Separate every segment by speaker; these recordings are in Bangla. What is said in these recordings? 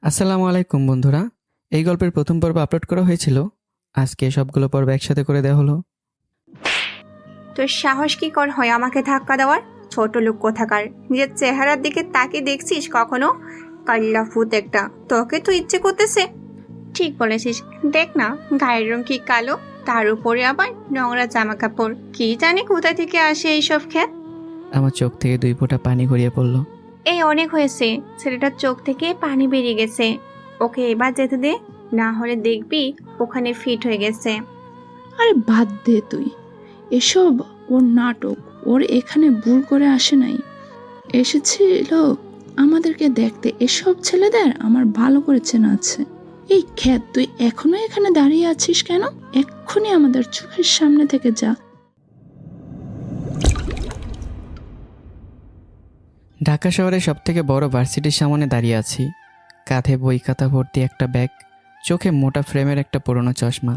Speaker 1: আসসালামু আলাইকুম বন্ধুরা। এই গল্পের প্রথম পর্ব আপলোড করা হয়েছিল। আজকে সবগুলো পর্ব একসাথে করে দেওয়া হলো।
Speaker 2: তোর সাহস কি কর হয় আমাকে ধাক্কা দেওয়ার? ছোট লোক কোথাকার, নিজের চেহারার দিকে তাকিয়ে দেখছিস কখনো? কাল্লা ফুত একটা, তোকে তো ইচ্ছে করতেছে। ঠিক বলেছিস, দেখ না গায়ের রং কি কালো, তার উপরে আবার নোংরা জামা কাপড়, কি জানি কোথা থেকে আসে এইসব খ্যাত।
Speaker 1: আমার চোখ থেকে দুই ফোঁটা পানি গড়িয়ে পড়ল।
Speaker 2: এই অনেক হয়েছে, ছেলেটার চোখ থেকে পানি বেরিয়ে গেছে। ওকে এবার যেতে দে, না হলে দেখবি ওখানে ফিট হয়ে গেছে।
Speaker 3: আরে বাদ দে তুই এসব, ওর নাটক। ওর এখানে ভুল করে আসে নাই, এসেছিল আমাদেরকে দেখতে। এসব ছেলেদের আমার ভালো করে চেনা আছে। এই খ্যাত, তুই এখনো এখানে দাঁড়িয়ে আছিস কেন? এক্ষুনি আমাদের চোখের সামনে থেকে যা।
Speaker 1: ঢাকা শহরের সবথেকে বড় ভার্সিটির সামনে দাঁড়িয়ে আছি। কাঁধে বই খাতা ভর্তি একটা ব্যাগ, চোখে মোটা ফ্রেমের একটা পুরনো চশমা,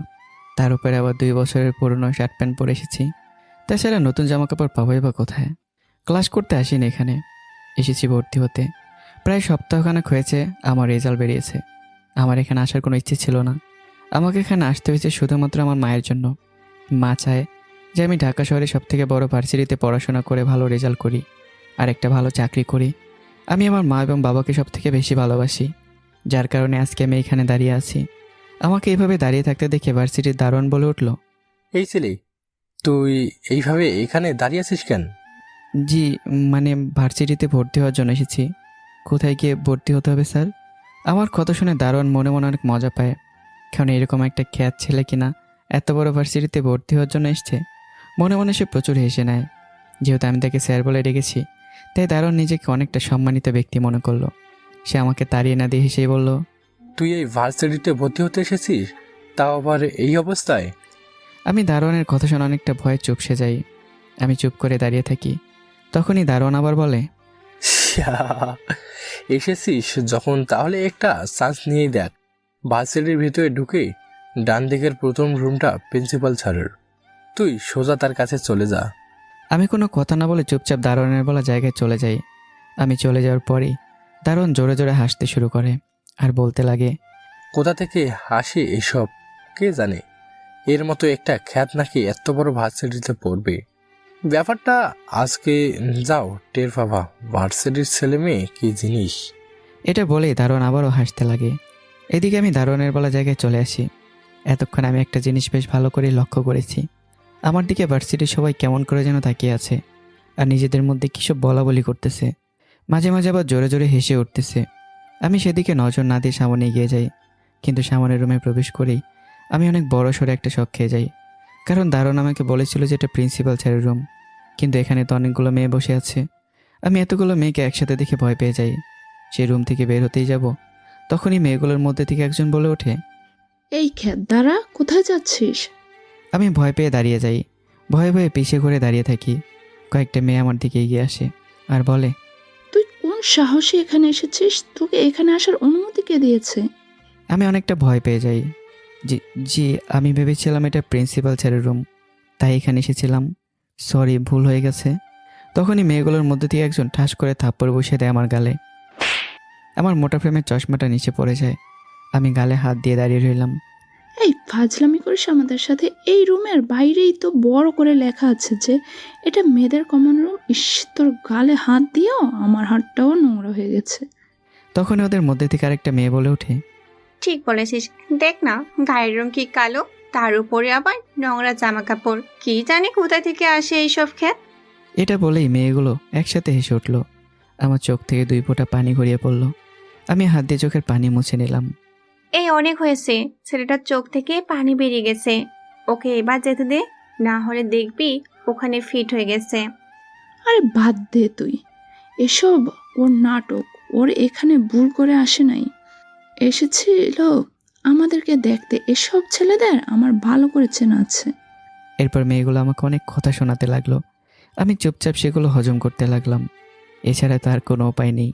Speaker 1: তার উপরে আবার 2 বছরের পুরনো শার্ট প্যান্ট পরে এসেছি। তাছাড়া নতুন জামাকাপড় পাবোই বা কোথায়? ক্লাস করতে আসিনি এখানে, এসেছি ভর্তি হতে। প্রায় সপ্তাহখানেক হয়েছে আমার রেজাল্ট বেরিয়েছে। আমার এখানে আসার কোনো ইচ্ছে ছিল না। আমাকে এখানে আসতে হয়েছে শুধুমাত্র আমার মায়ের জন্য। মা চায় যে আমি ঢাকা শহরে সবথেকে বড় ভার্সিটিতে পড়াশোনা করে ভালো রেজাল্ট করি আর একটা ভালো চাকরি করি। আমি আমার মা এবং বাবাকে সবথেকে বেশি ভালোবাসি, যার কারণে আজকে আমি এখানে দাঁড়িয়ে আছি। আমাকে এইভাবে দাঁড়িয়ে থাকতে দেখে ভার্সিটির দারোয়ান বলে উঠল,
Speaker 4: এই ছেলে, তুই এইভাবে এখানে দাঁড়িয়ে আছিস কেন?
Speaker 1: জি, মানে ভার্সিটিতে ভর্তি হওয়ার জন্য এসেছি। কোথায় গিয়ে ভর্তি হতে হবে স্যার? আমার কথা শুনে দারোয়ান মনে মনে অনেক মজা পায়, কারণ এরকম একটা খ্যাত ছেলে কিনা এত বড় ভার্সিটিতে ভর্তি হওয়ার জন্য এসছে। মনে মনে সে প্রচুর হেসে নেয়। যেহেতু আমি তাকে স্যার বলে ডেকেছি, তাই দারোয়ান নিজেকে অনেকটা সম্মানিত ব্যক্তি মনে করলো। সে আমাকে তাড়িয়ে না দিয়ে হেসেই বলল,
Speaker 4: তুই এই ভার্সিটিতে ভর্তি হতে এসেছিস, তাও আবার এই অবস্থায়?
Speaker 1: আমি দারোয়ানের কথা শুনে অনেকটা ভয়ে চুপসে যাই। আমি চুপ করে দাঁড়িয়ে থাকি। তখনই দারোয়ান আবার বলে,
Speaker 4: এসেছিস যখন, তাহলে একটা চান্স নিয়েই দেখ। ভার্সিটির ভিতরে ঢুকে ডান দিকের প্রথম রুমটা প্রিন্সিপাল স্যারের, তুই সোজা তার কাছে চলে যা।
Speaker 1: আমি কোনো কথা না বলে চুপচাপ দারোয়ানের বলা জায়গায় চলে যাই। আমি চলে যাওয়ার পরেই দারোয়ান জোরে জোরে হাসতে শুরু করে আর বলতে লাগে,
Speaker 4: কোথা থেকে হাসি এসব কে জানে? এর মতো একটা খ্যাত নাকি এত বড় ভার্সিটিতে পড়বে? ব্যাপারটা আজকে যাও টের পাবা, ভার্সিটির ছেলে মেয়ে কি জিনিস।
Speaker 1: এটা বলেই দারোয়ান আবারও হাসতে লাগে। এদিকে আমি দারোয়ানের বলা জায়গায় চলে আসি। এতক্ষণ আমি একটা জিনিস বেশ ভালো করে লক্ষ্য করেছি। আমার দিকে ভার্সিটির সবাই কেমন করে যেন তাকিয়ে আছে আর নিজেদের মধ্যে কিসব বলা বলি করতেছে। মাঝে মাঝে আবার জোরে জোরে হেসে উঠতেছে। আমি সেদিকে নজর না দিয়ে সামনে এগিয়ে যাই, কিন্তু সামনের রুমে প্রবেশ করেই আমি অনেক বড় সড়ো একটা শক খেয়ে যাই। কারণ দারোয়ান আমাকে বলেছিল যে এটা প্রিন্সিপাল স্যারের রুম, কিন্তু এখানে তো অনেকগুলো মেয়ে বসে আছে। আমি এতগুলো মেয়েকে একসাথে দেখে ভয় পেয়ে যাই। সেই রুম থেকে বের হতেই যাব, তখনই মেয়েগুলোর মধ্যে থেকে একজন বলে ওঠে,
Speaker 3: এই খ্যাত, দাঁড়া, কোথায় যাচ্ছিস?
Speaker 1: আমি ভয় পেয়ে দাঁড়িয়ে যাই। ভয়ে ভয়ে পিছিয়ে ঘুরে দাঁড়িয়ে থাকি। কয়েকটা মেয়ে আমার দিকে এগিয়ে আসে আর বলে,
Speaker 3: তুই কোন সাহসে এখানে এসেছিস? তোকে এখানে আসার অনুমতি কে দিয়েছে?
Speaker 1: আমি অনেকটা ভয় পেয়ে যাই। জি জি, আমি ভেবেছিলাম এটা প্রিন্সিপাল স্যারের রুম, তাই এখানে এসেছিলাম। সরি, ভুল হয়ে গেছে। তখনই মেয়েগুলোর মধ্যে থেকে একজন ঠাস করে থাপ্পড় বসিয়ে দেয় আমার গালে। আমার মোটা ফ্রেমের চশমাটা নিচে পড়ে যায়। আমি গালে হাত দিয়ে দাঁড়িয়ে রইলাম।
Speaker 3: এই ফাজলামি করিস আমাদের সাথে? এই রুমের বাইরেই তো বড় করে লেখা আছে যে এটা মেয়েদের কমন রুম। ইস, তোর গালে হাত দিয়েও আমার হাতটাও নোংরা হয়ে গেছে।
Speaker 1: তখনই ওদের মধ্যে থেকে আরেকটা মেয়ে বলে ওঠে,
Speaker 2: ঠিক বলেছিস, দেখ না গায়ের রং কি কালো, তার উপরে আবার নোংরা জামা কাপড়, কি জানি কোথা থেকে আসে এইসব খ্যাত।
Speaker 1: এটা বলেই মেয়েগুলো একসাথে হেসে উঠল। আমার চোখ থেকে 2 ফোঁটা পানি গড়িয়ে পড়ল। আমি হাত দিয়ে চোখের পানি মুছে নিলাম।
Speaker 2: এই অনেক হয়েছে, ছেলেটার চোখ থেকে পানি বেরিয়ে গেছে। ওকে এবার যেতে দে, না হলে দেখবি ওখানে ফিট হয়ে গেছে।
Speaker 3: আরে বাদ দে তুই এসব, ওর নাটক। ওর এখানে ভুল করে আসে নাই, এসেছিল আমাদেরকে দেখতে। এসব ছেলেদের আমার ভালো করে চেনা আছে।
Speaker 1: এরপর মেয়েগুলো আমাকে অনেক কথা শোনাতে লাগলো। আমি চুপচাপ সেগুলো হজম করতে লাগলাম। এছাড়া তার কোনো উপায় নেই।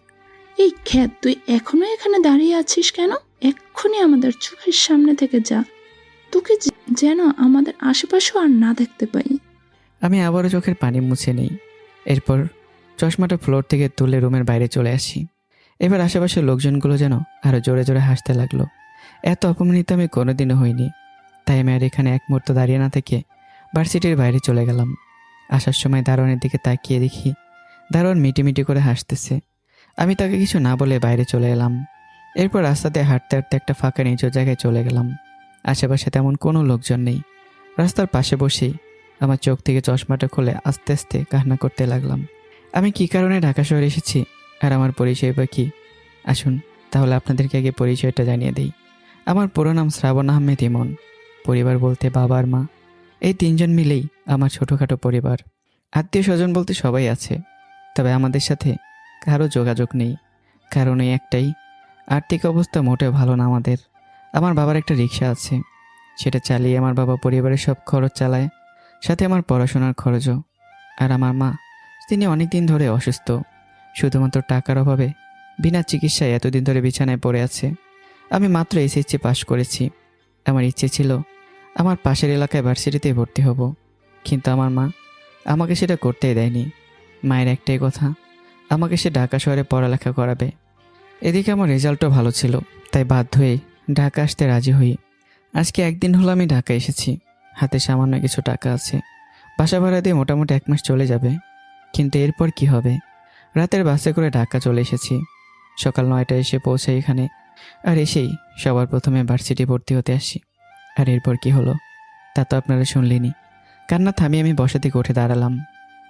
Speaker 3: এই খ্যাত, তুই এখনো এখানে দাঁড়িয়ে আছিস কেন? এক্ষুনি আমাদের চোখের সামনে থেকে যা। তোকে যেন আমাদের আশেপাশেও আর না দেখতে পাই।
Speaker 1: আমি আবারও চোখের পানি মুছে নেই। এরপর চশমাটা ফ্লোর থেকে তুলে রুমের বাইরে চলে আসি। এবার আশেপাশের লোকজনগুলো যেন আরও জোরে জোরে হাসতে লাগলো। এত অপমানিত আমি কোনোদিনও হইনি। তাই আমি আর এখানে এক মুহূর্ত দাঁড়িয়ে না থেকে ভার্সিটির বাইরে চলে গেলাম। আসার সময় দারোয়ানের দিকে তাকিয়ে দেখি দারোয়ান মিটিমিটি করে হাসতেছে। আমি তাকে কিছু না বলে বাইরে চলে এলাম। এরপর রাস্তাতে হাঁটতে হাঁটতে একটা ফাঁকা নিচু জায়গায় চলে গেলাম। আশেপাশে তেমন কোনো লোকজন নেই। রাস্তার পাশে বসেই আমার চোখ থেকে চশমাটা খুলে আস্তে আস্তে কান্না করতে লাগলাম। আমি কী কারণে ঢাকা শহরে এসেছি আর আমার পরিচয় বা কী? আসুন তাহলে আপনাদেরকে আগে পরিচয়টা জানিয়ে দিই। আমার পুরো নাম শ্রাবণ আহমেদ ইমন। পরিবার বলতে বাবা আর মা, এই তিনজন মিলেই আমার ছোটোখাটো পরিবার। আত্মীয় স্বজন বলতে সবাই আছে, তবে আমাদের সাথে কারো যোগাযোগ নেই। কারণ এই একটাই, আর্থিক অবস্থা মোটেও ভালো না আমাদের। আমার বাবার একটা রিক্সা আছে, সেটা চালিয়ে আমার বাবা পরিবারের সব খরচ চালায়, সাথে আমার পড়াশোনার খরচও। আর আমার মা, তিনি অনেক দিন ধরে অসুস্থ, শুধুমাত্র টাকার অভাবে বিনা চিকিৎসায় এতদিন ধরে বিছানায় পড়ে আছে। আমি মাত্র এসএসসি পাশ করেছি। আমার ইচ্ছে ছিল আমার পাশের এলাকায় ভার্সিটিতে ভর্তি হব, কিন্তু আমার মা আমাকে সেটা করতেই দেয়নি। মায়ের একটাই কথা, আমাকে সে ঢাকা শহরে পড়ালেখা করাবে। এদিকে আমার রেজাল্টও ভালো ছিল, তাই বাধ্য হয়ে ঢাকা আসতে রাজি হই। আজকে একদিন হলো আমি ঢাকা এসেছি। হাতে সামান্য কিছু টাকা আছে, বাসা ভাড়া দিয়ে মোটামুটি 1 মাস চলে যাবে। কিন্তু এরপর কি হবে? রাতের বাসে করে ঢাকা চলে এসেছি। সকাল 9টায় এসে পৌঁছাই এখানে। আর এসেই সবার প্রথমে ভার্সিটি ভর্তি হতে আসি। আর এরপর কি হলো তা তো আপনারা শুনলেনই। কান্না থামিয়ে আমি বসা থেকে উঠে দাঁড়ালাম,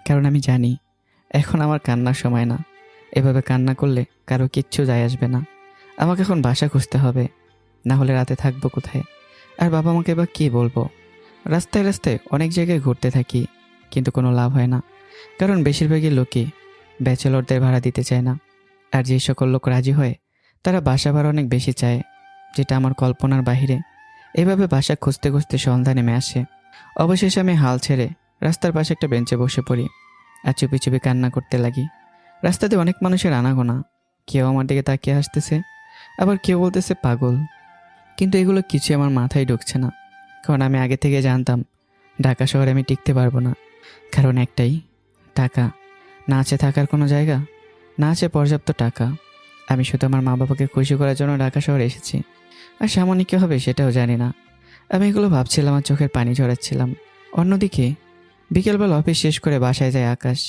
Speaker 1: কারণ আমি জানি এখন আমার কান্নার সময় না। এভাবে কান্না করলে কারো কিচ্ছু যায় আসবে না। আমাকে এখন বাসা খুঁজতে হবে, না হলে রাতে থাকবো কোথায়? আর বাবা মাকে বা কী বলবো? রাস্তায় রাস্তায় অনেক জায়গায় ঘুরতে থাকি, কিন্তু কোনো লাভ হয় না, কারণ বেশিরভাগই লোকই ব্যাচেলরদের ভাড়া দিতে চায় না। আর যে সকল লোক রাজি হয় তারা বাসা ভাড়া অনেক বেশি চায়, যেটা আমার কল্পনার বাহিরে। এভাবে বাসা খুঁজতে খুঁজতে সন্ধ্যা নেমে আসে। অবশেষে আমি হাল ছেড়ে রাস্তার পাশে একটা বেঞ্চে বসে পড়ি আর চুপি চুপি কান্না করতে লাগি। রাস্তাতে অনেক মানুষের আনাগোনা, কেউ আমার দিকে তাকিয়ে হাসতেছে, আবার কেউ বলতেছে পাগল। কিন্তু এগুলো কিছু আমার মাথায় ঢুকছে না, কারণ আমি আগে থেকে জানতাম ঢাকা শহরে আমি টিকতে পারবো না। কারণ একটাই, টাকা। না আছে থাকার কোনো জায়গা, না আছে পর্যাপ্ত টাকা। আমি শুধু আমার মা বাবাকে খুশি করার জন্য ঢাকা শহরে এসেছি, আর সামনে কী হবে সেটাও জানি না। আমি এগুলো ভাবছিলাম আর চোখের পানি ঝরাচ্ছিলাম। অন্যদিকে বিকেলবেলা অফিস শেষ করে বাসায় যায় আকাশ।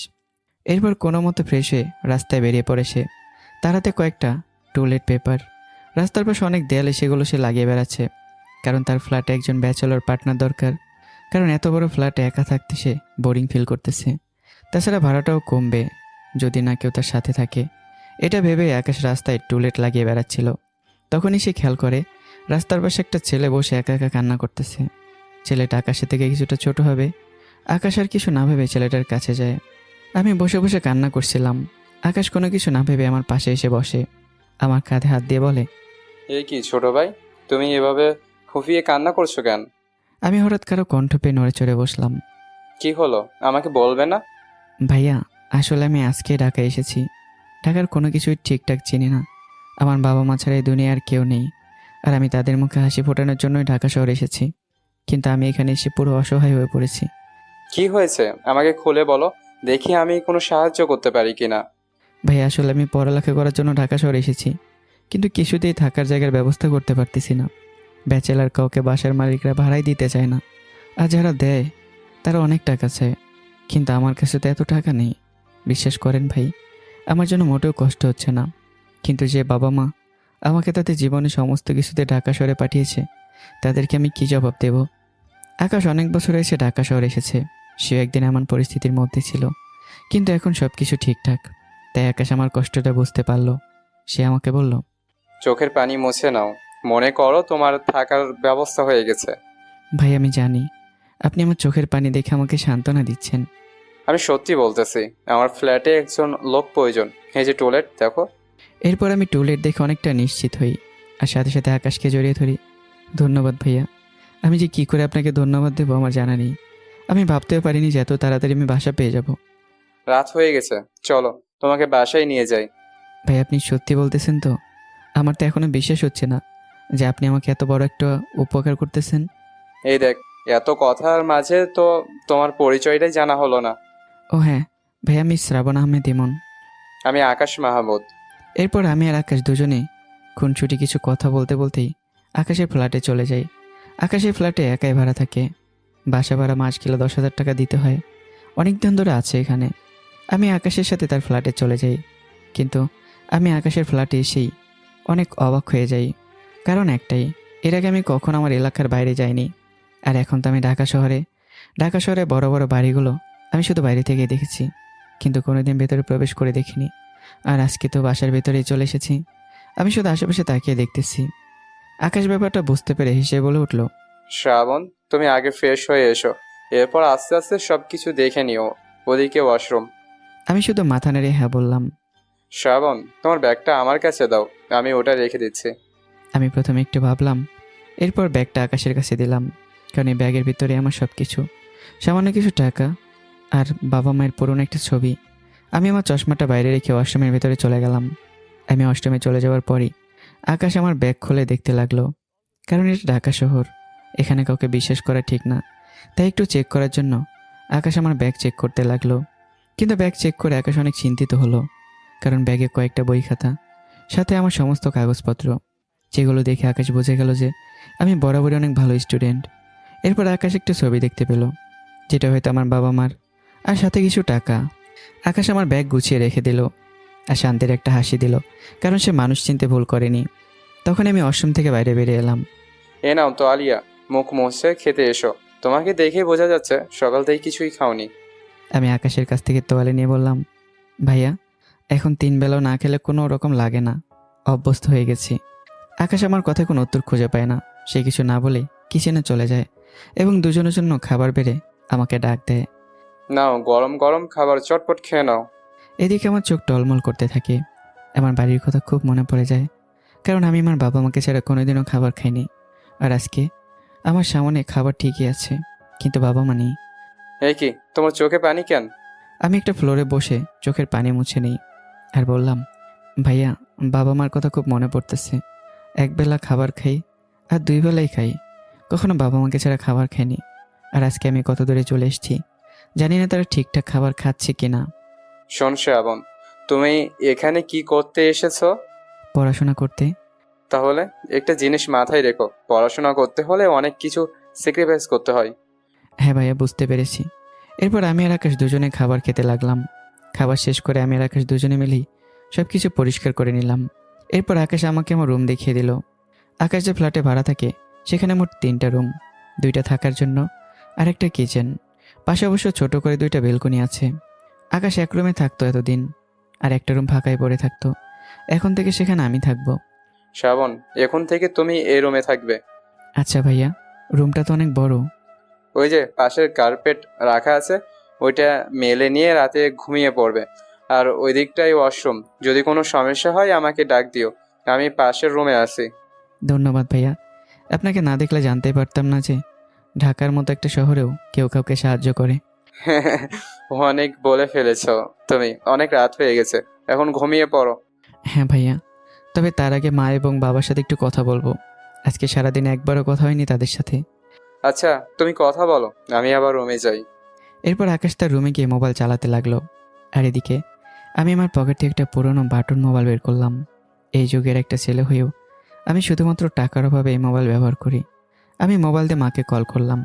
Speaker 1: এরপর কোনো মতো ফ্রেশ হয়ে রাস্তায় বেরিয়ে পড়ে সে। তার হাতে কয়েকটা টুলেট পেপার। রাস্তার পাশে অনেক দেয়ালে সেগুলো সে লাগিয়ে বেড়াচ্ছে, কারণ তার ফ্ল্যাটে একজন ব্যাচেলর পার্টনার দরকার। কারণ এত বড় ফ্ল্যাটে একা থাকতে সে বোরিং ফিল করতেছে। তাছাড়া ভাড়াটাও কমবে যদি না কেউ তার সাথে থাকে। এটা ভেবে আকাশ রাস্তায় টুলেট লাগিয়ে বেড়াচ্ছিল। তখনই সে খেয়াল করে রাস্তার পাশে একটা ছেলে বসে একা একা কান্না করতেছে। ছেলেটা আকাশের থেকে কিছুটা ছোট হবে। আকাশ আর কিছু না ভেবে ছেলেটার কাছে যায়। আমি বসে বসে কান্না করছিলাম। আকাশ কোনো কিছু না ভেবে আমার পাশে এসে বসে, আমার কাঁধে হাত দিয়ে বলে,
Speaker 5: এই কি ছোট ভাই, তুমি এভাবে ফুফিয়ে কান্না করছো কেন?
Speaker 1: আমি হঠাৎ কারো কণ্ঠ পেয়ে নড়ে চড়ে বসলাম।
Speaker 5: কি হলো আমাকে বলবে না?
Speaker 1: ভাইয়া, আসলে আমি আজকে ঢাকা এসেছি। ঢাকার কোনো কিছুই ঠিকঠাক চিনি না। আমার বাবা মা ছাড়া এই দুনিয়ার কেউ নেই, আর আমি তাদের মুখে হাসি ফোটানোর জন্যই ঢাকা শহরে এসেছি। কিন্তু আমি এখানে এসে পুরো অসহায় হয়ে পড়েছি।
Speaker 5: কি হয়েছে আমাকে খুলে বলো, দেখি আমি কোনো সাহায্য করতে পারি কিনা।
Speaker 1: ভাই, আসলে আমি পড়ালেখা করার জন্য ঢাকা শহরে এসেছি, কিন্তু কিছুতেই থাকার জায়গার ব্যবস্থা করতে পারতেছি না। ব্যাচেলার কাউকে বাসার মালিকরা ভাড়াই দিতে চায় না, আর যারা দেয় তারা অনেক টাকা চায়, কিন্তু আমার কাছে তো এত টাকা নেই। বিশ্বাস করেন ভাই, আমার জন্য মোটেও কষ্ট হচ্ছে না, কিন্তু যে বাবা মা আমাকে তাদের জীবনে সমস্ত কিছুতে ঢাকা শহরে পাঠিয়েছে, তাদেরকে আমি কী জবাব দেব? আকাশ অনেক বছর এসে ঢাকা শহরে এসেছে। সে একদিন এমন পরিস্থিতির মধ্যে ছিল, কিন্তু এখন সব কিছু ঠিকঠাক। তাই আকাশ আমার কষ্টটা বুঝতে পারলো। সে আমাকে বলল,
Speaker 5: চোখের পানি মুছে নাও, মনে করো তোমার থাকার ব্যবস্থা হয়ে গেছে।
Speaker 1: ভাই আমি জানি আপনি আমার চোখের পানি দেখে আমাকে সান্ত্বনা দিচ্ছেন।
Speaker 5: আমি সত্যি বলতেছি, আমার ফ্ল্যাটে একজন লোক প্রয়োজন। এই যে টয়লেট দেখো।
Speaker 1: এরপর আমি টুলেট দেখে অনেকটা নিশ্চিত হই, আর সাথে সাথে আকাশকে জড়িয়ে ধরি। ধন্যবাদ ভাইয়া। আমি যে কী করে আপনাকে ধন্যবাদ দেবো আমার জানা নেই। আমি ভাবতেও পারিনি যে এত তাড়াতাড়ি আমি বাসা পেয়ে যাব।
Speaker 5: রাত হয়ে গেছে, চলো তোমাকে বাসায় নিয়ে যাই।
Speaker 1: ভাই, আপনি সত্যি বলতেছেন তো? আমার তো এখনও বিশ্বাস হচ্ছে না যে আপনি আমাকে এত বড় একটা উপকার করতেছেন।
Speaker 5: এই দেখ, এত কথার মাঝে তো তোমার পরিচয়টাই জানা হলো না।
Speaker 1: ও হ্যাঁ ভাই, আমি শ্রাবণ আহমেদ ইমন।
Speaker 5: আমি আকাশ মাহমুদ।
Speaker 1: এরপর আমি আর আকাশ দুজনে খুনছুটি কিছু কথা বলতে বলতেই আকাশের ফ্ল্যাটে চলে যাই। আকাশের ফ্ল্যাটে একাই ভাড়া থাকে। বাসা ভাড়া মাস গেলে 10,000 টাকা দিতে হয়। অনেক দিন ধরে আছে এখানে। আমি আকাশের সাথে তার ফ্ল্যাটে চলে যাই, কিন্তু আমি আকাশের ফ্ল্যাটে এসেই অনেক অবাক হয়ে যাই। কারণ একটাই, এর আগে আমি কখনো আমার এলাকার বাইরে যাইনি। আর এখন তো আমি ঢাকা শহরে বড় বড় বাড়িগুলো আমি শুধু বাইরে থেকেই দেখেছি, কিন্তু কোনোদিন ভেতরে প্রবেশ করে দেখিনি। আর আজকে তো বাসার ভেতরেই চলে এসেছি। আমি শুধু আশেপাশে তাকিয়ে দেখতেছি। আকাশ ব্যাপারটা বুঝতে পেরে হেসে বলে উঠল,
Speaker 5: শ্রাবণ, তুমি আগে ফ্রেশ হয়ে এসো, এরপর আস্তে আস্তে সবকিছু দেখে নিও। ওদিকে ওয়াশরুম।
Speaker 1: আমি শুধু মাথা নেড়ে হ্যাঁ বললাম।
Speaker 5: শ্রাবণ, তোমার ব্যাগটা আমার কাছে দাও, আমি ওটা রেখে দিচ্ছি।
Speaker 1: আমি প্রথমে একটু ভাবলাম, এরপর ব্যাগটা আকাশের কাছে দিলাম। কারণ এই ব্যাগের ভিতরে আমার সব কিছু, সামান্য কিছু টাকা আর বাবা মায়ের পুরনো একটা ছবি। আমি আমার চশমাটা বাইরে রেখে ওয়াশরুমের ভেতরে চলে গেলাম। আমি ওয়াশরুমে চলে যাওয়ার পরই আকাশ আমার ব্যাগ খুলে দেখতে লাগলো। কারণ এটা ঢাকা শহর, এখানে কাউকে বিশ্বাস করা ঠিক না। তাই একটু চেক করার জন্য আকাশ আমার ব্যাগ চেক করতে লাগলো। কিন্তু ব্যাগ চেক করে আকাশ অনেক চিন্তিত হলো, কারণ ব্যাগে কয়েকটা বই খাতা, সাথে আমার সমস্ত কাগজপত্র, যেগুলো দেখে আকাশ বুঝে গেল যে আমি বরাবরই অনেক ভালো স্টুডেন্ট। এরপর আকাশ একটা ছবি দেখতে পেল, যেটা হয়তো আমার বাবা মার, আর সাথে কিছু টাকা। আকাশ আমার ব্যাগ গুছিয়ে রেখে দিল আর শান্তির একটা হাসি দিল, কারণ সে মানুষ চিনতে ভুল করেনি। তখন আমি ওয়াশরুম থেকে বাইরে বেরিয়ে এলাম।
Speaker 5: এ নাও তো আলিয়া, মুখ মুছে খেতে এসো। তোমাকে দেখে বোঝা যাচ্ছে সকাল থেকে কিছুই খাওনি।
Speaker 1: আমি আকাশের কাছ থেকে তোয়ালে নিয়ে বললাম, ভাইয়া, এখন 3 বেলাও না খেলে কোনো রকম লাগে না, অভ্যস্ত হয়ে গেছি। আকাশ আমার কথায় কোনো উত্তর খুঁজে পায় না। সে কিছু না বলে কিচেনে চলে যায় এবং দুজনের জন্য খাবার বেড়ে আমাকে ডাক দেয়।
Speaker 5: নাও, গরম গরম খাবার চটপট খেয়ে নাও।
Speaker 1: এদিকে আমার চোখ টলমল করতে থাকে। আমার বাড়ির কথা খুব মনে পড়ে যায়, কারণ আমি আমার বাবা মাকে ছাড়া কোনোদিনও খাবার খাইনি। আর আজকে আমার সামনে খাবার ঠিকই আছে, কিন্তু বাবা মা নেই।
Speaker 5: এই কি, তোমার চোখে পানি কেন?
Speaker 1: আমি একটা ফ্লোরে বসে চোখের পানি মুছে নিই আর বললাম, ভাইয়া, বাবা মার কথা খুব মনে পড়তেছে। একবেলা খাবার খাই আর 2 বেলাই খাই, কখনো বাবা মাকে ছাড়া খাবার খাইনি। আর আজকে আমি কত দূরে চলে এসেছি, জানি না তারা ঠিকঠাক খাবার খাচ্ছে কিনা।
Speaker 5: শোন শ্রাবণ, তুমি এখানে কি করতে এসেছো?
Speaker 1: পড়াশোনা করতে।
Speaker 5: তাহলে একটা জিনিস মাথায় রেখো, পড়াশোনা করতে হলে অনেক কিছু স্যাক্রিফাইস করতে হয়।
Speaker 1: হ্যাঁ ভাইয়া, বুঝতে পেরেছি। এরপর আমি আর আকাশ দুজনে খাবার খেতে লাগলাম। খাবার শেষ করে আমি আর আকাশ দুজনে মিলেই সব কিছু পরিষ্কার করে নিলাম। এরপর আকাশ আমাকে আমার রুম দেখিয়ে দিল। আকাশ যে ফ্ল্যাটে ভাড়া থাকে সেখানে মোট 3টা রুম, 2টা থাকার জন্য আর একটা কিচেন। পাশে অবশ্য ছোট করে 2টা বেলকনি আছে। আকাশ এক রুমে থাকতো এতদিন, আর একটা রুম ফাঁকাই পড়ে থাকতো। এখন থেকে সেখানে আমি থাকবো।
Speaker 5: শ্রাবণ, এখন থেকে তুমি এই রুমে থাকবে।
Speaker 1: আচ্ছা ভাইয়া, রুমটা তো অনেক বড়।
Speaker 5: ওই যে পাশের কার্পেট রাখা আছে, ওইটা মেলে নিয়ে রাতে ঘুমিয়ে পড়বে। আর ওই দিকটাই ওয়াশরুম। যদি কোনো সমস্যা হয় আমাকে ডাক দিও, আমি পাশের রুমে আছি।
Speaker 1: ধন্যবাদ ভাইয়া, আপনাকে না দেখলে জানতেই পারতাম না যে ঢাকার মতো একটা শহরেও কেউ কাউকে সাহায্য করে।
Speaker 5: অনেক বলে ফেলেছো তুমি, অনেক রাত হয়ে গেছে, এখন ঘুমিয়ে পড়ো।
Speaker 1: হ্যাঁ ভাইয়া, তবে তার আগে মা এবং বাবার সাথে একটু কথা বলবো। আজকে সারাদিন একবারও কথা হয়নি তাদের সাথে।
Speaker 5: আচ্ছা, তুমি কথা বলো, আমি আবার রুমে যাই।
Speaker 1: এরপর আকাশ তার রুমে গিয়ে মোবাইল চালাতে লাগলো। আর এদিকে আমি আমার পকেট থেকে একটা পুরনো বাটন মোবাইল বের করলাম। এই যুগের একটা ছেলে হয়েও আমি শুধুমাত্র টাকার অভাবে এই মোবাইল ব্যবহার করি। আমি মোবাইল দিয়ে মাকে কল করলাম,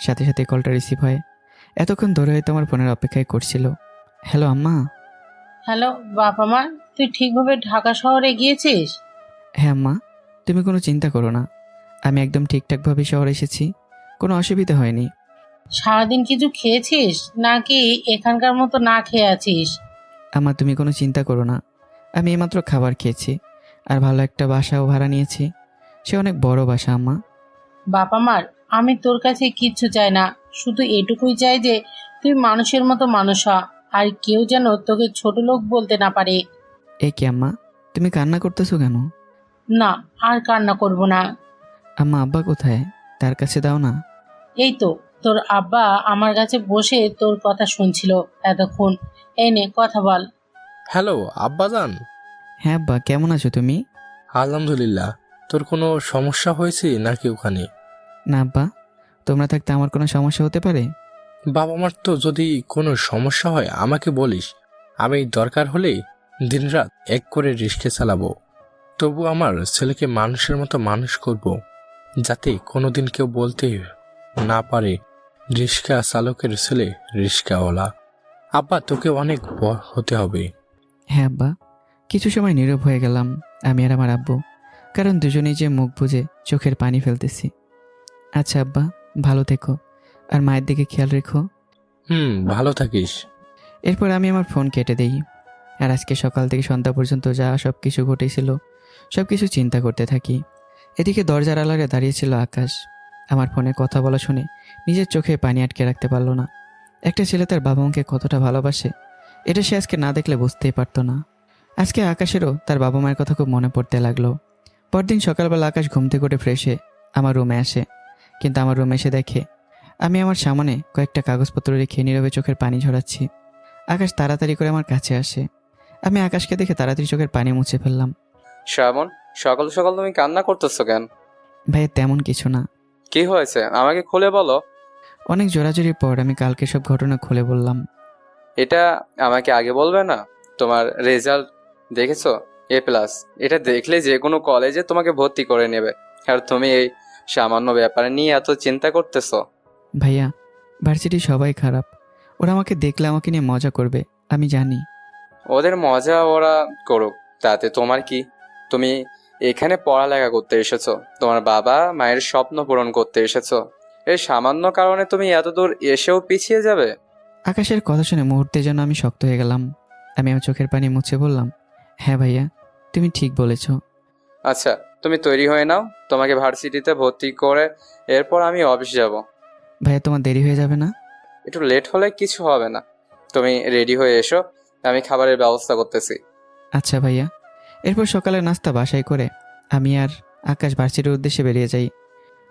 Speaker 1: সাথে সাথে কলটা রিসিভ হয়। এতক্ষণ ধরে হয়তো আমার ফোনের অপেক্ষায় করছিল। হ্যালো আম্মা।
Speaker 6: হ্যালো বাবা মা, তুই ঠিকভাবে ঢাকা শহরে গিয়েছিস?
Speaker 1: হ্যাঁ আম্মা, তুমি কোনো চিন্তা করো না, আমি একদম ঠিকঠাকভাবে শহরে এসেছি, কোনো অসুবিধা হয়নি।
Speaker 6: সারাদিন কিছু খেয়েছিস নাকি এখানকার মতো না খেয়ে আছিস?
Speaker 1: আম্মা তুমি কোনো চিন্তা করো না, আমি এইমাত্র খাবার খেয়েছি আর ভালো একটা বাসাও ভাড়া নিয়েছি। সে অনেক বড় বাসা আম্মা।
Speaker 6: বাবা মার, আমি তোর কাছে কিচ্ছু চাই না, শুধু এটুকুই চাই যে তুই মানুষের মতো মানুষ হ, আর কেউ যেন তোকে ছোট লোক বলতে না পারে।
Speaker 1: এ কি আম্মা, তুমি কান্না করতেছো কেন?
Speaker 6: না, আর কান্না করব না।
Speaker 1: আম্মা, আব্বা কোথায়? তার কাছে দাও না।
Speaker 6: এই তো তোর আব্বা আমার কাছে বসে তোর কথা শুনছিল এতক্ষণ। এই নে, কথা বল।
Speaker 4: হ্যালো আব্বাজান।
Speaker 1: হ্যাঁ আব্বা, কেমন আছো তুমি?
Speaker 4: আলহামদুলিল্লাহ। তোর কোনো সমস্যা হয়েছে নাকি ওখানে?
Speaker 1: না আব্বা, তোমরা থাকতে আমার কোনো সমস্যা হতে পারে?
Speaker 4: বাবা মার তো যদি কোনো সমস্যা হয় আমাকে বলিস, আমি দরকার হলে দিনরাত এক করে রিস্কে চালাবো, তবু আমার ছেলেকে মানুষের মতো মানুষ করব, যাতে কোনোদিন কেউ বলতে না পারে রিস্কা চালকের ছেলে রিস্কাওয়ালা। আব্বা, তোকে অনেক বড় হতে হবে।
Speaker 1: হ্যাঁ আব্বা। কিছু সময় নীরব হয়ে গেলাম আমি আর আমার আব্বু, কারণ দুজনেই যে মুখ বুজে চোখের পানি ফেলতেছি। আচ্ছা আব্বা, ভালো থেকো, আর মায়ের দিকে খেয়াল রেখো।
Speaker 4: ভালো থাকিস।
Speaker 1: এরপর আমি আমার ফোন কেটে দিই, আর আজকে সকাল থেকে সন্ধ্যা পর্যন্ত যা সব কিছু ঘটেছিল সব কিছু চিন্তা করতে থাকি। এদিকে দরজার আড়ালে দাঁড়িয়েছিল আকাশ। আমার ফোনে কথা বলা শুনে নিজের চোখে পানি আটকে রাখতে পারলো না। একটা ছেলে তার বাবা মাকে কতটা ভালোবাসে এটা সে আজকে না দেখলে বুঝতেই পারতো না। আজকে আকাশেরও তার বাবা মায়ের কথা খুব মনে পড়তে লাগলো। পরদিন সকালবেলা আকাশ ঘুম থেকে উঠে ফ্রেশ হয়ে আমার রুমে আসে, কিন্তু আমার রুমে এসে দেখে আমি আমার সামনে কয়েকটা কাগজপত্র রেখে নীরবে চোখের পানি ঝরাচ্ছি। আকাশ তাড়াতাড়ি করে আমার কাছে আসে। আমি আকাশকে দেখে তাড়াতাড়ি চোখের পানি মুছে ফেললাম।
Speaker 5: শ্রাবণ, সকাল সকাল তুমি কান্না করতেছো কেন?
Speaker 1: ভাইয়া তেমন কিছু না।
Speaker 5: কি হয়েছে আমাকে খুলে বলো।
Speaker 1: অনেক জোরাজুরির পর আমি কালকে সব ঘটনা খুলে বললাম।
Speaker 5: এটা আমাকে আগে বলবে না? তোমার রেজাল্ট দেখেছো? A+। এটা দেখলে যে কোনো কলেজে তোমাকে ভর্তি করে নেবে, আর তুমি এই সামান্য ব্যাপারে নিয়ে এত চিন্তা করতেছো।
Speaker 1: ভাইয়া, ভার্সিটি সবাই খারাপ, ওরা আমাকে দেখলে আমাকে নিয়ে মজা করবে, আমি জানি।
Speaker 5: ওদের মজা ওরা করুক, তাতে তোমার কি? তুমি এখানে পড়ালেখা করতে এসেছো, তোমার বাবা মায়ের স্বপ্ন পূরণ করতে এসেছো। এই সামান্য কারণে তুমি এত দূর এসেও পিছিয়ে যাবে?
Speaker 1: আকাশের কথা শুনে মুহূর্তে যেন আমি শক্ত হয়ে গেলাম। আমি আমার চোখের পানি মুছে বললাম, হ্যাঁ ভাইয়া, তুমি ঠিক বলেছ।
Speaker 5: আচ্ছা, তুমি তৈরি হয়ে নাও, তোমাকে ভার্সিটিতে ভর্তি করে এরপর আমি অফিস যাব।
Speaker 1: ভাইয়া, তোমার দেরি হয়ে যাবে না?
Speaker 5: একটু লেট হলে কিছু হবে না, তুমি রেডি হয়ে এসো, আমি খাবারের ব্যবস্থা করতেছি।
Speaker 1: আচ্ছা ভাইয়া। এরপর সকালের নাস্তা বাসায় করে আমি আর আকাশ ভার্সিটির উদ্দেশ্যে বেরিয়ে যাই।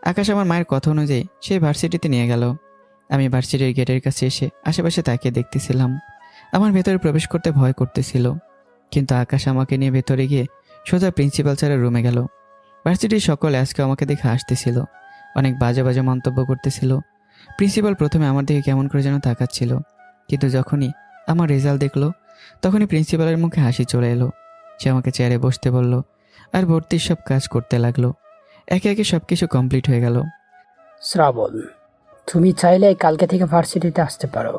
Speaker 1: আকাশ আমার মায়ের কথা অনুযায়ী সেই ভার্সিটিতে নিয়ে গেল। আমি ভার্সিটির গেটের কাছে এসে আশেপাশে তাকিয়ে দেখতেছিলাম। আমার ভেতরে প্রবেশ করতে ভয় করতেছিল, কিন্তু আকাশ আমাকে নিয়ে ভেতরে গিয়ে সোজা প্রিন্সিপাল স্যারের রুমে গেল। ভার্সিটির সকলে আজকে আমাকে দেখে হাসতেছিল, অনেক বাজে বাজে মন্তব্য করতেছিল। প্রিন্সিপাল প্রথমে আমার দিকে কেমন করে যেন তাকাচ্ছিল, কিন্তু যখনই আমার রেজাল্ট দেখলো তখনই প্রিন্সিপালের মুখে হাসি চলে এলো। সে আমাকে চেয়ারে বসতে বলল, আর ভর্তির সব কাজ করতে লাগলো। একে একে সব কিছু কমপ্লিট হয়ে গেল।
Speaker 7: শ্রাবণ, তুমি চাইলে কালকে থেকে ভার্সিটিতে আসতে পারো।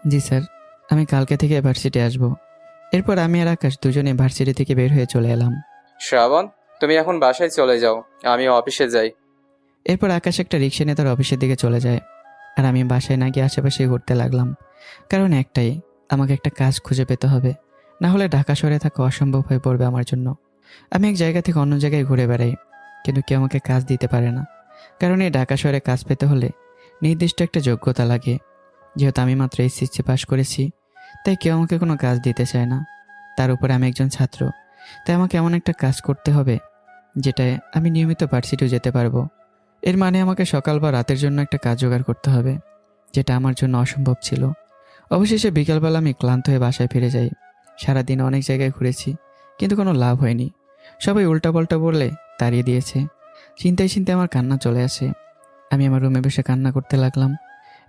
Speaker 1: জি স্যার, আমি কালকে থেকে ভার্সিটি আসব। এরপর আমি আর আকাশ দুজনে ভার্সিটি থেকে বের হয়ে চলে এলাম।
Speaker 5: শ্রাবণ, তুমি এখন বাসায় চলে যাও, আমি অফিসে যাই।
Speaker 1: এরপর আকাশ একটা রিক্সা নিয়ে তার অফিসের দিকে চলে যায়, আর আমি বাসায় না গিয়ে আশেপাশে ঘুরতে লাগলাম। কারণ একটাই, আমাকে একটা কাজ খুঁজে পেতে হবে, না হলে ঢাকা শহরে থাকা অসম্ভব হয়ে পড়বে আমার জন্য। আমি এক জায়গা থেকে অন্য জায়গায় ঘুরে বেড়াই, কিন্তু কেউ আমাকে কাজ দিতে পারে না। কারণ এই ঢাকা শহরে কাজ পেতে হলে নির্দিষ্ট একটা যোগ্যতা লাগে। যেহেতু আমি মাত্র SSC পাস করেছি, তাই কেউ আমাকে কোনো কাজ দিতে চায় না। তার উপরে আমি একজন ছাত্র, তাই আমাকে এমন একটা কাজ করতে হবে যেটায় আমি নিয়মিত ভার্সিটিও যেতে পারবো। এর মানে আমাকে সকাল বা রাতের জন্য একটা কাজ জোগাড় করতে হবে, যেটা আমার জন্য অসম্ভব ছিল। অবশেষে বিকালবেলা আমি ক্লান্ত হয়ে বাসায় ফিরে যাই। সারাদিন অনেক জায়গায় ঘুরেছি, কিন্তু কোনো লাভ হয়নি। সবাই উল্টাপাল্টা বললে তাড়িয়ে দিয়েছে। চিন্তায় চিন্তায় আমার কান্না চলে আসে। আমি আমার রুমে বসে কান্না করতে লাগলাম।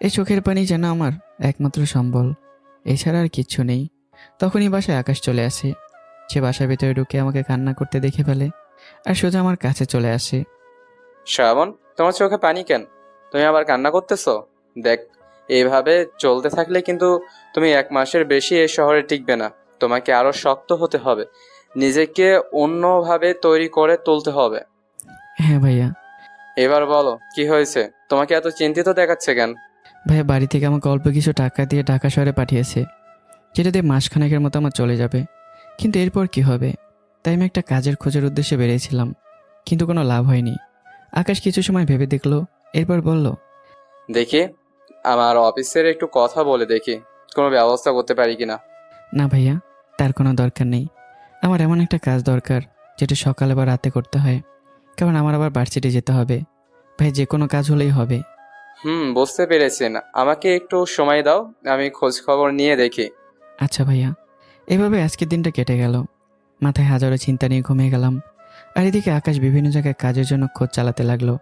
Speaker 1: এই চোখের পানি যেন আমার একমাত্র সম্বল, এছাড়া আর কিচ্ছু নেই। তখনই বাসায় আকাশ চলে আসে। সে বাসার ভেতরে ঢুকে আমাকে কান্না করতে দেখে ফেলে, আর সোজা আমার কাছে চলে আসে।
Speaker 5: শ্রাবণ, তোমার চোখে পানি কেন? তুমি আবার কান্না করতেছো? দেখ, এইভাবে চলতে থাকলে কিন্তু তুমি 1 মাসের বেশি এই শহরে টিকবে না। তোমাকে আরো শক্ত হতে হবে, নিজেকে অন্যভাবে তৈরি করে তুলতে হবে।
Speaker 1: হ্যাঁ ভাইয়া।
Speaker 5: এবার বলো, কি হয়েছে? তোমাকে এত চিন্তিত দেখাচ্ছে কেন?
Speaker 1: ভাইয়া, বাড়ি থেকে আমাকে অল্প কিছু টাকা দিয়ে ঢাকা শহরে পাঠিয়েছে, যেটা দিয়ে মাসখানেকের মতো আমার চলে যাবে। কিন্তু এরপর কি হবে? তাই আমি একটা কাজের খোঁজের উদ্দেশ্যে বেরিয়েছিলাম, কিন্তু কোনো লাভ হয়নি। আকাশ কিছু সময় ভেবে দেখলো, এরপর বলল,
Speaker 5: দেখি, আমার অফিসের একটু কথা বলে দেখি কোনো ব্যবস্থা করতে পারি কিনা।
Speaker 1: না ভাইয়া, তার কোনো দরকার নেই। আমার এমন একটা কাজ দরকার যেটা সকালে বা রাতে করতে হয়, কারণ আমার আবার ভার্সিটি যেতে হবে। ভাই, যে কোনো কাজ হলেই হবে।
Speaker 5: বুঝতে পেরেছেন, আমাকে একটু সময় দাও, আমি খোঁজ খবর নিয়ে দেখি।
Speaker 1: আচ্ছা ভাইয়া। এভাবে আজকের দিনটা কেটে গেল। মাথায় হাজারো চিন্তা নিয়ে ঘুমিয়ে গেলাম। আর এদিকে আকাশ বিভিন্ন জায়গায় কাজের জন্য খোঁজ চালাতে লাগলো।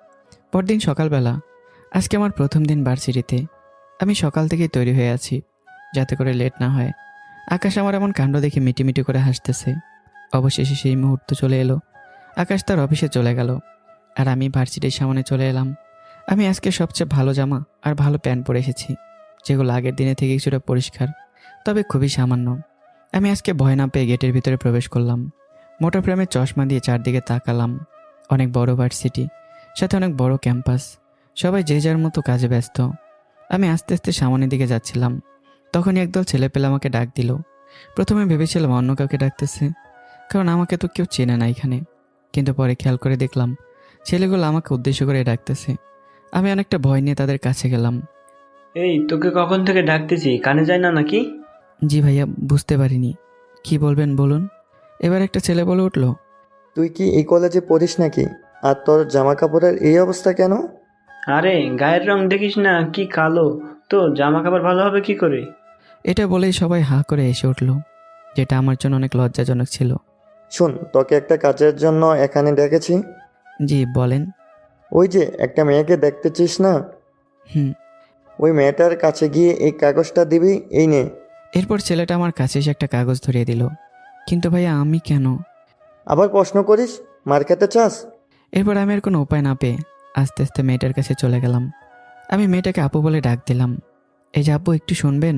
Speaker 1: পরদিন সকালবেলা, আজকে আমার প্রথম দিন ভার্সিটিতে। আমি সকাল থেকেই তৈরি হয়ে আছি, যাতে করে লেট না হয়। আকাশ আমার এমন কাণ্ড দেখে মিটিমিটি করে হাসতেছে। অবশেষে সেই মুহূর্ত চলে এলো। আকাশ তার অফিসে চলে গেল, আর আমি ভার্সিটির সামনে চলে এলাম। আমি আজকে সবচেয়ে ভালো জামা আর ভালো প্যান্ট পরে এসেছি, যেগুলো আগের দিনে থেকে কিছুটা পরিষ্কার, তবে খুবই সামান্য। আমি আজকে ভয় না পেয়ে গেটের ভিতরে প্রবেশ করলাম। মোটা ফ্রেমের চশমা দিয়ে চারদিকে তাকালাম। অনেক বড় ভার্সিটি, সাথে অনেক বড় ক্যাম্পাস, সবাই যে যার মতো কাজে ব্যস্ত। আমি আস্তে আস্তে সামনের দিকে যাচ্ছিলাম, তখনই একদল ছেলেপেলে আমাকে ডাক দিল। প্রথমে ভেবেছিলাম অন্য কাউকে ডাকতেছে, কারণ আমাকে তো কেউ চেনে না এখানে। কিন্তু পরে খেয়াল করে দেখলাম ছেলেগুলো আমাকে উদ্দেশ্য করে ডাকতেছে। আমি অনেকটা ভয় নিয়ে তাদের কাছে গেলাম।
Speaker 8: এই তোকে কখন থেকে ডাকতেছি, কানে যায় না নাকি?
Speaker 1: জি ভাইয়া, বুঝতে পারিনি, কি বলবেন বলুন। এবার একটা ছেলে বলে উঠল,
Speaker 9: তুই কি এই কলেজে পড়িস নাকি? আর তোর জামা কাপড়ের এই অবস্থা কেন?
Speaker 8: আরে গায়ের রং দেখিস না কি কালো, তো জামা কাপড় ভালো হবে কি করে?
Speaker 1: এটা বলেই সবাই হাঁ করে এসে উঠল, যেটা আমার জন্য অনেক লজ্জাজনক ছিল।
Speaker 9: শোন, তোকে একটা কাজের জন্য এখানে ডেকেছি।
Speaker 1: জি বলেন।
Speaker 9: ওই যে একটা মেয়েকে দেখতেছিস না,
Speaker 1: হুম।
Speaker 9: ওই মেয়েটার কাছে গিয়ে এই কাগজটা দিবি, এই নে।
Speaker 1: এরপর ছেলেটা আমার কাছে এসে একটা কাগজ ধরিয়ে দিল। কিন্তু ভাইয়া আমি কেন?
Speaker 9: আবার প্রশ্ন করিস? মার খেতে চাস?
Speaker 1: এরপর আমি আর কোনো উপায় না পেয়ে আস্তে আস্তে মেয়েটার কাছে চলে গেলাম। আমি মেয়েটাকে আপু বলে ডাক দিলাম। এই যে আপু, একটু শুনবেন।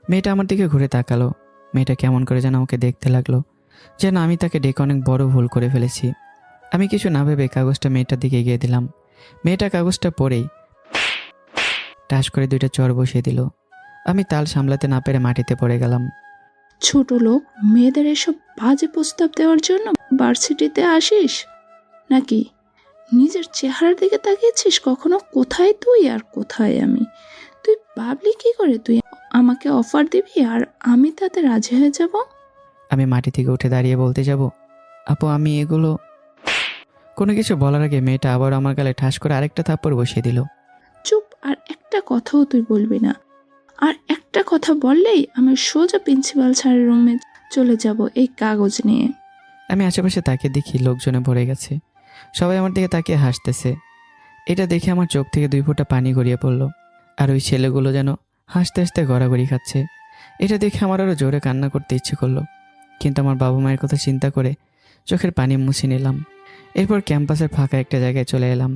Speaker 1: মেয়েটা আমার দিকে ঘুরে তাকালো। মেয়েটা কেমন করে যেন আমাকে দেখতে লাগলো, যেন আমি তাকে ডেকে অনেক বড় ভুল করে ফেলেছি। আমি কিছু না ভেবে কাগজটা মেয়েটার দিকে এগিয়ে দিলাম। মেয়েটা কাগজটা পড়েই টাস করে 2টা চড় বসিয়ে দিল। আমি তাল সামলাতে না পেরে মাটিতে পড়ে গেলাম।
Speaker 3: ছোট লোক, মেয়েদের এসব বাজে প্রস্তাব দেওয়ার জন্য ভার্সিটিতে আসিস নাকি? নিজের চেহারার দিকে তাকিয়েছিস কখনো? কোথায় তুই আর কোথায় আমি? তুই ভাবলি কি করে তুই আমাকে অফার দিবি আর আমি তাতে রাজি হয়ে যাব?
Speaker 1: আমি মাটি থেকে উঠে দাঁড়িয়ে বলতে যাব, আপু আমি এগুলো। কোনো কিছু বলার আগে মেয়েটা আবার আমার গালে ঠাস করে আরেকটা থাপ্পড় বসিয়ে দিল।
Speaker 3: চুপ, আর একটা কথাও তুই বলবি না। আর একটা কথা বললেই আমি সোজা প্রিন্সিপাল স্যারের রুমে চলে যাব এই কাগজ নিয়ে।
Speaker 1: আমি আশেপাশে তাকিয়ে দেখি লোকজনে ভরে গেছে, সবাই আমার দিকে তাকিয়ে হাসতেছে। এটা দেখে আমার চোখ থেকে 2 ফোঁটা পানি গড়িয়ে পড়ল। আর ওই ছেলেগুলো যেন হাসতে হাসতে গড়াগড়ি খাচ্ছে। এটা দেখে আমার আরও জোরে কান্না করতে ইচ্ছে করলো, কিন্তু আমার বাবা মায়ের কথা চিন্তা করে চোখের পানি মুছে নিলাম। এরপর ক্যাম্পাসের ফাঁকা একটা জায়গায় চলে এলাম।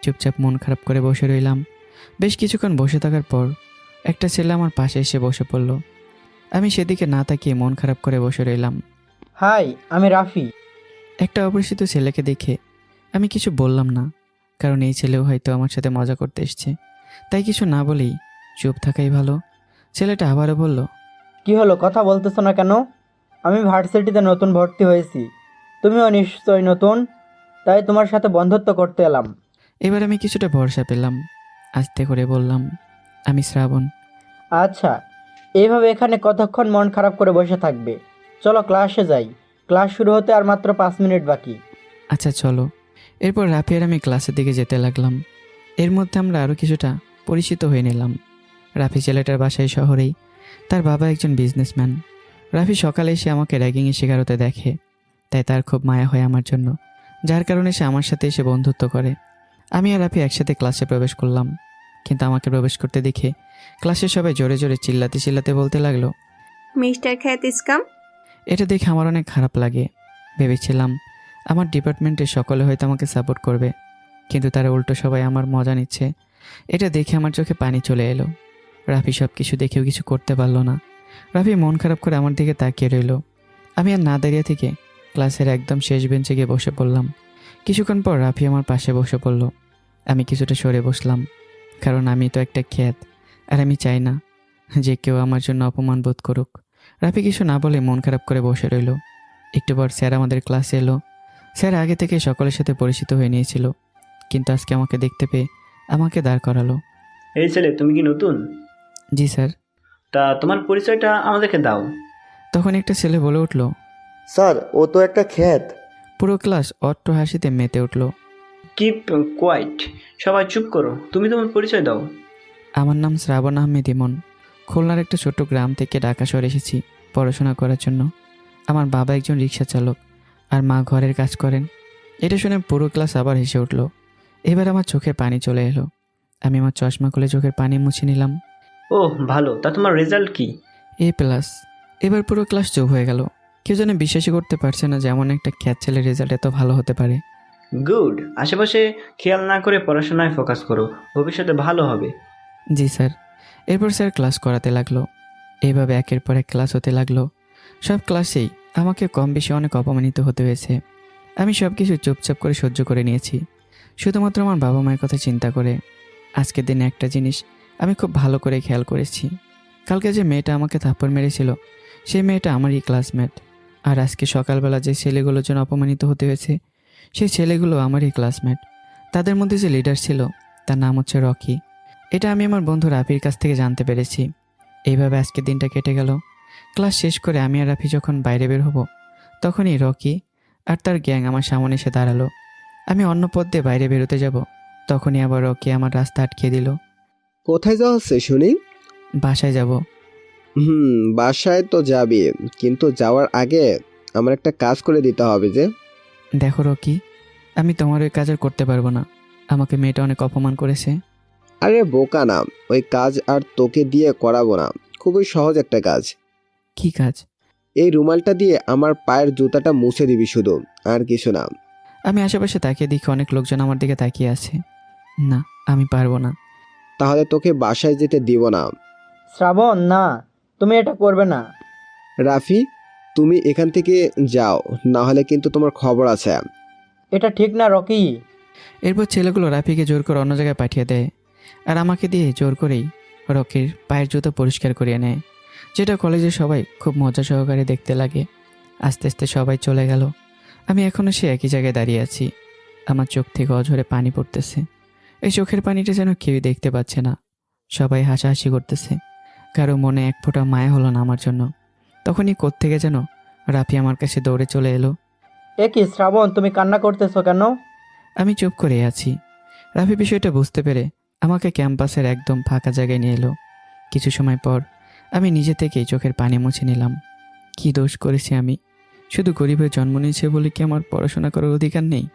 Speaker 1: চুপচাপ মন খারাপ করে বসে রইলাম। বেশ কিছুক্ষণ বসে থাকার পর একটা ছেলে আমার পাশে এসে বসে পড়ল। আমি সেদিকে না তাকিয়ে মন খারাপ করে বসে রইলাম।
Speaker 10: হাই, আমি রাফি।
Speaker 1: একটা অপরিচিত ছেলেকে দেখে আমি কিছু বললাম না, কারণ এই ছেলেও হয়তো আমার সাথে মজা করতে এসছে। তাই কিছু না বলেই চুপ থাকাই ভালো। ছেলেটা আবারও বলল,
Speaker 10: কি হলো, কথা বলতেছো না কেন? আমি ভার্সিটিতে নতুন ভর্তি হয়েছি, তুমিও নিশ্চয়ই নতুন, তাই তোমার সাথে বন্ধুত্ব করতে এলাম।
Speaker 1: এবার আমি কিছুটা ভরসা পেলাম। আস্তে করে বললাম, আমি শ্রাবণ।
Speaker 10: আচ্ছা, এইভাবে এখানে কতক্ষণ মন খারাপ করে বসে থাকবে? চলো ক্লাসে যাই, ক্লাস শুরু হতে আর মাত্র 5 মিনিট বাকি।
Speaker 1: আচ্ছা চলো। এরপর রাফি আর আমি ক্লাসের দিকে যেতে লাগলাম। এর মধ্যে আমরা আরও কিছুটা পরিচিত হয়ে নিলাম। রাফি ছেলেটার বাসায় শহরেই, তার বাবা একজন বিজনেসম্যান। রাফি সকালে এসে আমাকে র্যাগিংয়ের শিকার হতে দেখে, তাই তার খুব মায়া হয় আমার জন্য, যার কারণে সে আমার সাথে এসে বন্ধুত্ব করে। আমি আর রাফি একসাথে ক্লাসে প্রবেশ করলাম, কিন্তু আমাকে প্রবেশ করতে দেখে ক্লাসের সবাই জোরে জোরে চিল্লাতে চিল্লাতে বলতে লাগলো,
Speaker 2: মিস্টার খ্যাত ইসকাম।
Speaker 1: এটা দেখে আমার অনেক খারাপ লাগে। ভেবেছিলাম আমার ডিপার্টমেন্টের সকলে হয়তো আমাকে সাপোর্ট করবে, কিন্তু তারা উল্টো সবাই আমার মজা নিচ্ছে। এটা দেখে আমার চোখে পানি চলে এলো। রাফি সব কিছু দেখেও কিছু করতে পারলো না। রাফি মন খারাপ করে আমার দিকে তাকিয়ে রইল। আমি আর না দাঁড়িয়ে থেকে ক্লাসের একদম শেষ বেঞ্চে গিয়ে বসে পড়লাম। কিছুক্ষণ পর রাফি আমার পাশে বসে পড়ল। আমি কিছুটা সরে বসলাম, কারণ আমি তো একটা খ্যাত, আর আমি চাই না যে কেউ আমার জন্য অপমান বোধ করুক। রাফি কিছু না বলে মন খারাপ করে বসে রইল। একটু পর স্যার আমাদের ক্লাসে এলো। স্যার আগে থেকে সকলের সাথে পরিচিত হয়ে নিয়েছিল, কিন্তু আজকে আমাকে দেখতে পেয়ে আমাকে দাঁড় করালো।
Speaker 8: এই ছেলে, তুমি কি নতুন?
Speaker 1: জি স্যার।
Speaker 8: তা তোমার পরিচয়টা আমাদেরকে দাও।
Speaker 1: তখন একটা ছেলে বলে উঠল,
Speaker 9: স্যার, ও তো একটা খ্যাত।
Speaker 1: পুরো ক্লাস অট্ট হাসিতে মেতে উঠল।
Speaker 8: কিপ কোয়াইট, সবাই চুপ করো, তুমি তোমার পরিচয় দাও।
Speaker 1: আমার নাম শ্রাবণ আহমেদ ইমন। খুলনার একটা ছোট্ট গ্রাম থেকে ঢাকা শহরে এসেছি পড়াশোনা করার জন্য। আমার বাবা একজন রিক্সা চালক আর মা ঘরের কাজ করেন। এটা শুনে পুরো ক্লাস আবার হেসে উঠল। এবার আমার চোখে পানি চলে এলো। আমি আমার চশমা খুলে চোখের পানি মুছে নিলাম।
Speaker 8: ও ভালো, তা তোমার রেজাল্ট কি?
Speaker 1: A+। এবার পুরো ক্লাস চুপ হয়ে গেল। কেউ যেন বিশ্বাসই করতে পারছে না যে এমন একটা খ্যাত ছেলের রেজাল্ট এত ভালো হতে পারে।
Speaker 8: গুড, আশেপাশে খেয়াল না করে পড়াশোনায় ফোকাস করো, ভবিষ্যতে ভালো হবে।
Speaker 1: জি স্যার। এরপর স্যার ক্লাস করাতে লাগলো। এইভাবে একের পর এক ক্লাস হতে লাগলো। সব ক্লাসেই আমাকে কম বেশি অনেক অপমানিত হতে হয়েছে। আমি সব কিছু চুপচাপ করে সহ্য করে নিয়েছি, শুধুমাত্র আমার বাবা মায়ের কথা চিন্তা করে। আজকের দিনে একটা জিনিস আমি খুব ভালো করে খেয়াল করেছি। কালকে যে মেয়েটা আমাকে থাপ্পড় মেরেছিল সেই মেয়েটা আমারই ক্লাসমেট। আর আজকে সকালবেলা যে ছেলেগুলোর জন্য অপমানিত হতে হয়েছে সেই ছেলেগুলো আমারই ক্লাসমেট। তাদের মধ্যে যে লিডার ছিল তার নাম হচ্ছে রকি। এটা আমি আমার বন্ধু রাফির কাছ থেকে জানতে পেরেছি। এইভাবে আজকের দিনটা কেটে গেল। ক্লাস শেষ করে আমি আর রাফি যখন বাইরে বের হব তখনই রকি আর তার গ্যাং আমার সামনে এসে দাঁড়ালো। আমি অন্য পথ দিয়ে বাইরে বেরোতে যাব, তখনই আবার রকি আমার রাস্তা আটকে দিল।
Speaker 11: কোথায় যাওয়া হচ্ছে শুনি?
Speaker 1: বাসায় যাব।
Speaker 11: বাসায় তো যাবি, কিন্তু যাওয়ার আগে আমার একটা কাজ করে দিতে হবে যে।
Speaker 1: দেখো রকি, আমি তোমার ওই কাজ আর করতে পারবো না। আমাকে মেয়েটা অনেক অপমান করেছে।
Speaker 11: আরে বোকা না, ওই কাজ আর তোকে দিয়ে করাবো না, খুবই সহজ একটা কাজ।
Speaker 1: কি কাজ?
Speaker 11: এই রুমালটা দিয়ে আমার পায়ের জুতাটা মুছে দিবি শুধু, আর কিছু না।
Speaker 1: আমি আশেপাশে তাকিয়ে দেখি অনেক লোকজন আমার দিকে তাকিয়ে আছে। না, আমি পারবো না।
Speaker 11: তাহলে তোকে বাসায় যেতে দিব না।
Speaker 10: শ্রাবণ, না, তুমি এটা করবে না।
Speaker 11: রাফি, তুমি এখান থেকে যাও, না হলে কিন্তু তোমার খবর আছে।
Speaker 10: এটা ঠিক না রকি।
Speaker 1: এরপর ছেলেগুলো রাফিকে জোর করে অন্য জায়গায় পাঠিয়ে দেয়, আর আমাকে দিয়ে জোর করেই রকির পায়ের জুতো পরিষ্কার করিয়ে নেয়, যেটা কলেজে সবাই খুব মজা সহকারে দেখতে লাগে। আস্তে আস্তে সবাই চলে গেল। আমি এখনও সে একই জায়গায় দাঁড়িয়ে আছি। আমার চোখ থেকে অঝরে পানি পড়তেছে। এই চোখের পানিটা যেন কেউই দেখতে পাচ্ছে না। সবাই হাসাহাসি করতেছে। কারো মনে এক ফোঁটা মায়া হলো না আমার জন্য। তখনই কোত্থেকে যেন রাফি আমার কাছে দৌড়ে চলে এলো।
Speaker 10: এ কি শ্রাবণ, তুমি কান্না করতেছো কেন?
Speaker 1: আমি চুপ করে আছি। রাফি বিষয়টা বুঝতে পেরে আমাকে ক্যাম্পাসের একদম ফাঁকা জায়গায় নিয়ে এলো। কিছু সময় পর আমি নিজে থেকেই চোখের পানি মুছে নিলাম। কি দোষ করেছি আমি? শুধু গরিবের জন্ম নিয়েছে বলে কি আমার পড়াশোনা করার অধিকার নেই?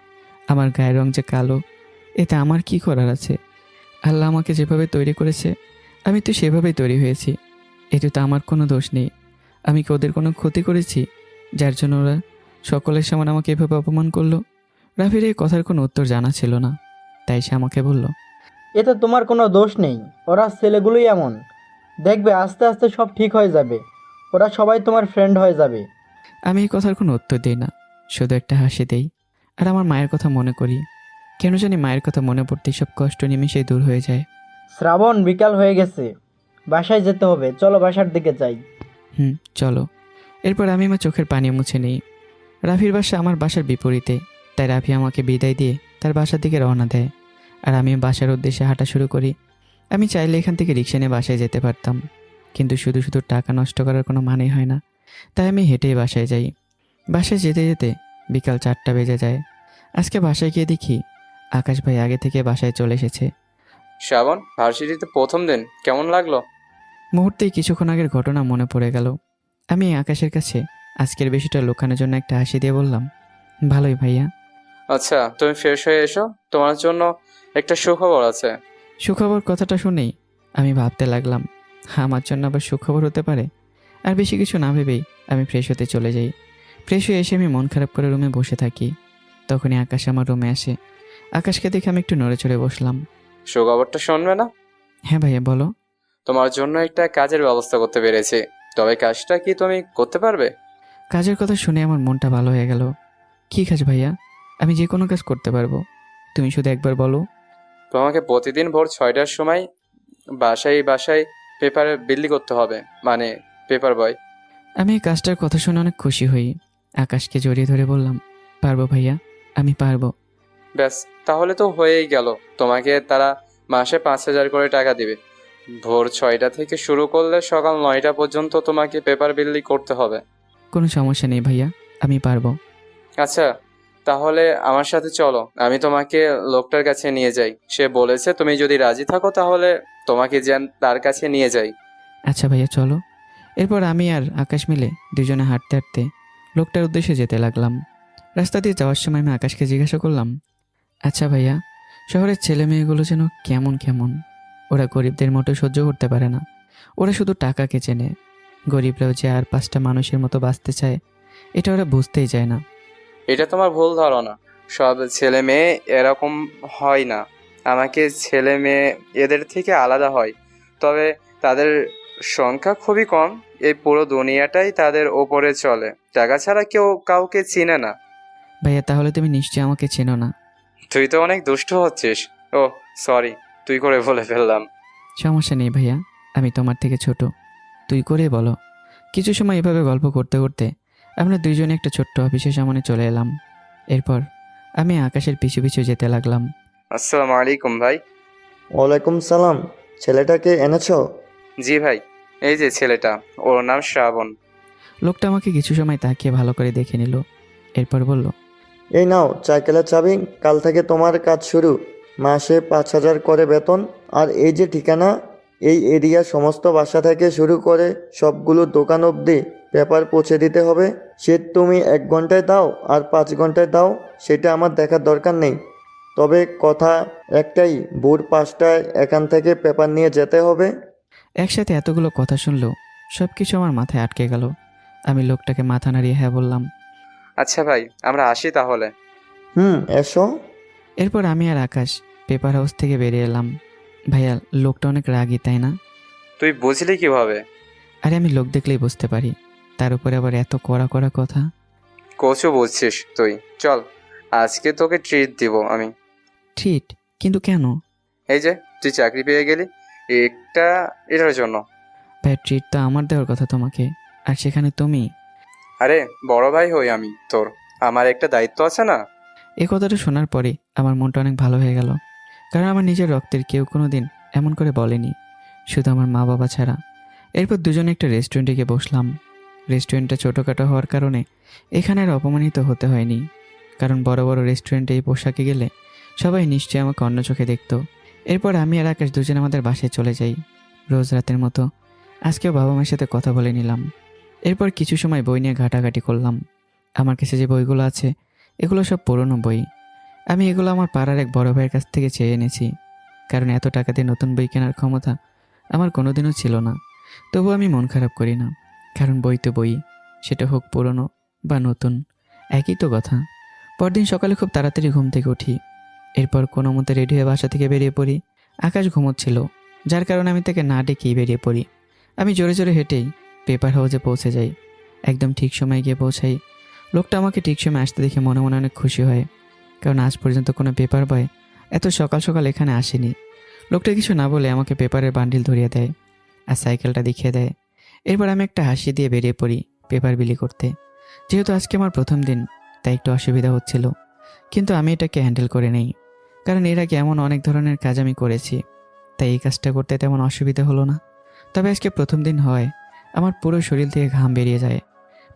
Speaker 1: আমার গায়ের রং যে কালো, এতে আমার কি করার আছে? আল্লাহ আমাকে যেভাবে তৈরি করেছে আমি তো সেভাবেই তৈরি হয়েছি। এতে তো আমার কোনো দোষ নেই। আমি কি ওদের কোনো ক্ষতি করেছি যার জন্য ওরা সকলের সামনে আমাকে এভাবে অপমান করলো? রাফির এই কথার কোনো উত্তর জানা ছিল না, তাই সে আমাকে বলল,
Speaker 10: এতে তোমার কোনো দোষ নেই, ওরা ছেলেগুলোই এমন। দেখবে আস্তে আস্তে সব ঠিক হয়ে যাবে, ওরা সবাই তোমার ফ্রেন্ড হয়ে যাবে।
Speaker 1: আমি এই কথার কোনো উত্তর দিই না, শুধু একটা হাসি দেই। আর আমার মায়ের কথা মনে করি। কেন জানি মায়ের কথা মনে পড়তেই সব কষ্ট নিমেষেই দূর হয়ে যায়।
Speaker 10: শ্রাবণ, বিকাল হয়ে গেছে, বাসায় যেতে হবে, চলো বাসার দিকে যাই।
Speaker 1: চলো। এরপর আমি আমার চোখের পানি মুছে নিই। রাফির বাসা আমার বাসার বিপরীতে, তাই রাফি আমাকে বিদায় দিয়ে তার বাসার দিকে রওনা দেয়। আর আমি বাসার উদ্দেশ্যে হাঁটা শুরু করি। আমি চাইলে এখান থেকে রিক্সা নিয়ে বাসায় যেতে পারতাম, কিন্তু শুধু শুধু টাকা নষ্ট করার কোনো মানেই হয় না, তাই আমি হেঁটেই বাসায় যাই। বাসায় যেতে যেতে বিকাল 4টা বেজে যায়। আজকে বাসায় গিয়ে দেখি আকাশ ভাই আগে থেকে বাসায় চলে এসেছে।
Speaker 5: শ্রাবণ, ভার্সিটিতে প্রথম দিন কেমন লাগলো?
Speaker 1: মুহূর্তেই কিছুক্ষণ আগের ঘটনা মনে পড়ে গেল। আমি আকাশের কাছে আজকের বিষয়টা লুকানোর জন্য একটা হাসি দিয়ে বললাম, ভালোই ভাইয়া।
Speaker 5: আচ্ছা, তুমি ফ্রেশ হয়ে এসো, তোমার জন্য একটা সুখবর আছে।
Speaker 1: সুখবর কথাটা শুনেই আমি ভাবতে লাগলাম, আমার জন্য আবার সুখবর হতে পারে। আর বেশি কিছু না ভেবেই আমি ফ্রেশ হতে চলে যাই। ফ্রেশ হয়ে এসে আমি মন খারাপ করে রুমে বসে থাকি। তখনই আকাশ আমার রুমে আসে। আকাশকে দেখে আমি একটু নড়ে চড়ে বসলাম।
Speaker 5: সুখবরটা শুনবে না?
Speaker 1: হ্যাঁ ভাইয়া, বলো।
Speaker 5: তোমার জন্য একটা কাজের ব্যবস্থা করতে পেরেছি, তবে কাজটা কি তুমি করতে পারবে?
Speaker 1: কাজের কথা শুনে আমার মনটা ভালো হয়ে গেল। কী কাজ ভাইয়া? আমি যে কোনো কাজ করতে পারবো, তুমি শুধু একবার বলো।
Speaker 5: তোমাকে প্রতিদিন ভোর 6টার সময় বাসায় বাসায় পেপার বিলি করতে হবে, মানে পেপার বয়।
Speaker 1: আমি এই কাজটার কথা শুনে অনেক খুশি হই। আকাশকে জড়িয়ে ধরে বললাম, পারবো ভাইয়া, আমি পারবো।
Speaker 5: ব্যাস, তাহলে তো হয়েই গেল। তোমাকে তারা মাসে 5,000 করে টাকা দিবে। ভোর 6টা থেকে শুরু করলে সকাল 9টা পর্যন্ত তোমাকে পেপার বিলি করতে হবে।
Speaker 1: কোনো সমস্যা নেই ভাইয়া, আমি পারবো।
Speaker 5: আচ্ছা, তাহলে আমার সাথে চলো, আমি তোমাকে লোকটার কাছে নিয়ে যাই। সে বলেছে তুমি যদি রাজি থাকো তাহলে তোমাকে যেন তার কাছে নিয়ে যাই।
Speaker 1: আচ্ছা ভাইয়া, চলো। এরপর আমি আর আকাশ মিলে দুজনে হাঁটতে হাঁটতে লোকটার উদ্দেশ্যে যেতে লাগলাম। রাস্তা দিয়ে যাওয়ার সময় আমি আকাশকে জিজ্ঞাসা করলাম, আচ্ছা ভাইয়া, শহরের ছেলে মেয়েগুলো যেন কেমন কেমন? ওরা গরিবদের মতো সহ্য করতে পারে না, ওরা শুধু টাকাকে চেনে। গরিবরাও যে আর 5টা মানুষের মতো বাঁচতে চায় এটা ওরা বুঝতেই চায় না।
Speaker 5: এটা তোমার ভুল ধারণা। সব ছেলে মেয়ে এরকম হয় না। আমাকে ছেলে মেয়ে এদের থেকে আলাদা হয়, তবে তাদের সংখ্যা খুবই কম। এই পুরো দুনিয়াটাই তাদের ওপরে চলে, টাকা ছাড়া কেউ কাউকে চিনে না।
Speaker 1: ভাইয়া তাহলে তুমি নিশ্চয়ই আমাকে চেনো না।
Speaker 5: তুই তো অনেক দুষ্টু হচ্ছিস। ও সরি, তুই করে বলে ফেললাম।
Speaker 1: সমস্যা নেই ভাইয়া, আমি তোমার থেকে ছোট, তুই করে বলো। কিছু সময় এভাবে গল্প করতে করতে আমরা দুইজনে একটা ছোট্ট অফিসের সামনে চলে এলাম। এরপর আমি আকাশের পিছু পিছু যেতে লাগলাম।
Speaker 5: আসসালামু আলাইকুম ভাই।
Speaker 9: ওয়ালাইকুম সালাম। ছেলেটাকে এনেছো?
Speaker 5: জি ভাই, এই যে ছেলেটা, ওর নাম শ্রাবণ।
Speaker 1: লোকটা আমাকে কিছু সময় তাকিয়ে ভালো করে দেখে নিল, এরপর বলল,
Speaker 9: এই নাও সাইকেলের চাবি, কাল থেকে তোমার কাজ শুরু। মাসে 5,000 করে বেতন। আর এই যে ঠিকানা, এই এরিয়া সমস্ত বাসা থেকে শুরু করে সবগুলো দোকান অবধি পেপার পৌঁছে দিতে হবে। সে তুমি 1 ঘন্টায় দাও আর 5 ঘন্টায় দাও, সেটা আমার দেখার দরকার নেই। তবে কথা একটাই, ভোর 5টায় এখান থেকে পেপার নিয়ে যেতে হবে।
Speaker 1: একসাথে এতগুলো কথা শুনলেও সব কিছু আমার মাথায় আটকে গেল। আমি লোকটাকে মাথা নাড়িয়ে হ্যাঁ বললাম।
Speaker 5: আচ্ছা ভাই, আমরা আসি তাহলে।
Speaker 9: এসো।
Speaker 1: এরপর আমি আর আকাশ পেপার হাউস থেকে বেরিয়ে এলাম। ভাইয়া লোকটা অনেক রাগী, তাই না?
Speaker 5: তুই বুঝলি কিভাবে?
Speaker 1: আরে আমি লোক দেখলেই বুঝতে পারি, তার উপরে আবার এত কড়া কড়া কথা।
Speaker 5: কোচও বুঝছিস তুই। চল, আজকে তোকে ট্রিট দিব আমি।
Speaker 1: ট্রিট? কিন্তু কেন?
Speaker 5: এই যে তুই চাকরি পেয়ে গেলি, এটার জন্য।
Speaker 1: ভাই ট্রিট তো আমার দেওয়ার কথা তোমাকে, আর সেখানে তুমি।
Speaker 5: আরে বড় ভাই হই আমি তোর, আমার একটা দায়িত্ব আছে না?
Speaker 1: এই কথাটা শোনার পরে আমার মনটা অনেক ভালো হয়ে গেল, কারণ আমার নিজের রক্তের কেউ কোনো দিন এমন করে বলেনি, শুধু আমার মা বাবা ছাড়া। এরপর দুজনে একটা রেস্টুরেন্টে গিয়ে বসলাম। রেস্টুরেন্টটা ছোটোখাটো হওয়ার কারণে এখানে আর অপমানিত হতে হয়নি, কারণ বড় বড় রেস্টুরেন্টে এই পোশাকে গেলে সবাই নিশ্চয়ই আমাকে অন্য চোখে দেখতো। এরপর আমি আর আকাশ দুজনে আমাদের বাসায় চলে যাই। রোজ রাতের মতো আজকেও বাবা মায়ের সাথে কথা বলে নিলাম। এরপর কিছু সময় বই নিয়ে ঘাটাঘাটি করলাম। আমার কাছে যে বইগুলো আছে এগুলো সব পুরনো বই। আমি এগুলো আমার পাড়ার এক বড় ভাইয়ের কাছ থেকে চেয়ে এনেছি, কারণ এত টাকা দিয়ে নতুন বই কেনার ক্ষমতা আমার কোনোদিনও ছিল না। তবু আমি মন খারাপ করি না, কারণ বই তো বই, সেটা হোক পুরনো বা নতুন, একই তো কথা। পরদিন সকালে খুব তাড়াতাড়ি ঘুম থেকে উঠি। এরপর কোনো মতে রেডি হয়ে বাসা থেকে বেরিয়ে পড়ি। আকাশ ঘুমোচ্ছিল, যার কারণে আমি তাকে না ডেকেই বেরিয়ে পড়ি। আমি জোরে জোরে হেঁটেই পেপার হাউসে পৌঁছে যাই। একদম ঠিক সময় গিয়ে পৌঁছাই। লোকটা আমাকে ঠিক সময় আসতে দেখে মনে মনে অনেক খুশি হয়, কারণ আজ পর্যন্ত কোনো পেপার বয় এত সকাল সকাল এখানে আসেনি। লোকটা কিছু না বলে আমাকে পেপারের বান্ডিল ধরিয়ে দেয় আর সাইকেলটা দেখিয়ে দেয়। এরপর আমি একটা হাসি দিয়ে বেরিয়ে পড়ি পেপার বিলি করতে। যেহেতু আজকে আমার প্রথম দিন, তাই একটু অসুবিধা হচ্ছিল, কিন্তু আমি এটাকে হ্যান্ডেল করে নেই, কারণ এর আগে এমন অনেক ধরনের কাজ আমি করেছি, তাই এই কাজটা করতে তেমন অসুবিধা হলো না। তবে আজকে প্রথম দিন হয় আমার পুরো শরীর থেকে ঘাম বেরিয়ে যায়।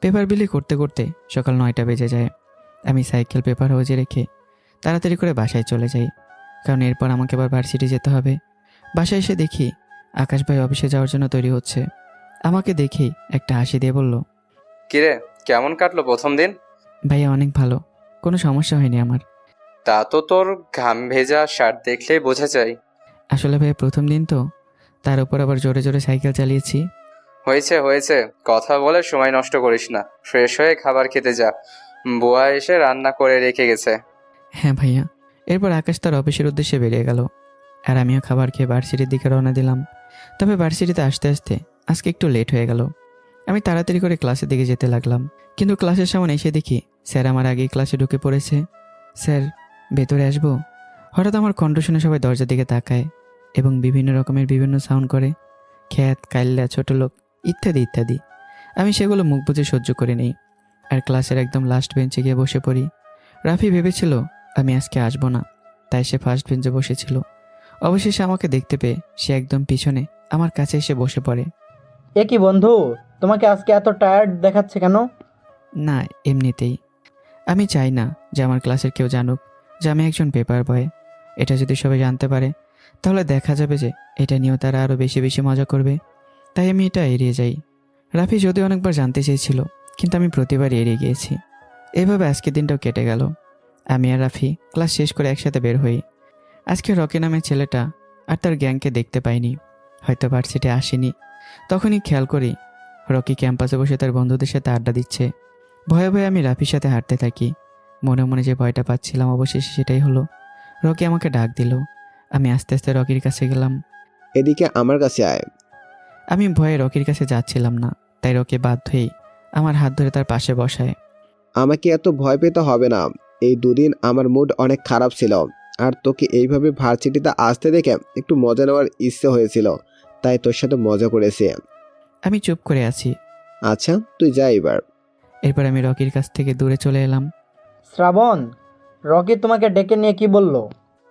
Speaker 1: পেপার বিলি করতে করতে সকাল 9টা বেজে যায়। আমি সাইকেল পেপার হাউসে রেখে তাড়াতাড়ি করে বাসায় চলে যাই, কারণ এরপর আমাকে আবার ভার্সিটি যেতে হবে। বাসায় এসে দেখি আকাশ ভাই অফিসে যাওয়ার জন্য তৈরি হচ্ছে। আমাকে দেখেই একটা হাসি দিয়ে বলল,
Speaker 5: কিরে, কেমন কাটলো প্রথম দিন?
Speaker 1: ভাইয়া অনেক ভালো, কোনো সমস্যা হয়নি আমার।
Speaker 5: তা তো তোর ঘাম ভেজা শার্ট দেখলেই বোঝা যায়।
Speaker 1: আসলে ভাইয়া প্রথম দিন তো, তার উপর আবার জোরে জোরে সাইকেল চালিয়েছি।
Speaker 5: হয়েছে হয়েছে, কথা বলে সময় নষ্ট করিস না, ফ্রেশ হয়ে খাবার খেতে যা, বুয়া এসে রান্না করে রেখে গেছে।
Speaker 1: হ্যাঁ ভাইয়া। এরপর আকাশ তার অফিসের উদ্দেশ্যে বেরিয়ে গেল, আর আমিও খাবার খেয়ে ভার্সিটির দিকে রওনা দিলাম। তবে ভার্সিটিতে আসতে আসতে আজকে একটু লেট হয়ে গেল। আমি তাড়াতাড়ি করে ক্লাসের দিকে যেতে লাগলাম, কিন্তু ক্লাসের সামনে এসে দেখি স্যার আমার আগেই ক্লাসে ঢুকে পড়েছে। স্যার, ভেতরে আসবো? হঠাৎ আমার কণ্ঠ শুনে সবাই দরজার দিকে তাকায় এবং বিভিন্ন রকমের বিভিন্ন সাউন্ড করে, খ্যাত, কাইল্লা, ছোট লোক ইত্যাদি ইত্যাদি। আমি সেগুলো মুখ বুজে সহ্য করে নিই আর ক্লাসের একদম লাস্ট বেঞ্চে গিয়ে বসে পড়ি। রাফি ভেবেছিল আমি আজকে আসবো না, তাই সে ফার্স্ট বেঞ্চে বসেছিল। অবশেষে আমাকে দেখতে পেয়ে সে একদম পিছনে আমার কাছে এসে বসে পড়ে।
Speaker 10: এ কি বন্ধু, তোমাকে আজকে এত টায়ার্ড দেখাচ্ছে কেন?
Speaker 1: না, এমনিতেই। আমি চাই না যে আমার ক্লাসের কেউ জানুক যে আমি একজন পেপার বয়। এটা যদি সবাই জানতে পারে তাহলে দেখা যাবে যে এটা নিয়েও তারা আরও বেশি বেশি মজা করবে, তাই আমি এটা এড়িয়ে যাই। রাফি যদিও অনেকবার জানতে চেয়েছিল, কিন্তু আমি প্রতিবার এড়িয়ে গিয়েছি। এইভাবে আজকের দিনটাও কেটে গেল। আমি আর রাফি ক্লাস শেষ করে একসাথে বের হই। আজকে রকি নামের ছেলেটা আর তার গ্যাংকে দেখতে পাইনি, হয়তো ভার্সিটি আসেনি। তখনই খেয়াল করি রকি ক্যাম্পাসে বসে তার বন্ধুদের সাথে আড্ডা দিচ্ছে। ভয়ে ভয়ে আমি রাফির সাথে হাঁটতে থাকি। মনে মনে যে ভয়টা পাচ্ছিলাম অবশেষে সেটাই হলো। রকি আমাকে ডাক দিল। আমি আস্তে আস্তে রকির কাছে গেলাম।
Speaker 11: এদিকে আমার কাছে আয়।
Speaker 1: আমি ভয়ে রকির কাছে যাচ্ছিলাম না, তাই রকি বাধ্য হয়েই আমার হাত ধরে তার পাশে বসায়।
Speaker 11: আমাকে এত ভয় পেতে হবে না। এই দুদিন আমার মুড অনেক খারাপ ছিল, আর তোকে এইভাবে ভার্সিটিতে আসতে দেখে একটু মজা নেওয়ার ইচ্ছে হয়েছিল, তাই তোর সাথে মজা করেছি।
Speaker 1: আমি চুপ করে আছি।
Speaker 11: আচ্ছা, তুই যা এবার।
Speaker 1: এরপর আমি রকির কাছ থেকে দূরে চলে এলাম।
Speaker 10: শ্রাবণ, রকি তোমাকে ডেকে নিয়ে কি বললো?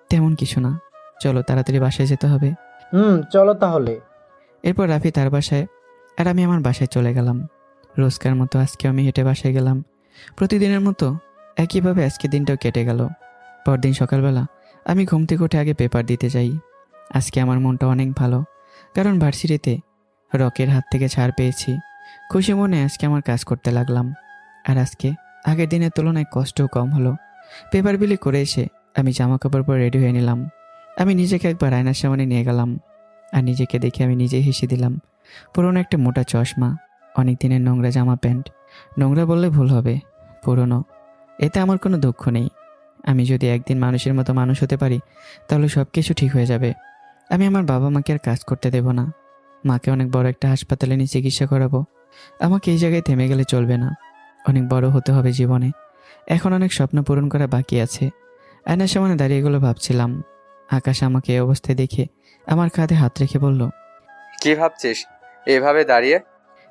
Speaker 1: তেমন কিছু না, চলো তাড়াতাড়ি বাসায় যেতে হবে।
Speaker 10: চলো তাহলে।
Speaker 1: এরপর রাফি তার বাসায় আর আমি আমার বাসায় চলে গেলাম। রোজকার মতো আজকেও আমি হেঁটে বাসায় গেলাম। প্রতিদিনের মতো একইভাবে আজকে দিনটাও কেটে গেল। পরদিন সকালবেলা আমি ঘুম থেকে উঠে আগে পেপার দিতে যাই। আজকে আমার মনটা অনেক ভালো, কারণ ভার্সিটিতে রকের হাত থেকে ছাড় পেয়েছি। খুশি মনে আজকে আমার কাজ করতে লাগলাম। আর আজকে আগের দিনের তুলনায় কষ্টও কম হলো। পেপার বিলি করে এসে আমি জামা কাপড় পরে রেডি হয়ে নিলাম। আমি নিজেকে একবার আয়নার সামনে নিয়ে গেলাম, আর নিজেকে দেখে আমি নিজেই হেসে দিলাম। পুরনো একটা মোটা চশমা, অনেক দিনের নোংরা জামা প্যান্ট। নোংরা বললে ভুল হবে, পুরনো। এতে আমার কোনো দুঃখ নেই। আমি যদি একদিন মানুষের মতো মানুষ হতে পারি, তাহলে সব কিছু ঠিক হয়ে যাবে। আমি আমার বাবা মাকে আর কাজ করতে দেব না। মাকে অনেক বড় একটা হাসপাতালে নিয়ে চিকিৎসা করাবো। আমাকে এই জায়গায় থেমে গেলে চলবে না, অনেক বড় হতে হবে জীবনে। এখন অনেক স্বপ্ন পূরণ করা বাকি আছে। আয়নার সামনে দাঁড়িয়ে এগুলো ভাবছিলাম। আকাশ আমাকে এই অবস্থায় দেখে আমার কাঁধে হাত রেখে বলল,
Speaker 5: কি ভাবছিস এভাবে দাঁড়িয়ে?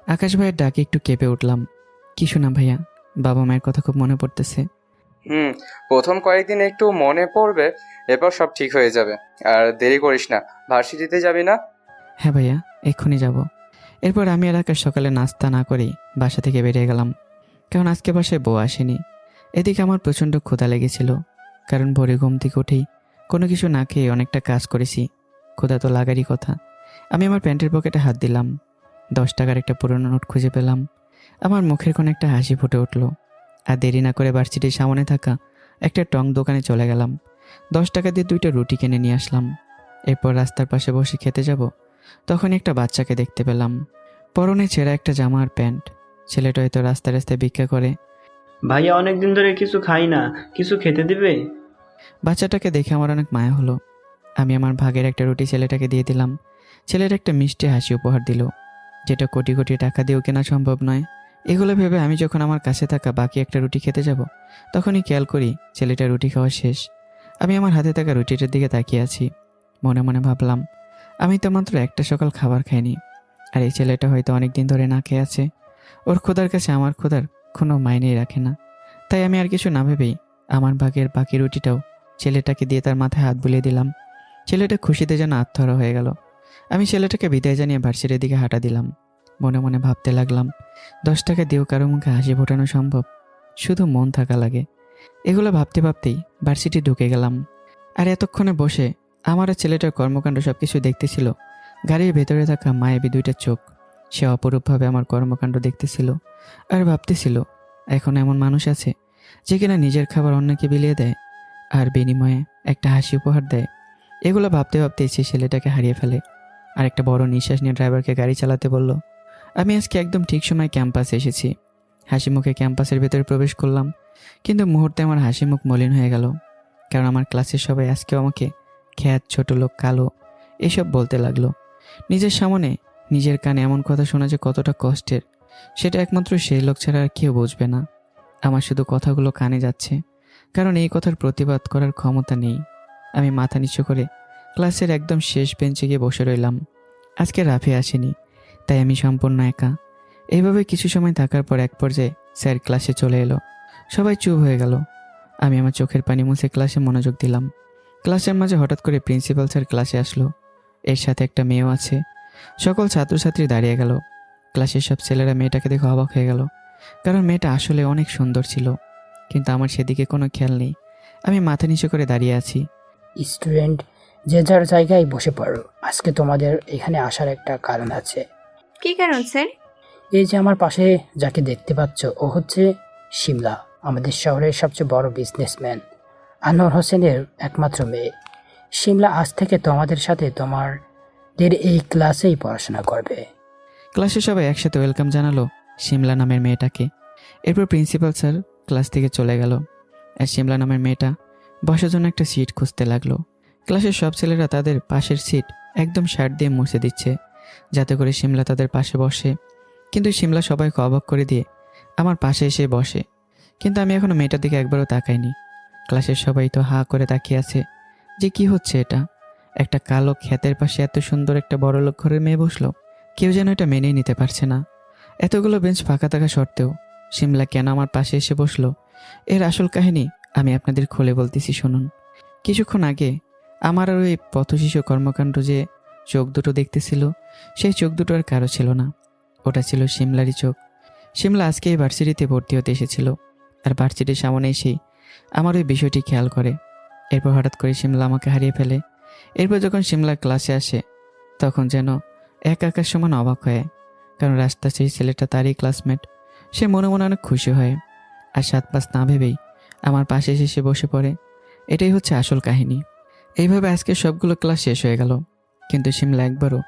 Speaker 1: আকাশ ভাইয়ের ডাকে একটু কেঁপে উঠলাম। কিছু না ভাইয়া, বাবা মায়ের কথা খুব মনে পড়তেছে।
Speaker 5: প্রথম কয়েকদিন একটু মনে পড়বে, এরপর সব ঠিক হয়ে যাবে। আর দেরি করিস না, ভার্সিটিতে যাবি না?
Speaker 1: হ্যাঁ ভাইয়া, এক্ষুনি যাব। এরপর আমি আর আকাশ সকালে নাস্তা না করেই বাসা থেকে বেরিয়ে গেলাম, কারণ আজকে বাসায় বউ আসেনি। এদিকে আমার প্রচণ্ড ক্ষুধা লেগেছিল, কারণ ভোরে ঘুম থেকে উঠেই কোনো কিছু না খেয়ে অনেকটা কাজ করেছি। ক্ষুধা তো লাগারই কথা। আমি আমার প্যান্টের পকেটে হাত দিলাম। 10 টাকার একটা পুরনো নোট খুঁজে পেলাম। আমার মুখের কোনো একটা হাসি ফুটে উঠল। আর দেরি না করে ভার্সিটির সামনে থাকা একটা টং দোকানে চলে গেলাম। 10 টাকা দিয়ে 2টা রুটি কিনে নিয়ে আসলাম। এরপর রাস্তার পাশে বসে খেতে যাব, তখন একটা বাচ্চাকে দেখতে পেলাম। পরনে ছেঁড়া একটা জামা আর প্যান্ট। ছেলেটা হয়তো রাস্তায় রাস্তায় ভিক্ষা করে।
Speaker 8: ভাইয়া অনেকদিন ধরে কিছু খাই না, কিছু খেতে দিবে?
Speaker 1: বাচ্চাটাকে দেখে আমার অনেক মায়া হলো। আমি আমার ভাগের একটা রুটি ছেলেটাকে দিয়ে দিলাম। ছেলেটা একটা মিষ্টি হাসি উপহার দিল, যেটা কোটি কোটি টাকা দিয়েও কেনা সম্ভব নয়। এগুলো ভেবে আমি যখন আমার কাছে থাকা বাকি একটা রুটি খেতে যাব, তখনই খেয়াল করি ছেলেটা রুটি খাওয়া শেষ। আমি আমার হাতে থাকা রুটিটার দিকে তাকিয়ে আছি। মনে মনে ভাবলাম, আমি তো মাত্র একটা সকাল খাবার খাইনি, আর এই ছেলেটা হয়তো অনেক দিন ধরে না খেয়ে আছে। ওর ক্ষুধার কাছে আমার ক্ষুধার কোনো মাইনেই রাখে না। তাই আমি আর কিছু না ভেবেই আমার ভাগের বাকি রুটিটাও ছেলেটাকে দিয়ে তার মাথায় হাত বুলিয়ে দিলাম। ছেলেটা খুশিতে যেন আত্মহারা হয়ে গেল। আমি ছেলেটাকে বিদায় জানিয়ে ভার্সিটির দিকে হাঁটা দিলাম। মনে মনে ভাবতে লাগলাম, 10 টাকা দিয়েও কারো মুখে হাসি ফোটানো সম্ভব, শুধু মন থাকা লাগে। এগুলো ভাবতে ভাবতেই ভার্সিটি ঢুকে গেলাম। আর এতক্ষণে বসে আমার আর ছেলেটার কর্মকাণ্ড সব কিছু দেখতেছিল গাড়ির ভেতরে থাকা মায়াবী 2টা চোখ। সে অপরূপভাবে আমার কর্মকাণ্ড দেখতেছিল আর ভাবতেছিল, এখন এমন মানুষ আছে যে কিনা নিজের খাবার অন্যকে বিলিয়ে দেয় আর বিনিময়ে একটা হাসি উপহার দেয়। এগুলো ভাবতে ভাবতেই সে ছেলেটাকে হারিয়ে ফেলে। আর একটা বড় নিঃশ্বাস নিয়ে ড্রাইভারকে গাড়ি চালাতে বলল। আমি আজকে একদম ঠিক সময় ক্যাম্পাসে এসেছি। হাসি মুখে ক্যাম্পাসের ভেতরে প্রবেশ করলাম, কিন্তু মুহূর্তে আমার হাসি মুখ মলিন হয়ে গেল, কারণ আমার ক্লাসের সবাই আজকেও আমাকে খ্যাত, ছোট লোক, কালো এসব বলতে লাগলো। নিজের সামনে নিজের কানে এমন কথা শোনা যে কতটা কষ্টের, সেটা একমাত্র সেই লোক ছাড়া আর কেউ বুঝবে না। আমার শুধু কথাগুলো কানে যাচ্ছে, কারণ এই কথার প্রতিবাদ করার ক্ষমতা নেই। আমি মাথা নিচু করে ক্লাসের একদম শেষ বেঞ্চে গিয়ে বসে রইলাম। আজকে রাফি আসেনি, তাই আমি সম্পূর্ণ একা। এইভাবে কিছু সময় থাকার পর এক পর্যায়ে স্যার ক্লাসে চলে এলো। সবাই চুপ হয়ে গেল। আমি আমার চোখের পানি মুছে ক্লাসে মনোযোগ দিলাম। ক্লাসের মাঝে হঠাৎ করে প্রিন্সিপাল স্যার ক্লাসে আসলো। এর সাথে একটা মেয়েও আছে। সকল ছাত্রছাত্রী দাঁড়িয়ে গেল। ক্লাসের সব ছেলেরা মেয়েটাকে দেখে অবাক হয়ে গেল, কারণ মেয়েটা আসলে অনেক সুন্দর ছিল। কিন্তু আমার সেদিকে কোনো খেয়াল নেই। আমি মাথা নিচু করে দাঁড়িয়ে আছি।
Speaker 7: স্টুডেন্ট, যে যার জায়গায় বসে পড়ো। আজকে তোমাদের এখানে আসার একটা কারণ আছে।
Speaker 2: কি কারণ স্যার?
Speaker 7: এই যে আমার পাশে যাকে দেখতে পাচ্ছ, ও হচ্ছে শিমলা, আমাদের শহরের সবচেয়ে বড় বিজনেসম্যান আনোয়ার হোসেনের একমাত্র মেয়ে। শিমলা আজ থেকে তোমাদের সাথে তোমাদের এই ক্লাসেই পড়াশোনা করবে।
Speaker 1: ক্লাসে সবাই একসাথে ওয়েলকাম জানালো শিমলা নামের মেয়েটাকে। এরপর প্রিন্সিপাল স্যার ক্লাস থেকে চলে গেল, আর শিমলা নামের মেয়েটা বসার জন্য একটা সিট খুঁজতে লাগলো। ক্লাসের সব ছেলেরা তাদের পাশের সিট একদম শার্ট দিয়ে মুছে দিচ্ছে যাতে করে শিমলা তাদের পাশে বসে, কিন্তু শিমলা সবাইকে অবাক করে দিয়ে আমার পাশে এসে বসে। কিন্তু আমি এখনো মেয়েটার দিকে একবারও তাকাইনি। ক্লাসের সবাই তো হা করে তাকিয়ে আছে যে কি হচ্ছে এটা, একটা কালো ক্ষেতের পাশে এত সুন্দর একটা বড়লোক ঘরের মেয়ে বসলো। কেউ যেন এটা মেনেই নিতে পারছে না। এতগুলো বেঞ্চ ফাঁকা থাকা সত্ত্বেও শিমলা কেন আমার পাশে এসে বসলো, এর আসল কাহিনী আমি আপনাদের খুলে বলতেছি শুনুন। কিছুক্ষণ আগে আমার আর ওই পথশিশু কর্মকাণ্ড যে চোখ দুটো দেখতেছিল, সেই চোখ দুটো আর কারো ছিল না, ওটা ছিল শিমলারই চোখ। শিমলা আজকে এই ভার্সিটিতে ভর্তি হতে এসেছিল, আর ভার্সিটির সামনে এসেই আমার ওই বিষয়টি খেয়াল করে। এরপর হঠাৎ করে শিমলা আমাকে হারিয়ে ফেলে। এরপর যখন শিমলা ক্লাসে আসে তখন যেন এক আকাশ সমান অবাক হয়, কারণ রাস্তা সেই ছেলেটা তারই ক্লাসমেট। সে মনে মনে অনেক খুশি হয়, আর 7-5 না ভেবেই আমার পাশে এসে সে বসে পড়ে। এটাই হচ্ছে আসল কাহিনী। এইভাবে আজকে সবগুলো ক্লাস শেষ হয়ে গেল, কিন্তু শিমলা একবারও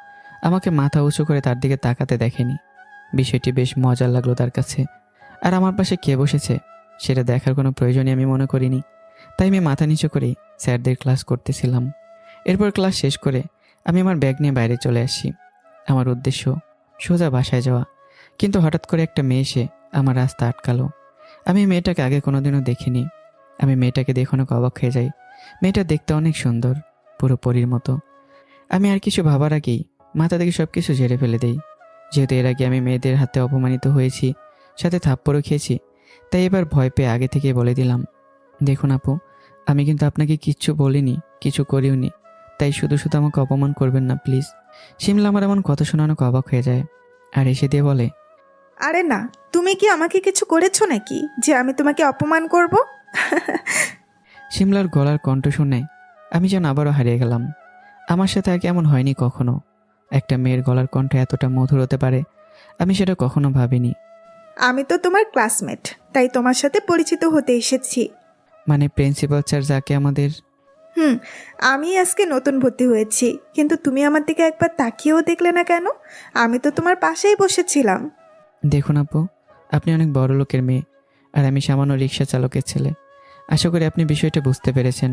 Speaker 1: আমাকে মাথা উঁচু করে তার দিকে তাকাতে দেখেনি। বিষয়টি বেশ মজার লাগলো তার কাছে। আর আমার পাশে কে বসেছে সেটা দেখার কোনো প্রয়োজনই আমি মনে করিনি, তাই আমি মাথা নিচু করেই স্যারদের ক্লাস করতেছিলাম। এরপর ক্লাস শেষ করে আমি আমার ব্যাগ নিয়ে বাইরে চলে আসি। আমার উদ্দেশ্য সোজা বাসায় যাওয়া, কিন্তু হঠাৎ করে একটা মেয়ে এসে আমার রাস্তা আটকালো। আমি মেয়েটাকে আগে কোনোদিনও দেখিনি। আমি মেয়েটাকে দেখে অনেক অবাক হয়ে যাই। মেয়েটা দেখতে অনেক সুন্দর, পুরো পরীর মতো। আমি আর কিছু ভাবার আগেই মাথা থেকে সব কিছু ঝেড়ে ফেলে দেই। যেহেতু এর আগে আমি মেয়েদের হাতে অপমানিত হয়েছি, সাথে থাপ্পড়ও খেয়েছি, তাই এবার ভয় পেয়ে আগে থেকেই বলে দিলাম, দেখুন আপু, আমি কিন্তু আপনাকে কিচ্ছু বলিনি, কিছু করিওনি, তাই শুধু শুধু আমাকে অপমান করবেন না প্লিজ। শিমলা আমার এমন কথা শুনে অনেক অবাক হয়ে যায়, আর এসে দিয়ে বলে,
Speaker 12: আরে না, তুমি কি আমাকে কিছু করেছো নাকি যে আমি তোমাকে অপমান করব?
Speaker 1: শিমলার গলার কণ্ঠ শুনে আমি যেন আবারও হারিয়ে গেলাম। আমার সাথে আগে এমন হয়নি কখনো। একটা মেয়ের গলার কণ্ঠ এতটা মধুর হতে পারে আমি সেটা কখনো ভাবিনি।
Speaker 12: আমি তো তোমার ক্লাসমেট, তাই তোমার সাথে পরিচিত হতে এসেছি।
Speaker 1: মানে প্রিন্সিপাল স্যার যাকে আমাদের...
Speaker 12: আমি আজকে নতুন ভর্তি হয়েছি, কিন্তু তুমি আমার দিকে একবার তাকিয়েও দেখলে না কেন? আমি তো তোমার পাশেই বসেছিলাম।
Speaker 1: দেখুন আপু, আপনি অনেক বড় লোকের মেয়ে, আর আমি সামান্য রিক্সা চালকের ছেলে। আশা করি আপনি বিষয়টা বুঝতে পেরেছেন।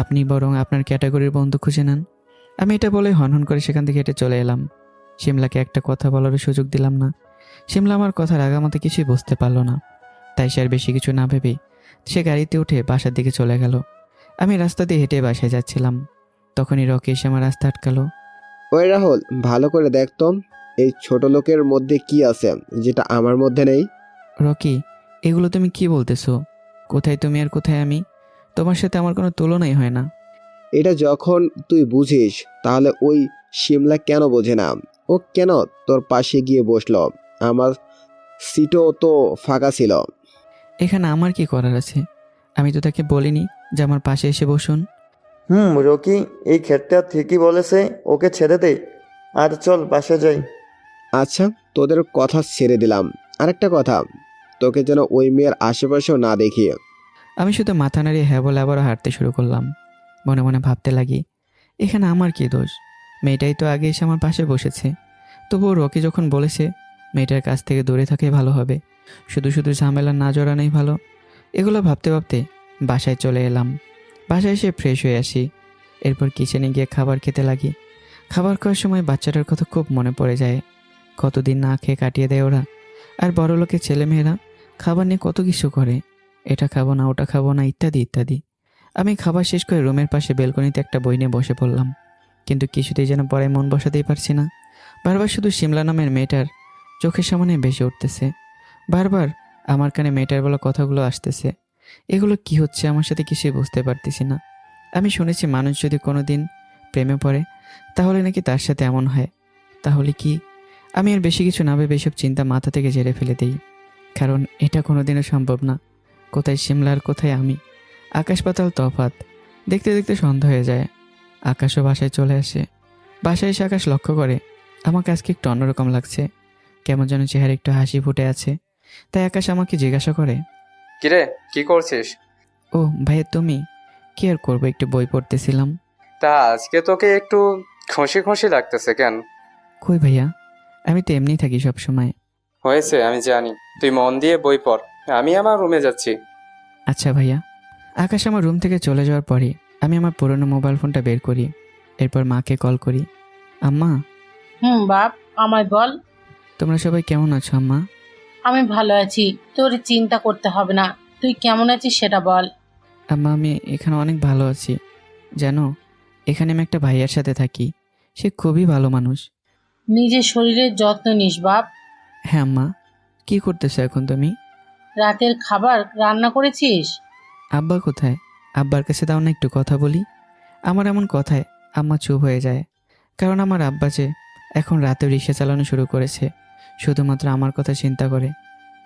Speaker 1: আপনি বরং আপনার ক্যাটাগরির বন্ধু খুঁজে নেন। আমি এটা বলে হনহন করে সেখান থেকে হেঁটে চলে এলাম। শিমলাকে একটা কথা বলারও সুযোগ দিলাম না। শিমলা আমার কথার আগামাতে কিছুই বুঝতে পারলো না, তাই সে আর বেশি কিছু না ভেবেই সে গাড়িতে উঠে বাসার দিকে চলে গেল। আমি রাস্তা দিয়ে হেঁটে বাসায় যাচ্ছিলাম, তখনই রকি এসে আমার রাস্তা আটকালো।
Speaker 11: ওই রাহুল, ভালো করে দেখতো এই ছোট লোকের মধ্যে কি আছে যেটা আমার মধ্যে নেই।
Speaker 1: রকি, এগুলো তুমি কি বলতেছো? কোথায় তুমি আর কোথায় আমি? তোমার সাথে আমার কোনো তুলনাই হয় না।
Speaker 11: এটা যখন তুই বুঝিস তাহলে ওই শিমলা কেন বোঝে না? ও কেন তোর পাশে গিয়ে বসলো? আমার সিটও তো ফাঁকা ছিল।
Speaker 1: এখানে আমার কি করার আছে? আমি তো তাকে বলিনি যে আমার পাশে এসে বসুন।
Speaker 9: রকি এই ক্ষেতটা ঠিকই বলেছে, ওকে ছেড়ে দে আর চল বাসা যাই।
Speaker 11: আচ্ছা, তোদের কথা ছেড়ে দিলাম। আরেকটা কথা, তোকে যেন ওই মেয়ের আশেপাশেও না দেখি।
Speaker 1: আমি শুধু মাথা নাড়িয়ে হ্যাঁ বলে আবারও হাঁটতে শুরু করলাম। মনে মনে ভাবতে লাগি, এখানে আমার কি দোষ? মেয়েটাই তো আগে এসে আমার পাশে বসেছে। তবুও রকি যখন বলেছে মেয়েটার কাছ থেকে দূরে থাকাই ভালো হবে, শুধু শুধু ঝামেলা না জড়ানোই ভালো। এগুলো ভাবতে ভাবতে বাসায় চলে এলাম। বাসায় এসে ফ্রেশ হয়ে আসি। এরপর কিচেনে গিয়ে খাবার খেতে লাগি। খাবার খাওয়ার সময় বাচ্চাটার কথা খুব মনে পড়ে যায়। কতদিন না খেয়ে কাটিয়ে দেয় ওরা। আর বড় লোকের ছেলেমেয়েরা খাবার নিয়ে কত কিছু করে, এটা খাবো না, ওটা খাবো না, ইত্যাদি ইত্যাদি। আমি খাবার শেষ করে রুমের পাশে বেলকনিতে একটা বই নিয়ে বসে পড়লাম, কিন্তু কিছুতেই যেন পড়ায় মন বসাতেই পারছি না। বারবার শুধু শিমলা নামের মেয়েটার চোখের সামনে ভেসে উঠতেছে। বারবার আমার কানে মেয়েটার বলা কথাগুলো আসতেছে। এগুলো কি হচ্ছে আমার সাথে কিছুই বুঝতে পারতেছি না। আমি শুনেছি মানুষ যদি কোনো দিন প্রেমে পড়ে তাহলে নাকি তার সাথে এমন হয়। তাহলে কি? আমি আর বেশি কিছু না ভেবে এসব চিন্তা মাথা থেকে ঝেড়ে ফেলে দিই, কারণ এটা কোনোদিনও সম্ভব না। কোথায় শিমলা আর কোথায় আমি, আকাশ পাতাল তফাৎ। দেখতে দেখতে সন্ধ্যা হয়ে যায়। আকাশও বাসায় চলে আসে। বাসায় এসে আকাশ লক্ষ্য করে আমাকে আজকে একটু অন্যরকম লাগছে, কেমন যেন চেহারা একটু হাসি ফুটে আছে। তাই আকাশ আমাকে জিজ্ঞাসা করে,
Speaker 5: কিরে, কি করছিস?
Speaker 1: ও ভাইয়া তুমি? কি আর করবো, একটু বই পড়তেছিলাম।
Speaker 5: তা আজকে তোকে একটু খুশি খুশি লাগতেছে কেন?
Speaker 1: কই ভাইয়া, আমি তো এমনি থাকি সব সময়।
Speaker 5: হয়েছে, আমি জানি। তুই মন দিয়ে বই পড়, আমি আমার রুমে যাচ্ছি।
Speaker 1: আচ্ছা ভাইয়া। আকাশ আমার রুম থেকে চলে যাওয়ার পরে আমি আমার পুরনো মোবাইল ফোনটা বের করি। এরপর মাকে কল করি। আম্মা,
Speaker 6: বাপ, আমায় বল।
Speaker 1: তোমরা সবাই কেমন আছো আম্মা?
Speaker 6: আমি ভালো আছি, তোর চিন্তা করতে হবে না। তুই কেমন আছিস সেটা বল।
Speaker 1: আম্মা, আমি এখানে অনেক ভালো আছি। জানো, এখানে আমি একটা ভাইয়ার সাথে থাকি। সে খুবই ভালো মানুষ।
Speaker 6: নিজের শরীরের যত্ন নিস বাপ।
Speaker 1: হ্যাঁ আম্মা। কি করতেছো এখন তুমি?
Speaker 6: রাতের খাবার রান্না করেছিস?
Speaker 1: আব্বা কোথায়? আব্বার কাছে দাও না একটু কথা বলি। আমার এমন কথায় আম্মা চুপ হয়ে যায়। কারণ আমার আব্বা যে এখন রাতে রিক্সা চালানো শুরু করেছে, শুধুমাত্র আমার কথা চিন্তা করে।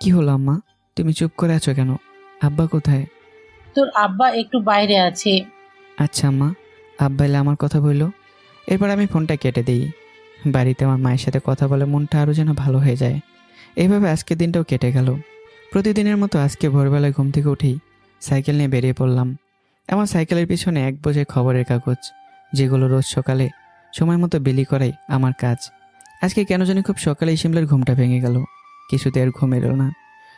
Speaker 1: কি হলো আম্মা, তুমি চুপ করে আছো কেন? আব্বা কোথায়?
Speaker 6: তোর আব্বা একটু বাইরে আছে।
Speaker 1: আচ্ছা আম্মা, আব্বা এলে আমার কথা বললো। এরপর আমি ফোনটা কেটে দিই। বাড়িতে আমার মায়ের সাথে কথা বলে মনটা আরও যেন ভালো হয়ে যায়। এইভাবে আজকের দিনটাও কেটে গেল। প্রতিদিনের মতো আজকে ভোরবেলায় ঘুম থেকে উঠেই সাইকেল নিয়ে বেরিয়ে পড়লাম। আমার সাইকেলের পিছনে এক বোঝায় খবরের কাগজ, যেগুলো রোজ সকালে সময় মতো বিলি করাই আমার কাজ। আজকে কেন জানি খুব সকালেই শিমলার ঘুমটা ভেঙে গেল। কিছুতে আর ঘুম এলো না।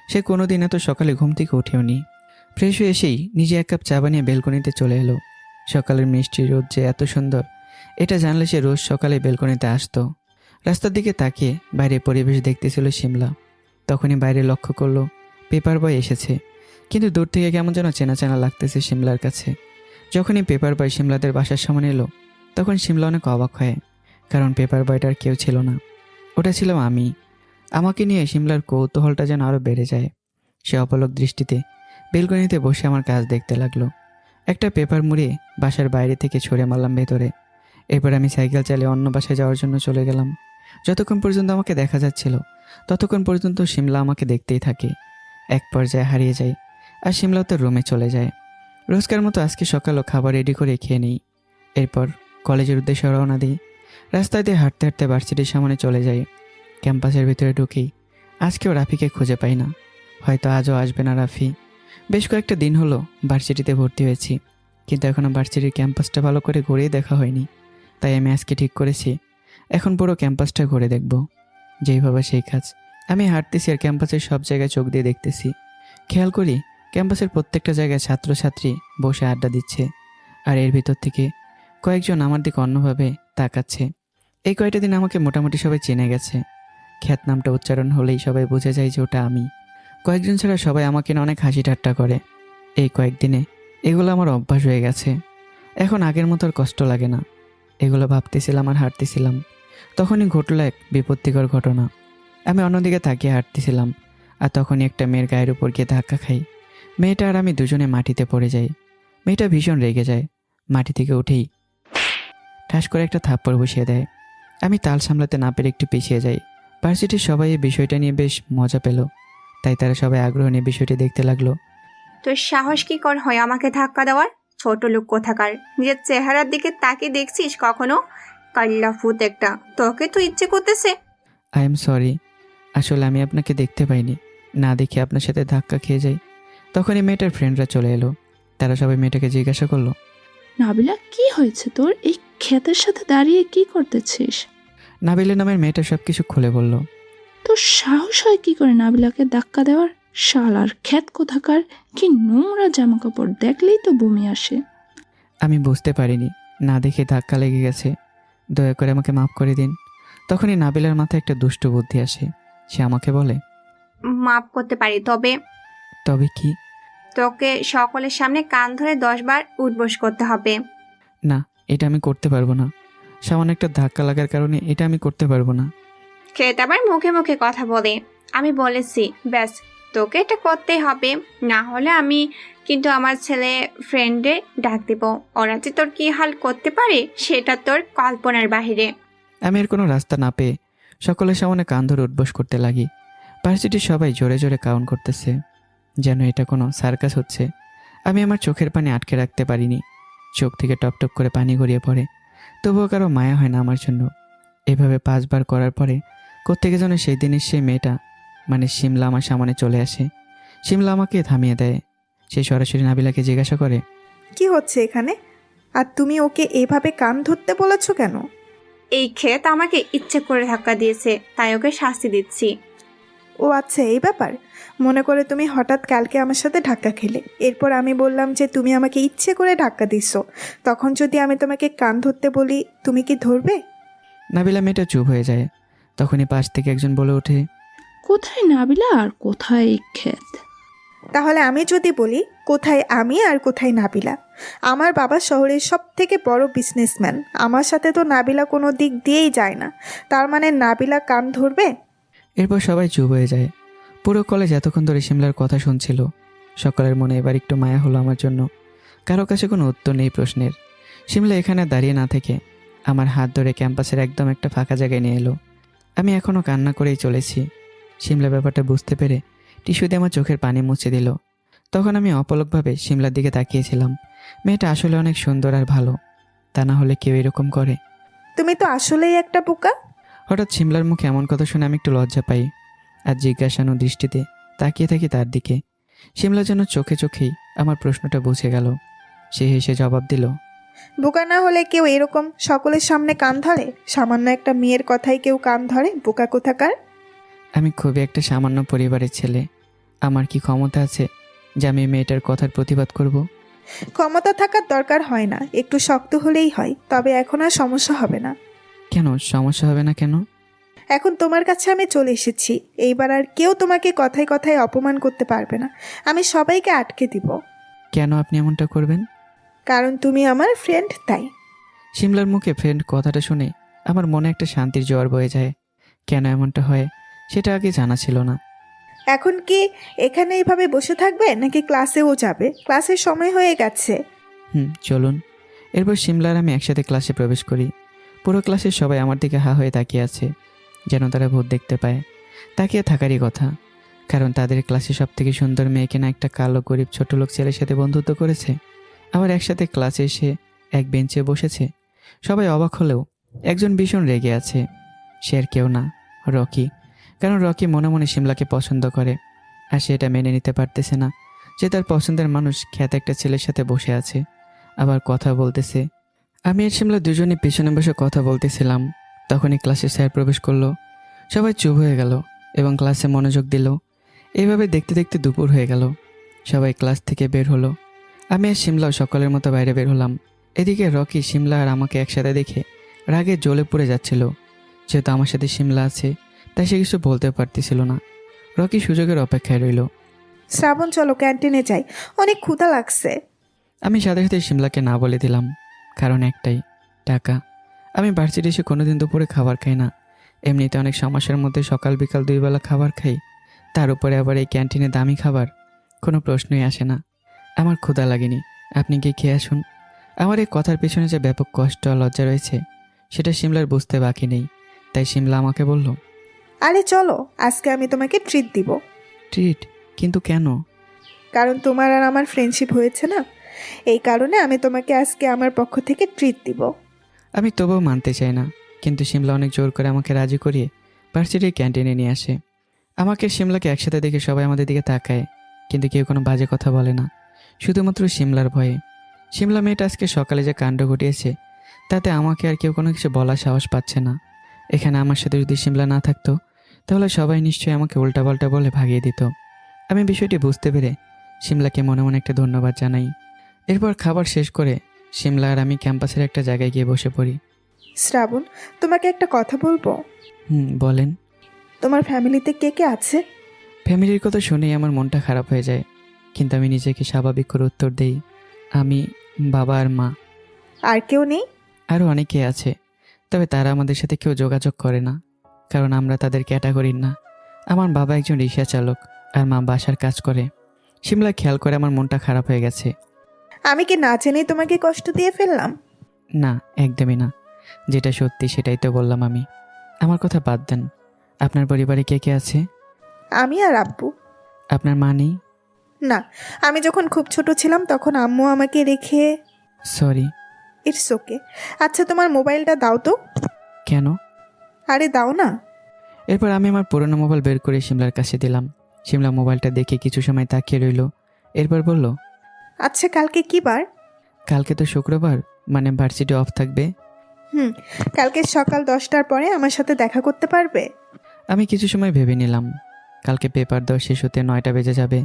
Speaker 1: সে কোনো দিন এত সকালে ঘুম থেকে উঠেও নি। ফ্রেশ হয়ে এসেই নিজে এক কাপ চা বানিয়ে বেলকনিতে চলে এলো। সকালের মিষ্টি রোদ যে এত সুন্দর, এটা জানলে সে রোজ সকালে বেলকনিতে আসতো। রাস্তার দিকে তাকিয়ে বাইরে পরিবেশ দেখতেছিল শিমলা। তখনই বাইরে লক্ষ্য করলো পেপার বয় এসেছে, কিন্তু দূর থেকে কেমন যেন চেনা চেনা লাগতেছে শিমলার কাছে। যখনই পেপার বয় শিমলাদের বাসার সামনে এলো, তখন শিমলা অনেক অবাক হয়, কারণ পেপার বয়টার কেউ ছিল না, ওটা ছিলাম আমি। আমাকে নিয়ে শিমলার কৌতূহলটা যেন আরও বেড়ে যায়। সে অপলক দৃষ্টিতে বেলকনিতে বসে আমার কাজ দেখতে লাগলো। একটা পেপার মুড়িয়ে বাসার বাইরে থেকে ছড়ে মারলাম ভেতরে। এরপর আমি সাইকেল চালিয়ে অন্য বাসায় যাওয়ার জন্য চলে গেলাম। যতক্ষণ পর্যন্ত আমাকে দেখা যাচ্ছিল, ততক্ষণ পর্যন্ত শিমলা আমাকে দেখতেই থাকে। এক পর্যায়ে হারিয়ে যায়, আর শিমলাও তার রুমে চলে যায়। রোজকার মতো আজকে সকালও খাবার রেডি করে খেয়ে নিই। এরপর কলেজের উদ্দেশ্যে রওনা দিই। রাস্তায় দিয়ে হাঁটতে হাঁটতে ভার্সিটির সামনে চলে যাই। ক্যাম্পাসের ভিতরে ঢুকেই আজকেও রাফিকে খুঁজে পাই না। হয়তো আজও আসবে না রাফি। বেশ কয়েকটা দিন হলো ভার্সিটিতে ভর্তি হয়েছি, কিন্তু এখনও ভার্সিটির ক্যাম্পাসটা ভালো করে ঘুরেই দেখা হয়নি। তাই আমি আজকে ঠিক করেছি এখন পুরো ক্যাম্পাসটা ঘুরে দেখব। যেইভাবে সেই কাজ। আমি হাঁটতেছি আর ক্যাম্পাসের সব জায়গায় চোখ দিয়ে দেখতেছি। খেয়াল করি ক্যাম্পাসের প্রত্যেকটা জায়গায় ছাত্রছাত্রী বসে আড্ডা দিচ্ছে, আর এর ভিতর থেকে কয়েকজন আমার দিকে অন্যভাবে তাকাচ্ছে। এই কয়েকটা দিন আমাকে মোটামুটি সবাই চিনে গেছে। খ্যাত নামটা উচ্চারণ হলেই সবাই বুঝে যায় যে ওটা আমি। কয়েকজন ছাড়া সবাই আমাকে নিয়ে অনেক হাসি ঠাট্টা করে। এই কয়েকদিনে এগুলো আমার অভ্যাস হয়ে গেছে। এখন আগের মতো আর কষ্ট লাগে না। এগুলো ভাবতেছিলাম আর হাঁটতেছিলাম, তখনই ঘটল এক বিপত্তিকর ঘটনা। আমি অন্যদিকে তাকিয়ে হাঁটতেছিলাম, আর তখনই একটা মেয়ের গায়ের উপর গিয়ে ধাক্কা খাই। মেয়েটা আর আমি দুজনে মাটিতে পড়ে যাই। মেয়েটা ভীষণ রেগে যায়, মাটি থেকে উঠেই ঠাস করে একটা থাপ্পড় বসিয়ে দেয়। আমি তাল সামলাতে না পেরে একটু পিছিয়ে যাই। ভার্সিটির সবাই এই বিষয়টা নিয়ে বেশ মজা পেল, তাই তারা সবাই আগ্রহ নিয়ে বিষয়টি দেখতে লাগলো।
Speaker 2: তোর সাহস কি কর হয় আমাকে ধাক্কা দেওয়ার? ছোট লোক কোথাকার, নিজের চেহারার দিকে তাকিয়ে দেখছিস কখনো? কাল্লা ফুত একটা, তোকে তো ইচ্ছে করতেছে।
Speaker 1: আই এম সরি, আসলে আমি আপনাকে দেখতে পাইনি, না দেখে আপনার সাথে ধাক্কা খেয়ে যাই। তখনই মেয়েটার ফ্রেন্ডরা চলে এলো। তারা সবাই মেয়েটাকে জিজ্ঞাসা করলো,
Speaker 3: নাবিলা, কি হয়েছে তোর? এই ক্ষেতের সাথে দাঁড়িয়ে কি করতেছিস?
Speaker 1: নাবিলা নামের মেয়েটা সব কিছু খুলে বলল।
Speaker 3: তোর সাহস হয় কি করে নাবিলাকে ধাক্কা দেওয়ার? শালার ক্ষেত কোথাকার, কি নোংরা জামা কাপড়, দেখলেই তো বমি আসে।
Speaker 1: আমি বুঝতে পারিনি, না দেখে ধাক্কা লেগে গেছে, দয়া করে আমাকে মাফ করে দিন। তখনই নাবিলার মাথায় একটা দুষ্ট বুদ্ধি আসে। সে আমাকে বলে,
Speaker 2: মাপ করতে পারি, তবে
Speaker 1: তবে কি?
Speaker 2: তোকে সকলের সামনে কান ধরে 10 বার উঠবোস করতে হবে।
Speaker 1: না, এটা আমি করতে পারবো না। সামান্য একটা ধাক্কা লাগার কারণে এটা আমি করতে পারবো না।
Speaker 2: খেত আবার মুখে মুখে কথা বলে। আমি বলেছি, ব্যাস তোকে এটা করতেই হবে, না হলে আমি কিন্তু আমার ছেলে ফ্রেন্ডে ডাক দেব। ওরা যে তোর কি হাল করতে পারে সেটা তোর কল্পনার বাহিরে।
Speaker 1: আমি এর কোনো রাস্তা না পেয়ে সকলের সামনে কান ধরে উঠবোস করতে লাগি। ভার্সিটির সবাই জোরে জোরে কাউন্ট করতেছে, যেন এটা কোনো সার্কাস হচ্ছে। আমি আমার চোখের পানি আটকে রাখতে পারিনি। চোখ থেকে টপ টপ করে পানি গড়িয়ে পড়ে। তবুও কারো মায়া হয় না আমার জন্য। এভাবে 5 বার করার পরে কোত্থেকে যেন সেই দিনের সেই মেয়েটা মানে শিমলা আমার সামনে চলে আসে। শিমলা আমাকে থামিয়ে দেয়। সে সরাসরি নাবিলাকে জিজ্ঞাসা করে,
Speaker 12: কি হচ্ছে এখানে? আর তুমি ওকে এভাবে কান ধরতে বলেছো কেন?
Speaker 2: এই ক্ষেত আমাকে ইচ্ছে করে ধাক্কা দিয়েছে, তাই ওকে শাস্তি দিচ্ছি।
Speaker 12: ও আচ্ছা, এই ব্যাপার। মনে করে তুমি হঠাৎ কালকে আমার সাথে ধাক্কা খেলে, এরপর আমি বললাম যে তুমি আমাকে ইচ্ছে করে ধাক্কা দিছো, তখন যদি আমি তোমাকে কান ধরতে বলি, তুমি কি ধরবে?
Speaker 1: নাবিলা মেয়েটা চুপ হয়ে যায়। তখনই পাশ থেকে একজন বলে ওঠে,
Speaker 3: কোথায় নাবিলা আর কোথায় এই ক্ষেত?
Speaker 12: তাহলে আমি যদি বলি, কোথায় আমি আর কোথায় নাবিলা? আমার বাবা শহরের সব থেকে বড় বিজনেসম্যান, আমার সাথে তো নাবিলা কোনো দিক দিয়েই যায় না, তার মানে নাবিলা কান ধরবে?
Speaker 1: এরপর সবাই চুপ হয়ে যায়। পুরো কলেজ এতক্ষণ ধরে শিমলার কথা শুনছিল। সকলের মনে এবার একটু মায়া হলো আমার জন্য। কারো কাছে কোনো উত্তর নেই প্রশ্নের। শিমলা এখানে দাঁড়িয়ে না থেকে আমার হাত ধরে ক্যাম্পাসের একদম একটা ফাঁকা জায়গায় নিয়ে এলো। আমি এখনও কান্না করেই চলেছি। শিমলা ব্যাপারটা বুঝতে পেরে টিস্যু দিয়ে আমার চোখের পানি মুছে দিল। তখন আমি অপলকভাবে শিমলার দিকে তাকিয়েছিলাম। মেয়েটা আসলে অনেক সুন্দর আর ভালো, তা না হলে কেউ এরকম করে?
Speaker 12: তুমি তো আসলেই একটা বোকা।
Speaker 1: হঠাৎ শিমলার মুখে এমন কথা শুনে আমি একটু লজ্জা পাই আর জিজ্ঞাসানো দৃষ্টিতে তাকিয়ে থাকি তার দিকে। শিমলা যেন চোখে চোখেই আমার প্রশ্নটা বুঝে গেল। সে হেসে জবাব দিল,
Speaker 12: বোকা না হলে কেউ এরকম সকলের সামনে কান ধরে? সামান্য একটা মেয়ের কথাই কেউ কান ধরে? বোকা কোথাকার।
Speaker 1: আমি খুবই একটা সামান্য পরিবারের ছেলে। আমার কি ক্ষমতা আছে যে আমি মেয়েটার কথার প্রতিবাদ করব?
Speaker 12: ক্ষমতা থাকার দরকার হয় না, একটু শক্ত হলেই হয়। তবে এখন আর সমস্যা হবে না।
Speaker 1: কেন সমস্যা হবে না কেন?
Speaker 12: এখন তোমার কাছে আমি চলে এসেছি, এইবার আর কেউ তোমাকে কথায় কথায় অপমান করতে পারবে না। আমি সবাইকে আটকে দিব।
Speaker 1: কেন আপনি এমনটা করবেন?
Speaker 12: কারণ তুমি আমার ফ্রেন্ড, তাই।
Speaker 1: শিমলার মুখে ফ্রেন্ড কথাটা শুনে আমার মনে একটা শান্তির জোয়ার বয়ে যায়। কেন এমনটা হয় সেটা আগে জানা ছিল না।
Speaker 12: এখন কি এখানে এইভাবে বসে থাকবে নাকি ক্লাসেও যাবে? ক্লাসের সময় হয়ে গেছে।
Speaker 1: চলুন। এরপর শিমলার আমি একসাথে ক্লাসে প্রবেশ করি। পুরো ক্লাসের সবাই আমার দিকে হা হয়ে তাকিয়ে আছে, যেন তারা ভূত দেখতে পায়। তাকিয়ে থাকারই কথা, কারণ তাদের ক্লাসে সব থেকে সুন্দর মেয়েকে না একটা কালো গরিব ছোট লোক ছেলের সাথে বন্ধুত্ব করেছে, আবার একসাথে ক্লাসে এসে এক বেঞ্চে বসেছে। সবাই অবাক হলেও একজন ভীষণ রেগে আছে। সে আর কেউ না, রকি। কারণ রকি মনে মনে শিমলাকে পছন্দ করে, আর সে এটা মেনে নিতে পারতেছে না যে তার পছন্দের মানুষ খ্যাত একটা ছেলের সাথে বসে আছে, আবার কথা বলতেছে। আমি আর শিমলা দুজনে পেছনে বসে কথা বলতেছিলাম। তখনই ক্লাসে স্যার প্রবেশ করলো। সবাই চুপ হয়ে গেল এবং ক্লাসে মনোযোগ দিল। এইভাবে দেখতে দেখতে দুপুর হয়ে গেল। সবাই ক্লাস থেকে বের হলো। আমি আর শিমলাও সকলের মতো বাইরে বের হলাম। এদিকে রকি শিমলা আর আমাকে একসাথে দেখে রাগে জ্বলে পড়ে যাচ্ছিল। যেহেতু আমার সাথে শিমলা আছে, তাই সে কিছু বলতে পারতেছিল না। রকি সুযোগের অপেক্ষায় রইল।
Speaker 12: শ্রাবণ, চলো ক্যান্টিনে যাই, অনেক ক্ষুধা লাগছে।
Speaker 1: আমি সাথে সাথে শিমলাকে না বলে দিলাম, কারণ একটাই, টাকা। আমি ভার্সিটি এসে কোনোদিন দুপুরে খাবার খাই না। এমনিতে অনেক সমস্যার মধ্যে সকাল বিকাল 2 বেলা খাবার খাই, তার উপরে আবার এই ক্যান্টিনে দামি খাবার, কোনো প্রশ্নই আসে না। আমার ক্ষুধা লাগেনি, আপনি গিয়ে খেয়ে আসুন। আমার এই কথার পেছনে যে ব্যাপক কষ্ট আর লজ্জা রয়েছে সেটা শিমলার বুঝতে বাকি নেই। তাই শিমলা আমাকে বলল,
Speaker 12: আরে চলো, আজকে আমি তোমাকে ট্রিট দিব।
Speaker 1: ট্রিট? কিন্তু কেন?
Speaker 12: কারণ তোমার আর আমার ফ্রেন্ডশিপ হয়েছে না, এই কারণে আমি তোমাকে আজকে আমার পক্ষ থেকে ট্রিট দিব।
Speaker 1: আমি তবুও মানতে চাই না, কিন্তু শিমলা অনেক জোর করে আমাকে রাজি করিয়ে ভার্সিটির ক্যান্টিনে নিয়ে আসে। আমাকে শিমলাকে একসাথে দেখে সবাই আমাদের দিকে তাকায়, কিন্তু কেউ কোনো বাজে কথা বলে না, শুধুমাত্র শিমলার ভয়ে। শিমলা মেয়েটা আজকে সকালে যে কাণ্ড ঘটিয়েছে তাতে আমাকে আর কেউ কোনো কিছু বলার সাহস পাচ্ছে না। এখানে আমার সাথে যদি শিমলা না থাকতো তাহলে সবাই নিশ্চয়ই আমাকে উল্টাপাল্টা বলে ভাগিয়ে দিত। আমি বিষয়টি বুঝতে পেরে শিমলাকে মনে মনে একটা ধন্যবাদ জানাই। এরপর খাবার শেষ করে শিমলা আর আমি ক্যাম্পাসের একটা জায়গায় গিয়ে বসে পড়ি।
Speaker 12: শ্রাবণ, তোমাকে একটা কথা বলবো।
Speaker 1: বলেন।
Speaker 12: তোমার ফ্যামিলিতে কে কে আছে?
Speaker 1: ফ্যামিলির কথা শুনেই আমার মনটা খারাপ হয়ে যায়, কিন্তু আমি নিজেকে স্বাভাবিক করে উত্তর দেই, আমি, বাবা আর মা।
Speaker 12: আর কেউ নেই?
Speaker 1: আরও অনেকে আছে, তবে তারা আমাদের সাথে কেউ যোগাযোগ করে না, কারণ আমরা তাদের ক্যাটাগরির না। আমার বাবা একজন রিক্সা চালক আর মা বাসার কাজ করে। শিমলা খেয়াল করে আমার মনটা খারাপ হয়ে গেছে।
Speaker 12: আমি কি না জেনেই তোমাকে কষ্ট দিয়ে ফেললাম?
Speaker 1: না, একদমই না, যেটা সত্যি সেটাই তো বললাম আমি। আমার কথা বাদ দেন, আপনার পরিবারে কে কে আছে?
Speaker 12: আমি আর আব্বু।
Speaker 1: আপনার মা নেই?
Speaker 12: না, আমি যখন খুব ছোট ছিলাম তখন আম্মু আমাকে রেখে।
Speaker 1: সরি।
Speaker 12: It's okay. আচ্ছা, তোমার মোবাইলটা দাও তো।
Speaker 1: কেন?
Speaker 12: আরে দাও না।
Speaker 1: এরপর আমি আমার পুরনো মোবাইল বের করে শিমলার কাছে দিলাম। শিমলা মোবাইলটা দেখে কিছু সময় তাকিয়ে রইল, এরপর বলল,
Speaker 12: আচ্ছা, কালকে কি বার?
Speaker 1: কালকে তো শুক্রবার, মানে ভার্সিটি অফ থাকবে।
Speaker 12: কালকে সকাল 10টার পরে আমার সাথে দেখা করতে পারবে?
Speaker 1: আমি কিছু সময় ভেবে নিলাম। কালকে পেপার দেওয়া শেষ হতে 9টা বেজে যাবে।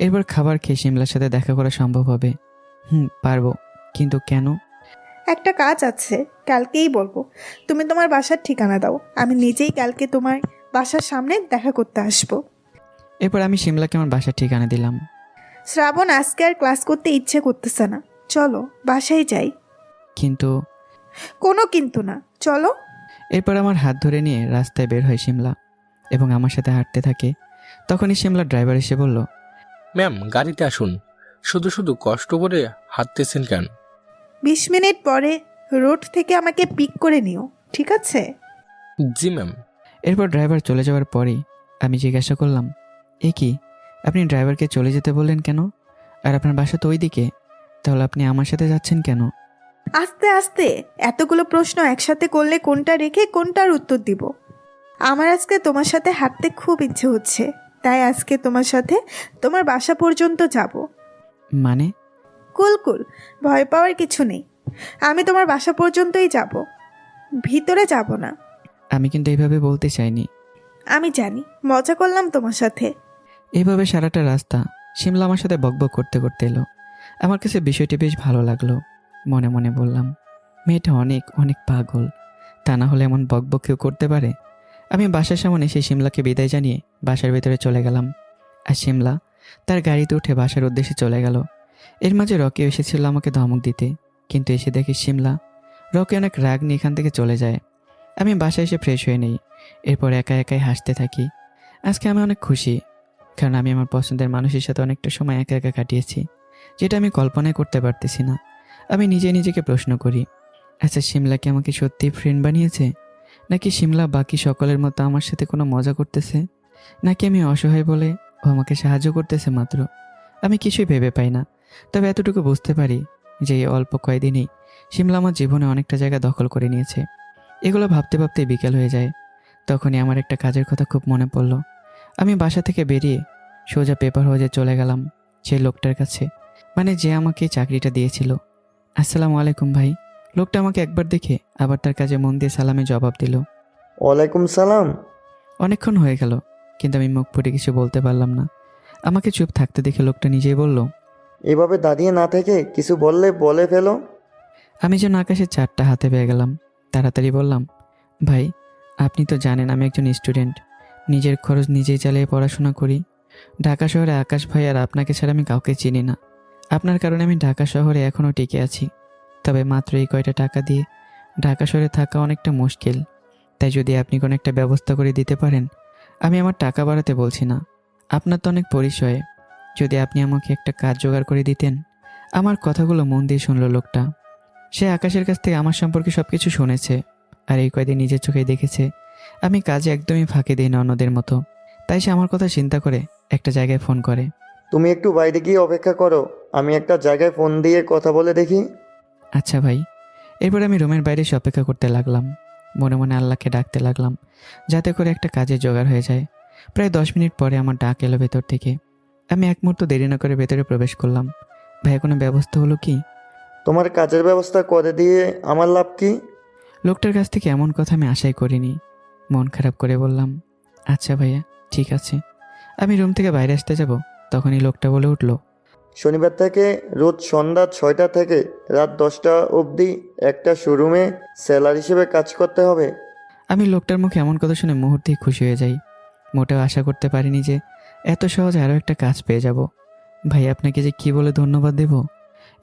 Speaker 1: এরপর খাবার খেয়ে শিমলার সাথে দেখা করা সম্ভব হবে। পারবো, কিন্তু কেন?
Speaker 12: একটা কাজ আছে, কালকেই বলবো। তুমি তোমার বাসার ঠিকানা দাও, আমি নিজেই কালকে তোমার বাসার সামনে দেখা করতে আসবো।
Speaker 1: এরপর আমি শিমলাকে আমার বাসার ঠিকানা দিলাম।
Speaker 12: শ্রাবণ, আজকে আর ক্লাস করতে ইচ্ছে করতেছে না, চলো বাসায় যাই।
Speaker 1: কিন্তু
Speaker 12: কোনো কিন্তু না, চলো।
Speaker 1: এরপর আমার হাত ধরে নিয়ে রাস্তায় বের হয় শিমলা এবং আমার সাথে হাঁটতে থাকে। তখনই শিমলার ড্রাইভার এসে বলল,
Speaker 4: ম্যাম গাড়িতে আসুন, শুধু শুধু কষ্ট করে হাঁটতেছেন কেন?
Speaker 12: 20 মিনিট পরে রোড থেকে আমাকে পিক করে নিও, ঠিক আছে?
Speaker 4: জি ম্যাম।
Speaker 1: এরপর ড্রাইভার চলে যাওয়ার পরেই আমি জিজ্ঞাসা করলাম, এ কি, আপনি ড্রাইভারকে চলে যেতে বললেন কেন? আর আপনার বাসা তো ওই দিকে, তাহলে আপনি আমার সাথে যাচ্ছেন কেন?
Speaker 12: আস্তে আস্তে এতগুলো প্রশ্ন একসাথে করলে কোনটা রেখে কোনটার উত্তর দিব? আমার আজকে তোমার সাথে হাঁটতে খুব ইচ্ছে হচ্ছে, তাই আজকে তোমার সাথে তোমার বাসা পর্যন্ত যাব।
Speaker 1: মানে?
Speaker 12: কুল, ভয় পাওয়ার কিছু নেই, আমি তোমার বাসা পর্যন্তই যাব, ভিতরে যাব না।
Speaker 1: আমি কিন্তু এইভাবে বলতে চাইনি।
Speaker 12: আমি জানি, মজা করলাম তোমার সাথে।
Speaker 1: এইভাবে সারাটা রাস্তা শিমলা আমার সাথে বকবক করতে করতে এলো। আমার কাছে বিষয়টি বেশ ভালো লাগলো। মনে মনে বললাম, মেয়েটা অনেক অনেক পাগল, তা না হলে এমন বকবক কেউ করতে পারে? আমি বাসার সামনে এসে শিমলাকে বিদায় জানিয়ে বাসার ভেতরে চলে গেলাম। আর শিমলা তার গাড়িতে উঠে বাসার উদ্দেশ্যে চলে গেল। এর মাঝে রকি এসেছিল আমাকে ধমক দিতে, কিন্তু এসে দেখি শিমলা রকি অনেক রাগ নিয়ে এখান থেকে চলে যায়। আমি বাসায় এসে ফ্রেশ হয়ে নেই। এরপর একা একাই হাসতে থাকি। আজকে আমি অনেক খুশি, কারণ আমি আমার পছন্দের মানুষের সাথে অনেকটা সময় একা একা কাটিয়েছি, যেটা আমি কল্পনাই করতে পারতেছি না। আমি নিজেকে প্রশ্ন করি, আচ্ছা শিমলা কি আমাকে সত্যিই ফ্রেন্ড বানিয়েছে, নাকি শিমলা বাকি সকলের মতো আমার সাথে কোনো মজা করতেছে, নাকি আমি অসহায় বলে ও আমাকে সাহায্য করতেছে মাত্র? আমি কিছুই ভেবে পাই না। তবে এতটুকু বুঝতে পারি যে এই অল্প কয়েকদিনেই শিমলা আমার জীবনে অনেকটা জায়গা দখল করে নিয়েছে। এগুলো ভাবতে ভাবতে বিকেল হয়ে যায়। তখনই আমার একটা কাজের কথা খুব মনে পড়ল। আমি বাসা থেকে বেরিয়ে সোজা পেপার হাউসে চলে গেলাম সেই লোকটার কাছে, মানে যে আমাকে চাকরিটা দিয়েছিল। আসসালামু আলাইকুম ভাই। লোকটা আমাকে একবার দেখে আবার তার কাজে মন দিয়ে সালামে জবাব দিল।
Speaker 9: ওয়ালাইকুম সালাম।
Speaker 1: অনেকক্ষণ হয়ে গেল, কিন্তু আমি মুখ ফুটে কিছু বলতে পারলাম না। আমাকে চুপ থাকতে দেখে লোকটা নিজেই বলল,
Speaker 9: এভাবে দাঁড়িয়ে না থেকে কিছু বললে বলে ফেলো।
Speaker 1: আমি যেন আকাশের চারটা হাতে পেয়ে গেলাম। তাড়াতাড়ি বললাম, ভাই আপনি তো জানেন আমি একজন স্টুডেন্ট, নিজের খরচ নিজেই চালিয়ে পড়াশোনা করি। ঢাকা শহরে আকাশ ভাই আর আপনাকে ছাড়া আমি কাউকে চিনি না। আপনার কারণে আমি ঢাকা শহরে এখনও টিকে আছি। তবে মাত্র এই কয়টা টাকা দিয়ে ঢাকা শহরে থাকা অনেকটা মুশকিল। তাই যদি আপনি কোনো একটা ব্যবস্থা করে দিতে পারেন, আমি আমার টাকা বাড়াতে বলছি না, আপনার তো অনেক পরিচয়, যদি আপনি আমাকে একটা কাজ জোগাড় করে দিতেন। আমার কথাগুলো মন দিয়ে শুনল লোকটা। সে আকাশের কাছ থেকে আমার সম্পর্কে সব কিছু শুনেছে, আর এই কয়দিন নিজের চোখেই দেখেছে আমি কাজে একদমই ফাঁকি দিই না অন্যদের মতো। তাই সে আমার কথা চিন্তা করে একটা জায়গায় ফোন করে।
Speaker 9: তুমি একটু বাইরে গিয়ে অপেক্ষা করো, আমি একটা জায়গায় ফোন দিয়ে কথা বলে দেখি।
Speaker 1: আচ্ছা ভাই। এরপর আমি রুমের বাইরে এসে অপেক্ষা করতে লাগলাম। মনে মনে আল্লাহকে ডাকতে লাগলাম যাতে করে একটা কাজের জোগাড় হয়ে যায়। প্রায় 10 মিনিট পরে আমার ডাক এলো ভেতর থেকে। আমি এক মুহূর্ত দেরি না করে ভেতরে প্রবেশ করলাম। ভাই কোনো ব্যবস্থা হলো কি?
Speaker 9: তোমার কাজের ব্যবস্থা করে দিয়ে আমার লাভ কি?
Speaker 1: লোকটার কাছ থেকে এমন কথা আমি আশাই করিনি। মন খারাপ করে বললাম, আচ্ছা ভাইয়া ঠিক আছে। আমি রুম থেকে বাইরে আসতে যাব, তখনই লোকটা বলে উঠল,
Speaker 9: শনিবার থেকে রোজ সন্ধ্যা 6টা থেকে রাত 10টা অবধি একটা শোরুমে সেলার হিসেবে কাজ করতে হবে।
Speaker 1: আমি লোকটার মুখে এমন কথা শুনে মুহূর্তেই খুশি হয়ে যাই। মোটেও আশা করতে পারিনি যে এত সহজে আরও একটা কাজ পেয়ে যাব। ভাই আপনাকে যে কি বলে ধন্যবাদ দেব।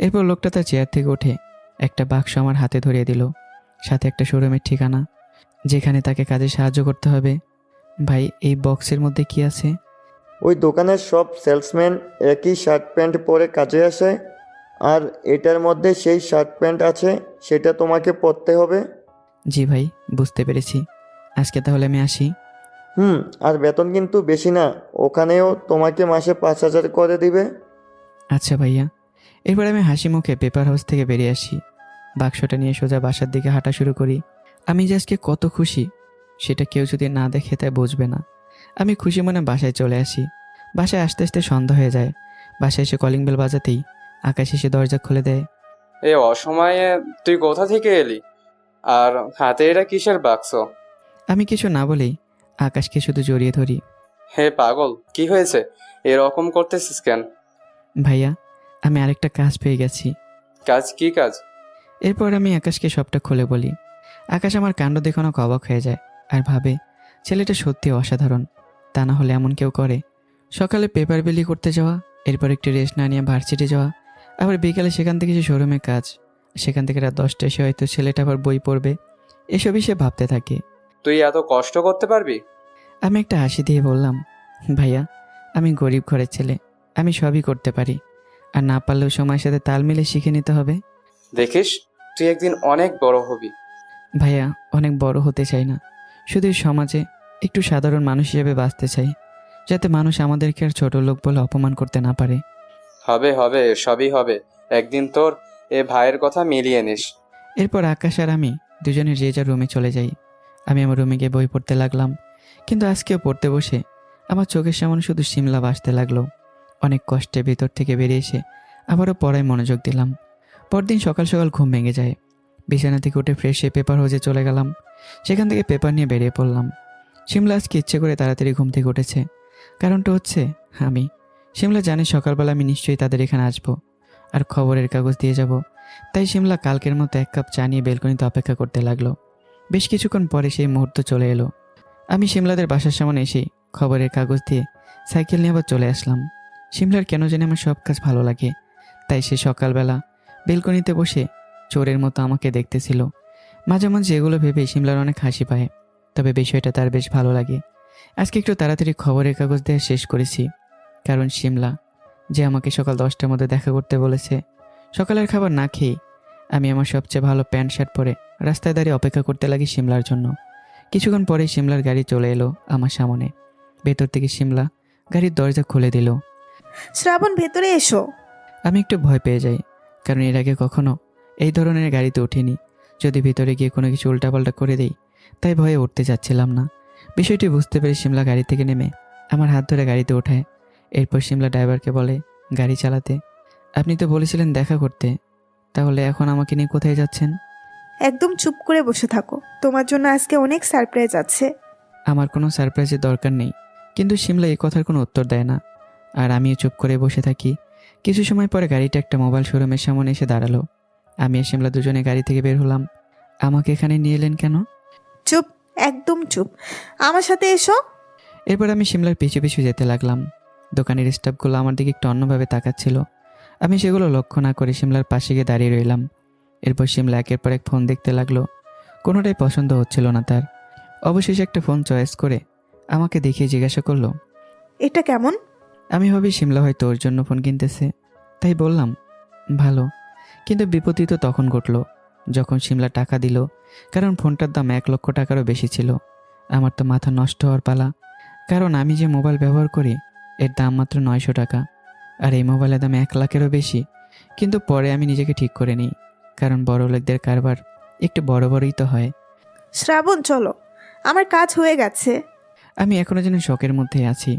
Speaker 1: এরপর লোকটা তার চেয়ার থেকে উঠে একটা বাক্স আমার হাতে ধরিয়ে দিল, সাথে একটা শোরুমের ঠিকানা যেখানে তাকে কাজে সাহায্য করতে হবে। ভাই এই বক্সের মধ্যে কি আছে?
Speaker 9: ওই দোকানের সব সেলসম্যান একই শার্ট প্যান্ট পরে কাজে আসে, আর এটার মধ্যে সেই শার্ট প্যান্ট আছে, সেটা তোমাকে পরতে হবে।
Speaker 1: জি ভাই বুঝতে পেরেছি, আজকে তাহলে আমি আসি।
Speaker 9: আর বেতন কিন্তু বেশি না, ওখানেও তোমাকে মাসে 5,000 করে দিবে।
Speaker 1: আচ্ছা ভাইয়া। এরপর আমি হাসি মুখে পেপার হাউস থেকে বেরিয়ে আসি। বাক্সটা নিয়ে সোজা বাসার দিকে হাঁটা শুরু করি। আমি যে আজকে কত খুশি সেটা কেউ যদি না দেখে তাই বুঝবে না। আমি খুশি মনে বাসায় চলে আসি। বাসায় আসতে আসতে সন্ধ্যা হয়ে যায়। বাসায় এসে কলিং বেল বাজাতেই আকাশ এসে দরজা খুলে দেয়।
Speaker 5: এই অসময়ে তুই কোথা থেকে এলি? আর হাতে এটা কিসের বাক্স?
Speaker 1: আমি কিছু না বলেই আকাশকে শুধু জড়িয়ে ধরি।
Speaker 5: হে পাগল, কি হয়েছে? এরকম করতেছিস কেন?
Speaker 1: ভাইয়া, আমি আরেকটা কাজ পেয়ে গেছি।
Speaker 5: কাজ? কি কাজ?
Speaker 1: এরপর আমি আকাশকে সবটা খুলে বলি। আকাশ আমার কাণ্ড দেখে অনেক অবাক হয়ে যায় আর ভাবে ছেলেটা সত্যি অসাধারণ, তা না হলে এমন কেউ করে। সকালে পেপার বিলি করতে যাওয়া, এরপর একটু রেস্ট না নিয়ে ভার্সিটি যাওয়া, আবার বিকালে সেখান থেকে যে শোরুমে কাজ, সেখান থেকে রাত 10টায় এসে হয়তো ছেলেটা আবার বই পড়বে। এসবই সে ভাবতে থাকে।
Speaker 5: তুই এত কষ্ট করতে পারবি?
Speaker 1: আমি একটা হাসি দিয়ে বললাম, ভাইয়া, আমি গরিব ঘরের ছেলে, আমি সবই করতে পারি, আর না পারলেও সময়ের সাথে তাল মিলে শিখে নিতে হবে।
Speaker 5: দেখিস, তুই একদিন অনেক বড় হবি।
Speaker 1: ভাইয়া, অনেক বড় হতে চাই না, শুধু এই সমাজে একটু সাধারণ মানুষ হিসেবে বাঁচতে চাই, যাতে মানুষ আমাদেরকে আর ছোট লোক বলে অপমান করতে না পারে।
Speaker 5: হবে হবে, সবই হবে। একদিন তোর এ ভাইয়ের কথা মিলিয়ে নিস।
Speaker 1: এরপর আকাশ আর আমি দুজনে যে যার রুমে চলে যাই। আমি আমার রুমে গিয়ে বই পড়তে লাগলাম, কিন্তু আজকেও পড়তে বসে আমার চোখের সামনে শুধু শিমলা ভাসতে লাগলো। অনেক কষ্টে ভিতর থেকে বেরিয়ে এসে আবারও পড়ায় মনোযোগ দিলাম। পরদিন সকাল সকাল ঘুম ভেঙে যায়। বিছানা থেকে উঠে ফ্রেশ হয়ে পেপার হজে চলে গেলাম। সেখান থেকে পেপার নিয়ে বেরিয়ে পড়লাম। শিমলা আজকে ইচ্ছে করে তাড়াতাড়ি ঘুম থেকে উঠেছে। কারণটা হচ্ছে আমি, শিমলা জানে সকালবেলা আমি নিশ্চয়ই তাদের এখানে আসবো আর খবরের কাগজ দিয়ে যাব। তাই শিমলা কালকের মতো 1 কাপ চা নিয়ে বেলকনিতে অপেক্ষা করতে লাগলো। বেশ কিছুক্ষণ পরে সেই মুহূর্ত চলে এলো। আমি শিমলাদের বাসার সামনে এসেই খবরের কাগজ দিয়ে সাইকেল নিয়ে আবার চলে আসলাম। শিমলার কেন জানি আমার সব কাজ ভালো লাগে, তাই সে সকালবেলা বেলকনিতে বসে চোরের মতো আমাকে দেখতেছিল। মাঝে মাঝে এগুলো ভেবে শিমলার অনেক হাসি পায়, তবে বিষয়টা তার বেশ ভালো লাগে। আজকে একটু তাড়াতাড়ি খবরের কাগজ দেওয়া শেষ করেছি, কারণ শিমলা যে আমাকে সকাল 10টার মধ্যে দেখা করতে বলেছে, সকালের খাবার না খেয়েই আমি আমার সবচেয়ে ভালো প্যান্ট শার্ট পরে রাস্তায় দাঁড়িয়ে অপেক্ষা করতে লাগি শিমলার জন্য। কিছুক্ষণ পরে শিমলার গাড়ি চলে এলো আমার সামনে। ভেতর থেকে শিমলা গাড়ির দরজা খুলে দিল।
Speaker 12: শ্রাবণ, ভেতরে এসো।
Speaker 1: আমি একটু ভয় পেয়ে যাই, কারণ এর আগে কখনো এই ধরনের গাড়িতে উঠিনি। যদি ভিতরে গিয়ে কোনো কিছু উল্টাপাল্টা করে দেই, তাই ভয়ে উঠতে যাচ্ছিলাম না। বিষয়টি বুঝতে পেরে শিমলা গাড়ি থেকে নেমে আমার হাত ধরে গাড়িতে ওঠায়। এরপর শিমলা ড্রাইভারকে বলে গাড়ি চালাতে। আপনি তো বলেছিলেন দেখা করতে, তাহলে এখন আমাকে নিয়ে কোথায় যাচ্ছেন?
Speaker 12: একদম চুপ করে বসে থাকো, তোমার জন্য আজকে অনেক সারপ্রাইজ আছে।
Speaker 1: আমার কোনো সারপ্রাইজের দরকার নেই, কিন্তু শিমলা এই কথার কোনো উত্তর দেয় না, আর আমিও চুপ করে বসে থাকি। কিছু সময় পরে গাড়িটা একটা মোবাইল শোরুমের সামনে এসে দাঁড়ালো। আমি আর শিমলা দুজনে গাড়ি থেকে বের হলাম। আমাকে এখানে নিয়ে এলেন কেন?
Speaker 12: চুপ, একদম চুপ, আমার সাথে এসো।
Speaker 1: এরপর আমি শিমলার পিছু পিছু যেতে লাগলাম। দোকানের স্টাফগুলো আমার দিকে একটু অন্যভাবে তাকাচ্ছিল। আমি সেগুলো লক্ষ্য না করে শিমলার পাশে গিয়ে দাঁড়িয়ে রইলাম। এরপর শিমলা একের পর এক ফোন দেখতে লাগলো। কোনোটাই পছন্দ হচ্ছিল না তার। অবশেষে একটা ফোন চয়েস করে আমাকে দেখিয়ে জিজ্ঞাসা করলো,
Speaker 12: এটা কেমন?
Speaker 1: আমি ভাবি শিমলা হয়তো ওর জন্য ফোন কিনতেছে, তাই বললাম ভালো। কিন্তু বিপত্তি তো তখন ঘটলো যখন শিমলা টাকা দিল, কারণ ফোনটার দাম 1 লক্ষ টাকারও বেশি ছিল। আমার তো মাথা নষ্ট হওয়ার পালা, কারণ আমি যে মোবাইল ব্যবহার করি এর দাম মাত্র 900 টাকা, আর এই মোবাইলের দাম 1 লাখেরও বেশি। কিন্তু পরে আমি নিজেকে ঠিক করে নিই, কারণ বড় লোকদের কারবার একটু বড় বড়ই তো হয়।
Speaker 12: শ্রাবণ, চলো, আমার কাজ হয়ে গেছে।
Speaker 1: আমি এখনও যেন শখের মধ্যে আছি।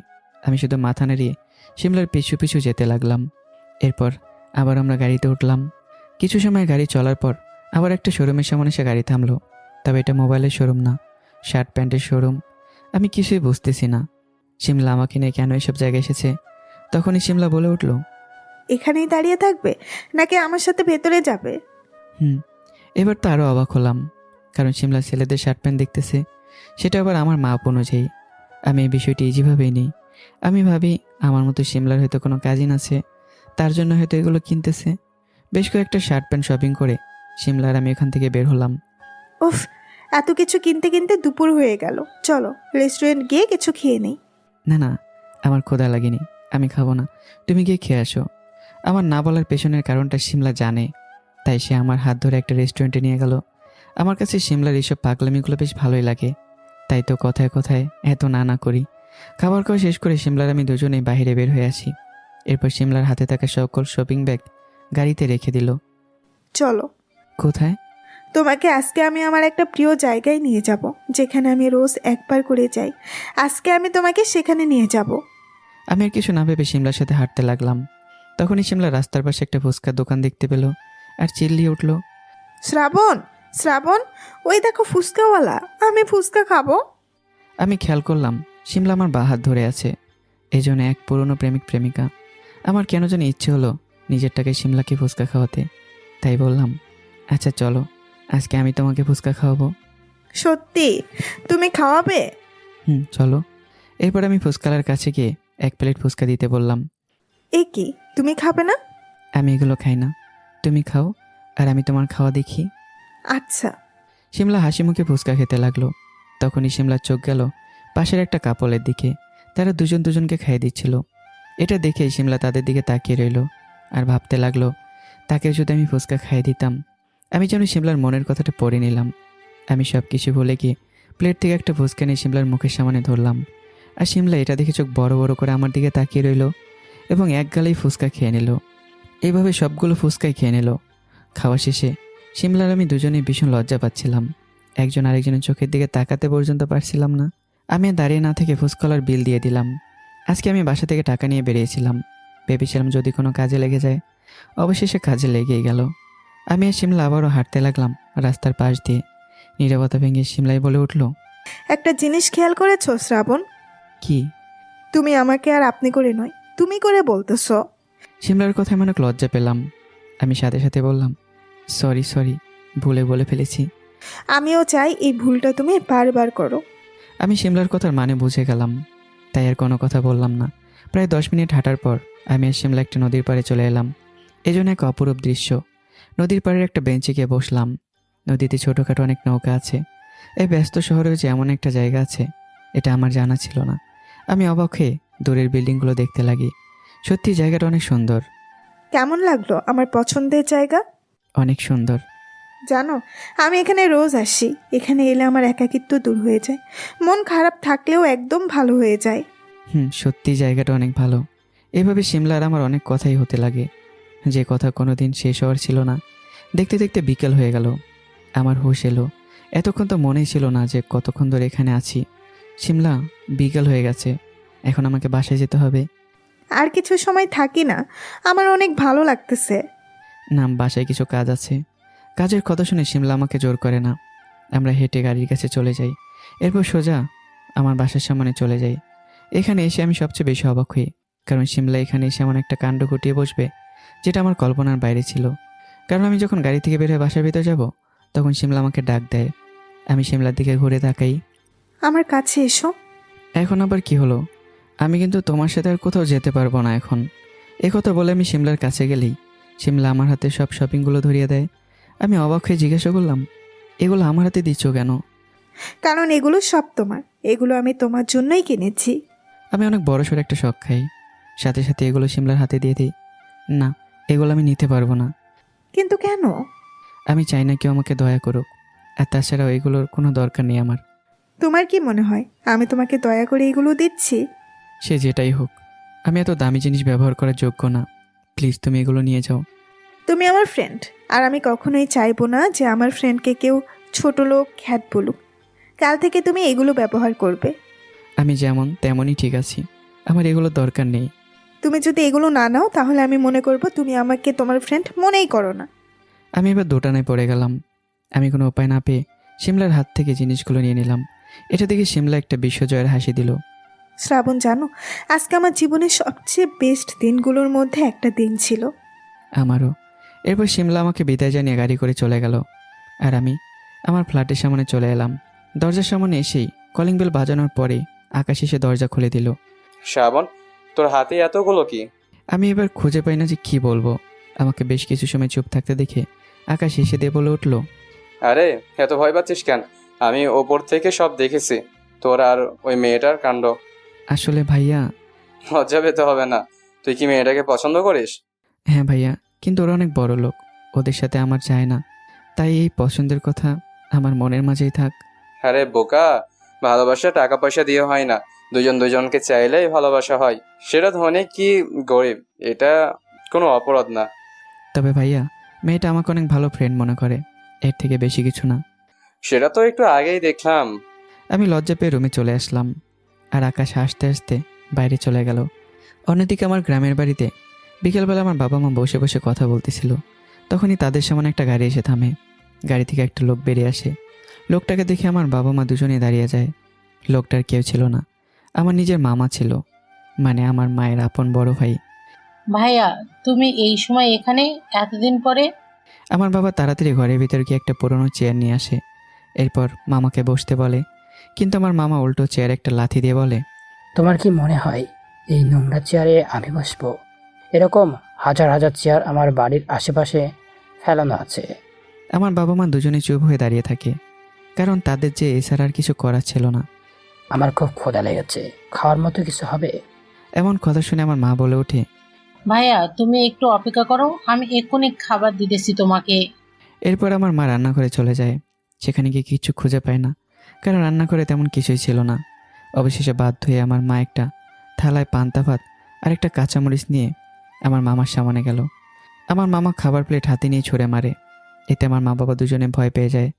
Speaker 1: আমি শুধু মাথা নাড়িয়ে শিমলার পিছু পিছু যেতে লাগলাম। এরপর আবার আমরা গাড়িতে উঠলাম। কিছু সময় গাড়ি চলার পর আবার একটা শোরুমের সামনে এসে গাড়ি থামলো। তবে এটা মোবাইলের শোরুম না, শার্ট প্যান্টের শোরুম। আমি কিছুই বুঝতেছি না শিমলা আমাকে নিয়ে কেন এসব জায়গায় এসেছে। তখনই শিমলা বলে উঠল,
Speaker 12: এখানেই দাঁড়িয়ে থাকবে নাকি আমার সাথে ভেতরে যাবে?
Speaker 1: এবার তো আরও অবাক হলাম, কারণ শিমলা ছেলেদের শার্ট প্যান্ট দেখতেছে, সেটা আবার আমার মাপ অনুযায়ী। আমি এই বিষয়টি ইজিভাবেই নিই। আমি ভাবি আমার মতো শিমলার হয়তো কোনো কাজিন আছে, তার জন্য হয়তো এগুলো কিনতেছে। বেশ কয়েকটা শার্ট প্যান্ট শপিং করে শিমলা আর আমি এখান থেকে বের হলাম।
Speaker 12: উফ, এত কিছু কিনতে কিনতে দুপুর হয়ে গেল। চলো রেস্টুরেন্ট গিয়ে কিছু খেয়ে নেই।
Speaker 1: না না, আমার ক্ষুধা লাগেনি, আমি খাবো না, তুমি গিয়ে খেয়ে আসো। আমার না বলার পেছনের কারণটা শিমলা জানে, তাই সে আমার হাত ধরে একটা রেস্টুরেন্টে নিয়ে গেল। আমার কাছে শিমলার এইসব পাগলামিগুলো বেশ ভালোই লাগে, তাই তো কথায় কথায় এত না করি। খাবার খাওয়া শেষ করে শিমলার আমি দুজনেই বাইরে বের হয়ে আসি। এরপর শিমলার হাতে থাকা সকল শপিং ব্যাগ গাড়িতে রেখে দিল।
Speaker 12: চলো।
Speaker 1: কোথায়?
Speaker 12: তোমাকে আজকে আমি আমার একটা প্রিয় জায়গায় নিয়ে যাব, যেখানে আমি রোজ একবার করে যাই। আজকে আমি তোমাকে সেখানে নিয়ে যাব।
Speaker 1: আমি আর কিছু না ভেবে শিমলার সাথে হাঁটতে লাগলাম। তখনই শিমলা রাস্তার পাশে একটা ফুচকার দোকান দেখতে পেল আর চিল্লিয়ে উঠল,
Speaker 12: শ্রাবণ, শ্রাবণ, ওই দেখো ফুচকাওয়ালা, আমি ফুচকা খাবো।
Speaker 1: আমি খেয়াল করলাম শিমলা আমার বাঁ হাত ধরে আছে। এই জন্য এক পুরনো প্রেমিক প্রেমিকা। আমার কেন যেন ইচ্ছে হলো নিজেরটাকে শিমলাকে ফুচকা খাওয়াতে। তাই বললাম, আচ্ছা চলো, আজকে আমি তোমাকে ফুচকা খাওয়াবো।
Speaker 12: সত্যি তুমি খাওয়াবে?
Speaker 1: চলো। এরপর আমি ফুচকালার কাছে গিয়ে 1 প্লেট ফুচকা দিতে বললাম।
Speaker 12: এ কি, তুমি খাবে না?
Speaker 1: আমি এগুলো খাই না, তুমি খাও আর আমি তোমার খাওয়া দেখি।
Speaker 12: আচ্ছা।
Speaker 1: শিমলা হাসি মুখে ফুচকা খেতে লাগলো। তখনই শিমলার চোখ গেল পাশের একটা কাপলের দিকে। তারা দুজন দুজনকে খাইয়ে দিচ্ছিল। এটা দেখেই শিমলা তাদের দিকে তাকিয়ে রইল আর ভাবতে লাগলো, তাকে যদি আমি ফুচকা খাইয়ে দিতাম। আমি যেন শিমলার মনের কথাটা পড়ে নিলাম। আমি সব কিছু ভুলে গিয়ে প্লেট থেকে একটা ফুচকা নিয়ে শিমলার মুখের সামনে ধরলাম। আর শিমলা এটা দেখে চোখ বড় বড় করে আমার দিকে তাকিয়ে রইল এবং এক গালেই ফুচকা খেয়ে নিল। এইভাবে সবগুলো ফুচকাই খেয়ে নিল। খাওয়া শেষে শিমলার আমি দুজনেই ভীষণ লজ্জা পাচ্ছিলাম। একজন আরেকজনের চোখের দিকে তাকাতে পর্যন্ত পারছিলাম না। আমি আর দাঁড়িয়ে না থেকে ফুচকালার বিল দিয়ে দিলাম। আজকে আমি বাসা থেকে টাকা নিয়ে বেরিয়েছিলাম, ভেবেছিলাম যদি কোনো কাজে লেগে যায়। অবশেষে কাজে লেগেই গেল। আমি আর শিমলা আবারও হাঁটতে লাগলাম রাস্তার পাশ দিয়ে। নীরবতা ভেঙে শিমলাই বলে উঠল,
Speaker 12: একটা জিনিস খেয়াল করেছো শ্রাবণ?
Speaker 1: কি?
Speaker 12: তুমি আমাকে আর আপনি করে নয়, তুমি করে বলতেছ।
Speaker 1: শিমলার কথায় অনেক লজ্জা পেলাম। আমি সাথে সাথে বললাম, সরি, ভুলে বলে ফেলেছি।
Speaker 12: আমিও চাই এই ভুলটা তুমি বারবার করো।
Speaker 1: আমি শিমলার কথার মানে বুঝে গেলাম, তাই আর কোনো কথা বললাম না। প্রায় 10 মিনিট হাঁটার পর আমি আর শিমলা একটা নদীর পাড়ে চলে এলাম। এই জন্য এক অপরূপ দৃশ্য। নদীর পাড়ের একটা বেঞ্চে গিয়ে বসলাম। নদীতে ছোটোখাটো অনেক নৌকা আছে। এই ব্যস্ত শহরে যে এমন একটা জায়গা আছে, এটা আমার জানা ছিল না। আমি অবাক হয়ে দূরের বিল্ডিংগুলো দেখতে লাগি। সত্যি জায়গাটা অনেক সুন্দর।
Speaker 12: কেমন লাগলো আমার পছন্দের জায়গা?
Speaker 1: অনেক সুন্দর।
Speaker 12: জানো, আমি এখানে রোজ আসি। এখানে এলে আমার একাকিত্ব দূর হয়ে যায়, মন খারাপ থাকলেও একদম ভালো হয়ে যায়।
Speaker 1: সত্যি জায়গাটা অনেক ভালো। এভাবে শিমলার আমার অনেক কথাই হতে লাগে, যে কথা কোনো দিন শেষ হওয়ার ছিল না। দেখতে দেখতে বিকেল হয়ে গেল। আমার হুঁশ এলো। এতক্ষণ তো মনেই ছিল না যে কতক্ষণ ধরে এখানে আছি। শিমলা, বিকেল হয়ে গেছে, এখন আমাকে বাসায় যেতে হবে।
Speaker 12: আর কিছু সময় থাকি না, আমার অনেক ভালো লাগতেছে।
Speaker 1: না, বাসায় কিছু কাজ আছে। কাজের কথা শুনে শিমলা আমাকে জোর করে না। আমরা হেঁটে গাড়ির কাছে চলে যাই। এরপর সোজা আমার বাসার সামনে চলে যাই। এখানে এসে আমি সবচেয়ে বেশি অবাক হই, কারণ শিমলা এখানে এসে এমন একটা কাণ্ড ঘটিয়ে বসবে যেটা আমার কল্পনার বাইরে ছিল। কারণ আমি যখন গাড়ি থেকে বের হয়ে বাসার ভিতর যাব, তখন শিমলা আমাকে ডাক দেয়। আমি শিমলার দিকে ঘুরে তাকাই।
Speaker 12: আমার কাছে এসো।
Speaker 1: এখন আবার কি হলো? আমি কিন্তু তোমার সাথে আর কোথাও যেতে পারবো না এখন। কথা বলে আমি শিমলার কাছে গেলেই শিমলা আমার হাতে সব শপিংগুলো ধরিয়ে দেয়। আমি অবাক হয়ে জিজ্ঞাসা করলাম, এগুলো আমার হাতে দিচ্ছ কেন?
Speaker 12: কারণ এগুলো সব তোমার, এগুলো আমি তোমার জন্যই কিনেছি।
Speaker 1: আমি অনেক বড়সড় একটা শখ খাই, সাথে সাথে এগুলো শিমলার হাতে দিয়ে দিই। না, এগুলো আমি নিতে পারবো না।
Speaker 12: কিন্তু কেন?
Speaker 1: আমি চাই না কেউ আমাকে দয়া করুক, আর তাছাড়াও এগুলোর কোনো দরকার নেই আমার।
Speaker 12: তোমার কি মনে হয় আমি তোমাকে দয়া করে এগুলো দিচ্ছি?
Speaker 1: সে যেটাই হোক, আমি এত দামি জিনিস ব্যবহার করার যোগ্য না। প্লিজ তুমি এগুলো নিয়ে যাও।
Speaker 12: তুমি আমার ফ্রেন্ড, আর আমি কখনোই চাইবো না যে আমার ফ্রেন্ডকে কেউ ছোট লোক খ্যাত বলুক। কাল থেকে তুমি এগুলো ব্যবহার করবে।
Speaker 1: আমি যেমন তেমনই ঠিক আছি, আমার এগুলো দরকার নেই।
Speaker 12: তুমি যদি এগুলো না নাও তাহলে আমি মনে করব তুমি আমাকে তোমার ফ্রেন্ড মনেই করো না।
Speaker 1: আমি এবার দোটানায় পড়ে গেলাম। আমি কোনো উপায় না পেয়ে শিমলার হাত থেকে জিনিসগুলো নিয়ে নিলাম। এটা দেখে শিমলা একটা বিশ্বজয়ের হাসি দিল।
Speaker 12: শ্রাবণ, জানো আজকে আমার জীবনের সবচেয়ে বেস্ট দিনগুলোর মধ্যে একটা দিন ছিল।
Speaker 1: আমারও। এরপর শিমলা আমাকে বিদায় জানিয়ে গাড়ি করে চলে গেল, আর আমি আমার ফ্ল্যাটের সামনে চলে এলাম। দরজার সামনে এসেই কলিং বেল বাজানোর পরে আকাশ এসে দরজা খুলে দিল।
Speaker 5: শ্রাবণ, তোর হাতে এতগুলো কি?
Speaker 1: আমি এবার খুঁজে পাই না যে কি বলবো। আমাকে বেশ কিছু সময় চুপ থাকতে দেখে আকাশ এসে দিয়ে বলে উঠল,
Speaker 5: আরে এত ভয় পাচ্ছিস কেন? আমি ওপর থেকে সব দেখেছি, তোর আর ওই মেয়েটার কাণ্ড।
Speaker 1: আসলে ভাইয়া।
Speaker 5: লজ্জা পেতে হবে না, তুই কি মেয়েটাকে পছন্দ করিস?
Speaker 1: হ্যাঁ ভাইয়া, কিন্তু ওরা অনেক বড় লোক, ওদের সাথে আমার যায় না। তাই এই পছন্দের কথা আমার মনের মাঝেই থাক।
Speaker 5: আরে বোকা, ভালোবাসা টাকা পয়সা দিয়ে হয় না, দুজন দুজনকে চাইলেই ভালোবাসা হয়। সেটা ধনী কি গরিব, এটা কোনো অপরাধ না।
Speaker 1: তবে ভাইয়া, মেয়েটা আমাকে অনেক ভালো ফ্রেন্ড মনে করে, এর থেকে বেশি কিছু না।
Speaker 5: সেটা তো একটু আগেই দেখলাম।
Speaker 1: আমি লজ্জা পেয়ে রুমে চলে আসলাম, আর আকাশ হাসতে হাসতে বাইরে চলে গেল। অন্যদিকে আমার গ্রামের বাড়িতে বিকেলবেলা আমার বাবা মা বসে বসে কথা বলতেছিল। তখনই তাদের সামনে একটা গাড়ি এসে থামে। গাড়ি থেকে একটা লোক বেরিয়ে আসে। লোকটাকে দেখে আমার বাবা মা দুজনেই দাঁড়িয়ে যায়। লোকটার কেউ ছিল না, আমার নিজের মামা ছিল, মানে আমার মায়ের আপন বড় ভাই।
Speaker 6: ভাইয়া, তুমি এই সময় এখানে এতদিন পরে?
Speaker 1: আমার বাবা তাড়াতাড়ি ঘরের ভিতর গিয়ে একটা পুরনো চেয়ার নিয়ে আসে। এরপর মামাকে বসতে বলে, কিন্তু আমার মামা উল্টো চেয়ার একটা লাথি দিয়ে বলে,
Speaker 7: তোমার কি মনে হয় এই নোংরা চেয়ারে আমি বসবো? এরকম হাজার হাজার চেয়ার আমার বাড়ির আশেপাশে ফেলানো আছে।
Speaker 1: আমার বাবা মা দুজনে চুপ হয়ে দাঁড়িয়ে থাকে, কারণ তাদের যে এছাড়া আর কিছু করার ছিল না।
Speaker 7: আমার খুব ক্ষুধা লেগেছে, খাওয়ার মতো কিছু হবে?
Speaker 1: এমন কথা শুনে আমার মা বলে ওঠে,
Speaker 6: ভাইয়া, তুমি একটু অপেক্ষা করো, আমি এক্ষুনি খাবার দিতেছি তোমাকে।
Speaker 1: এরপর আমার মা রান্নাঘরে চলে যায়। সেখানে গিয়ে কিছু খুঁজে পায় না, কারণ রান্নাঘরে তেমন কিছুই ছিল না। অবশেষে বাধ্য হয়ে আমার মা একটা থালায় পান্তা ভাত আর একটা কাঁচামরিচ নিয়ে আমার মামার সামনে গেল। আমার মামা খাবার প্লেট হাতে নিয়ে ছুঁড়ে মারে। এতে আমার মা বাবা দুজনে ভয় পেয়ে যায়।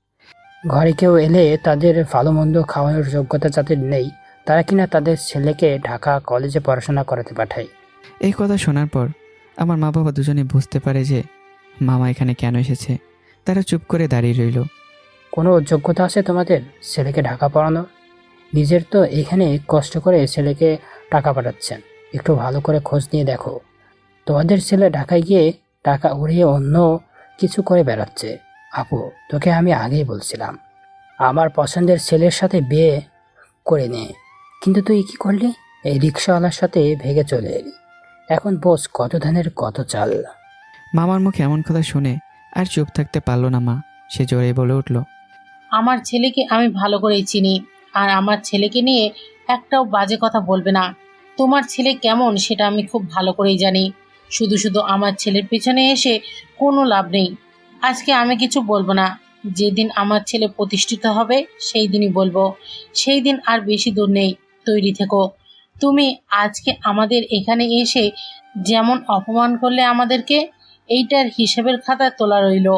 Speaker 7: ঘরে কেউ এলে তাদের ভালো মন্দ খাওয়ানোর যোগ্যতা যাদের নেই, তারা কিনা তাদের ছেলেকে ঢাকা কলেজে পড়াশোনা করাতে পাঠায়।
Speaker 1: এই কথা শোনার পর আমার মা বাবা দুজনে বুঝতে পারে যে মামা এখানে কেন এসেছে। তারা চুপ করে দাঁড়িয়ে রইল।
Speaker 7: কোনো যোগ্যতা আছে তোমাদের ছেলেকে ঢাকা পড়ানো? নিজের তো এখানে কষ্ট করে ছেলেকে টাকা পাঠাচ্ছেন, একটু ভালো করে খোঁজ নিয়ে দেখো। তোমাদের ছেলে ঢাকায় গিয়ে টাকা উড়িয়ে অন্য কিছু করে বেড়াচ্ছে। আপু, তোকে আমি আগেই বলছিলাম আমার পছন্দের ছেলের সাথে বিয়ে করে নে, কিন্তু তুই কি করলি? এই রিক্সাওয়ালার সাথে ভেগে চলে এলি। এখন বোঝ কত ধানের কত চাল।
Speaker 1: মামার মুখে এমন কথা শুনে আর চুপ থাকতে পারল না মা। সে জোরে বলে উঠল,
Speaker 6: আমার ছেলেকে আমি ভালো করেই চিনি, আর আমার ছেলেকে নিয়ে একটাও বাজে কথা বলবে না। তোমার ছেলে কেমন সেটা আমি খুব ভালো করেই জানি। শুধু শুধু আমার ছেলের পেছনে এসে কোনো লাভ নেই। আজকে আমি কিছু বলবো না, যেদিন আমার ছেলে প্রতিষ্ঠিত হবে সেই দিনই বলবো। সেই দিন আর বেশি দূর নেই, তৈরি থেকো। তুমি আজকে আমাদের এখানে এসে যেমন অপমান করলে আমাদেরকে, এইটার হিসেবের খাতা তোলা রইল।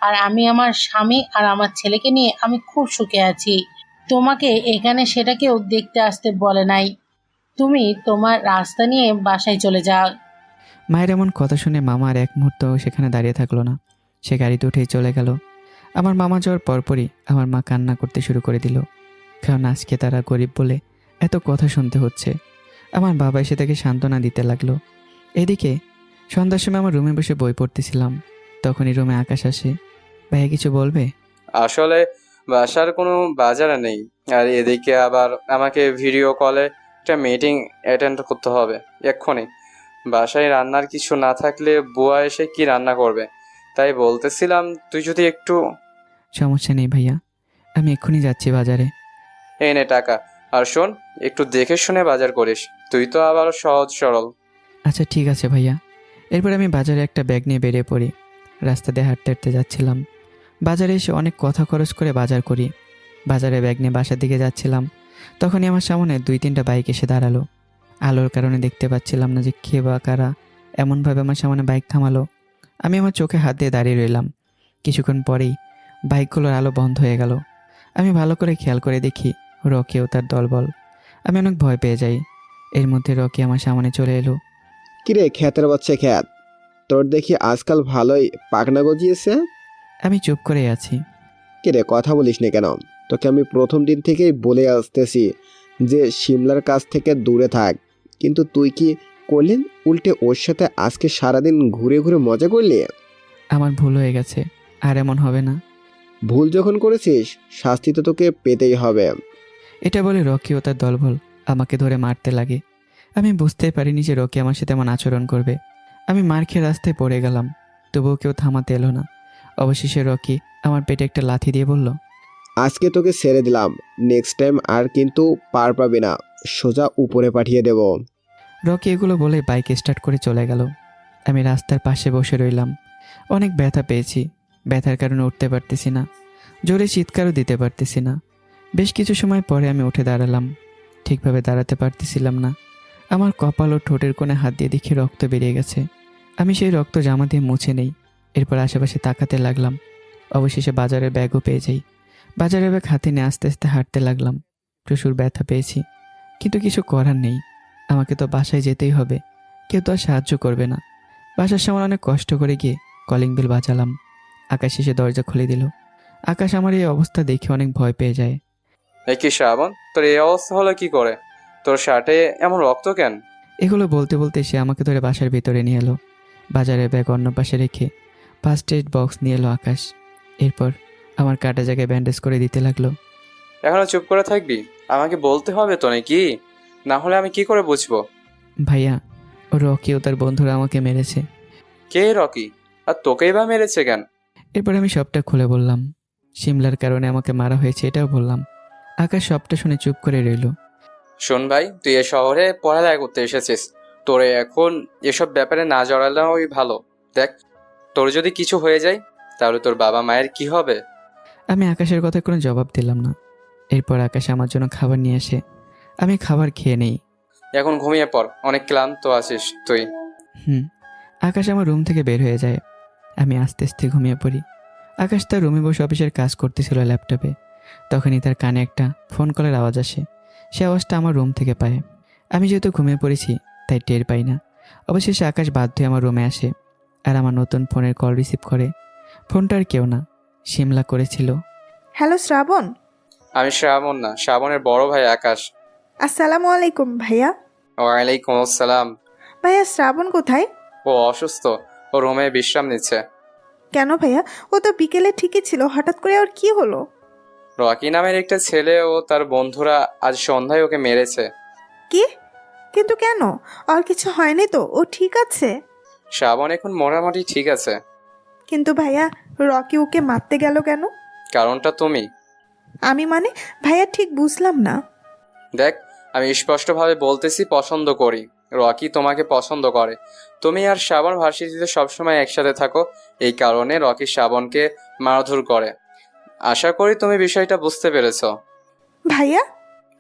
Speaker 6: আর আমি আমার স্বামী আর আমার ছেলেকে নিয়ে আমি খুব সুখে আছি। তোমাকে এখানে সেটা কেউ দেখতে আসতে বলে নাই। তুমি তোমার রাস্তা নিয়ে বাসায় চলে যাও।
Speaker 1: মায়ের এমন কথা শুনে মামা আর এক মুহূর্ত সেখানে দাঁড়িয়ে থাকলো না। সে গাড়িতে উঠেই চলে গেল। আমার মামা যাওয়ার পরপরই আমার মা কান্না করতে শুরু করে দিল, কারণ আজকে তারা গরিব বলে এত কথা শুনতে হচ্ছে। আমার বাবা এসে তাকে সান্ত্বনা দিতে লাগলো। এদিকে সন্ধ্যার সময় আমার রুমে বসে বই পড়তেছিলাম। তখনই রুমে আকাশ আসে। ভাইয়া কিছু বলবে?
Speaker 5: আসলে বাসার কোনো বাজার নেই, আর এদিকে আবার আমাকে ভিডিও কলে একটা মিটিং অ্যাটেন্ড করতে হবে এক্ষুনি। বাসায় রান্নার কিছু না থাকলে বুয়া এসে কি রান্না করবে? তাই বলতেছিলাম তুই যদি একটু...
Speaker 1: সমস্যা নেই ভাইয়া, আমি এক্ষুনি যাচ্ছি বাজারে।
Speaker 5: এনে টাকা, আর শোন, একটু দেখে শুনে বাজার করিস। তুই তো আবার সহজ সরল।
Speaker 1: আচ্ছা ঠিক আছে ভাইয়া। এরপর আমি বাজারে একটা ব্যাগ নিয়ে বেরিয়ে পড়ি। রাস্তা দিয়ে হাঁটতে হাঁটতে যাচ্ছিলাম। বাজারে এসে অনেক কথা খরচ করে বাজার করি। বাজারে ব্যাগ নিয়ে বাসার দিকে যাচ্ছিলাম, তখনই আমার সামনে 2-3টা বাইক এসে দাঁড়ালো। আলোর কারণে দেখতে পাচ্ছিলাম না যে কে বা কারা এমনভাবে আমার সামনে বাইক থামালো। আমি আমার চোখে হাত দিয়ে দাঁড়িয়ে রইলাম। কিছুক্ষণ পরেই বাইকগুলোর আলো বন্ধ হয়ে গেল। আমি ভালো করে খেয়াল করে দেখি রকি ও তার দলবল। আমি অনেক ভয় পেয়ে যাই। এর মধ্যে রকি আমার সামনে চলে এলো।
Speaker 11: কিরে খ্যাতের বাচ্চা খ্যাত, তোর দেখি আজকাল ভালোই পাকনা গজিয়েছে।
Speaker 1: আমি চুপ করে আছি।
Speaker 11: কিরে কথা বলিস না কেন? তোকে আমি প্রথম দিন থেকেই বলে আসতেছি যে শিমলার কাছ থেকে দূরে থাক, কিন্তু তুই কি করলেন? উল্টে ওর সাথে আজকে সারাদিন ঘুরে ঘুরে মজা করলি।
Speaker 1: আমার ভুল হয়ে গেছে, আর এমন হবে না।
Speaker 11: ভুল যখন করেছিস শাস্তি তো তোকে পেতেই হবে।
Speaker 1: এটা বলে রকি ও তার দলবল আমাকে ধরে মারতে লাগে। আমি বুঝতেই পারিনি যে রকি আমার সাথে এমন আচরণ করবে। আমি মার খেয়ে রাস্তায় পড়ে গেলাম, তবুও কেউ থামাতে এলো না। অবশেষে রকি আমার পেটে একটা লাথি দিয়ে বলল,
Speaker 11: আজকে তোকে ছেড়ে দিলাম, নেক্সট টাইম আর কিন্তু পার পাবি না, সোজা উপরে পাঠিয়ে দেব।
Speaker 1: রকি এগুলো বলে বাইক স্টার্ট করে চলে গেল। আমি রাস্তার পাশে বসে রইলাম। অনেক ব্যথা পেয়েছি, ব্যথার কারণে উঠতে পারতেছি না, জোরে চিৎকারও দিতে পারতেছি না। বেশ কিছু সময় পরে আমি উঠে দাঁড়ালাম। ঠিকভাবে দাঁড়াতে পারতেছিলাম না। আমার কপাল ও ঠোঁটের কোণে হাত দিয়ে দেখি রক্ত বেরিয়ে গেছে। আমি সেই রক্ত জামা দিয়ে মুছে নেই। এরপর আশেপাশে তাকাতে লাগলাম। অবশেষে বাজারের ব্যাগও পেয়ে যাই। বাজারের ব্যাগ হাতে নিয়ে আস্তে আস্তে হাঁটতে লাগলাম। প্রচুর ব্যথা পেয়েছি, কিন্তু কিছু করার নেই। আমাকে তো বাসায় যেতেই হবে, কেউ তো আর সাহায্য করবে না। বাসার সামনে অনেক কষ্ট করে গিয়ে কলিং বেল বাজালাম। আকাশ এসে দরজা খুলে দিল। আকাশ আমার এই অবস্থা দেখে অনেক ভয় পেয়ে যায়।
Speaker 5: এই কি শ্রাবণ, তোর এই অবস্থা হলো কি করে? তোর শার্টে এমন রক্ত কেন?
Speaker 1: এগুলো বলতে বলতে সে আমাকে ধরে বাসার ভিতরে নিয়ে এলো। বাজারের ব্যাগ অন্য পাশে রেখে ফার্স্ট এড বক্স নিয়ে এলো আকাশ। এরপর আমার কাটা জায়গায় ব্যান্ডেজ করে দিতে লাগলো।
Speaker 5: এখনো চুপ করে থাকবি? আমাকে বলতে হবে তো নাকি? না হলে আমি কি করে বুঝবো?
Speaker 1: ভাইয়া, ও রকি ও তার বন্ধুরা আমাকে মেরেছে।
Speaker 5: কে রকি? আর তোকেই বা মেরেছে কেন?
Speaker 1: এরপর আমি সবটা খুলে বললাম। শিমলার কারণে আমাকে মারা হয়েছে এটাও বললাম। আকাশ সবটা শুনে চুপ করে রইল।
Speaker 5: শোন ভাই, তুই এ শহরে পড়ালেখা করতে এসেছিস, তোরে এখন এসব ব্যাপারে না জড়ালেই ভালো। দেখ, তোর যদি কিছু হয়ে যায় তাহলে তোর বাবা মায়ের কি হবে?
Speaker 1: আমি আকাশের কথা কোনো জবাব দিলাম না। এরপর আকাশ আমার জন্য খাবার নিয়ে আসে। আমি খাবার খেয়ে নেই।
Speaker 5: এখন ঘুমিয়ে পড়, অনেক ক্লান্ত আছিস তুই।
Speaker 1: আকাশ আমার রুম থেকে বের হয়ে যায়। আমি আস্তে আস্তে ঘুমিয়ে পড়ি। আকাশ তার রুমে বসে অফিসের কাজ করতেছিল ল্যাপটপে। তখনই তার কানে একটা ফোন কলের আওয়াজ আসে। সে আওয়াজটা আমার রুম থেকে পায়। আমি যেহেতু ঘুমিয়ে পড়েছি তাই টের পাই না। অবশেষে আকাশ বাধ্য হয়ে আমার রুমে আসে আর আমার নতুন ফোনের কল রিসিভ করে। ফোনটা আর কেউ না, শিমলা করেছিল।
Speaker 12: হ্যালো শ্রাবণ।
Speaker 5: আমি শ্রাবণ না, শ্রাবণের বড় ভাই আকাশ।
Speaker 12: আসসালামু আলাইকুম ভাইয়া।
Speaker 5: ওয়ালাইকুম আসসালাম।
Speaker 12: ভাইয়া শ্রাবণ কোথায়?
Speaker 5: ও অসুস্থ, ও রুমে বিশ্রাম নিচ্ছে।
Speaker 12: কেন ভাইয়া? ও তো বিকেলে ঠিকই ছিল, হঠাৎ করে ওর কি হলো?
Speaker 5: রকি নামের একটা ছেলে ও তার বন্ধুরা আজ সন্ধ্যায় ওকে মেরেছে।
Speaker 12: কি? কিন্তু কেন? আর কিছু হয়নি তো? ও ঠিক আছে?
Speaker 5: শ্রাবণ এখন মোটামুটি ঠিক আছে।
Speaker 12: কিন্তু ভাইয়া, রকি ওকে মারতে গেল কেন?
Speaker 5: কারণটা তুমি।
Speaker 12: আমি মানে? ভাইয়া ঠিক বুঝলাম না।
Speaker 5: দেখ, আমি স্পষ্টভাবে বলতেছি, পছন্দ করি। রকি তোমাকে পছন্দ করে। তুমি আর শ্রাবণ ভার্সিটিতে সবসময় একসাথে থাকো, এই কারণে রকি শ্রাবণকে মারধর করে। আশা করি তুমি বিষয়টা বুঝতে পেরেছো।
Speaker 12: ভাইয়া?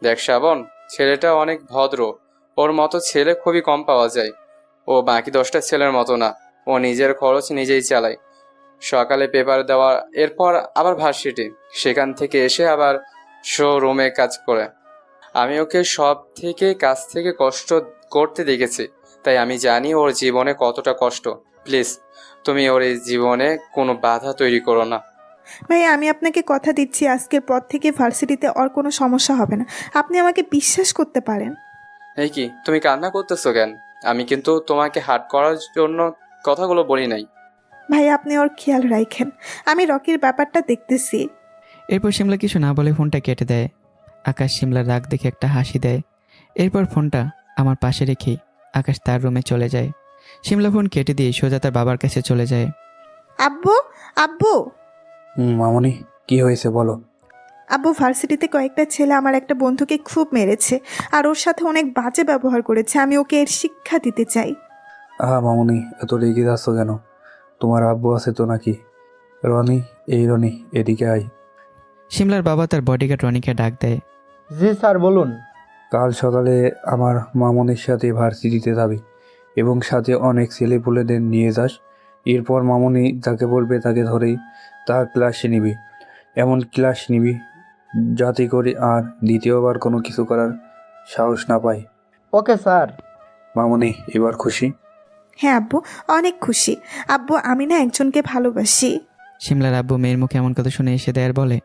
Speaker 5: দেখ শ্রাবণ, ছেলেটা অনেক ভদ্র, ওর মতো ছেলে খুবই কম পাওয়া যায়। ও বাকি 10টা ছেলের মতো না, ও নিজের খরচ নিজেই চালায়। সকালে পেপার দেওয়া, এরপর আবার ভার্সিটি, সেখান থেকে এসে আবার শোরুমে কাজ করে। আমি ওকে সব থেকে কাছ থেকে কষ্ট করতে দেখেছি, তাই আমি জানি ওর জীবনে কতটা কষ্ট। প্লিজ, তুমি ওর এই জীবনে কোনো বাধা তৈরি করো না।
Speaker 12: ভাইয়া, আমি আপনাকে কথা দিচ্ছি আজকের পর থেকে ভার্সিটিতে আর কোনো সমস্যা হবে না। আপনি আমাকে বিশ্বাস করতে পারেন।
Speaker 5: এই কি, তুমি কান্না করতেছো কেন? আমি কিন্তু তোমাকে হার্ট করার জন্য কথাগুলো বলি নাই।
Speaker 12: ভাইয়া, আপনি ওর খেয়াল রাখেন, আমি রকির ব্যাপারটা দেখতেছি।
Speaker 1: এরপর শিমলা কিছু না বলে ফোনটা কেটে দেয়। আকাশ শিমলার রাগ দেখে একটা হাসি দেয়। এরপর ফোনটা আমার পাশে রেখেই আকাশ তার রুমে চলে যায়। শিমলা ফোন কেটে দিয়ে সোজা তার বাবার কাছে চলে যায়।
Speaker 12: আব্বু, আব্বু।
Speaker 13: মামনি, কি হয়েছে বলো?
Speaker 12: আব্বু, ভার্সিটিতে কয়েকটা ছেলে আমার একটা বন্ধুকে খুব মেরেছে আর ওর সাথে অনেক বাজে ব্যবহার করেছে। আমি ওকে এর শিক্ষা দিতে চাই।
Speaker 13: মামনি, এত রেগে যাচ্ছ কেন? তোমার আব্বু আছে তো নাকি? রনি, এই রনি, এদিকে আয়।
Speaker 1: শিমলার বাবা তার বডিগার্ড রনিকে ডাক দেয়।
Speaker 10: জি স্যার, বলুন।
Speaker 13: কাল সকালে আমার মামনির সাথে ভার্সিটিতে যাবি এবং সাথে অনেক ছেলেপুলেদের নিয়ে যাস। এরপর মামনি যাকে বলবে তাকে ধরেই তার ক্লাসে নিবি, এমন ক্লাস নিবি যাতে করে আর দ্বিতীয়বার কোনো কিছু করার সাহস না পায়।
Speaker 10: Okay sir.
Speaker 13: মামনি, এবার খুশি?
Speaker 12: হ্যাঁ আব্বু, অনেক খুশি। আব্বু, আমি না একজনকে ভালোবাসি।
Speaker 1: শিমলার আব্বু মেয়ের মুখে এমন কথা শুনে এসে দেয় আর বলে,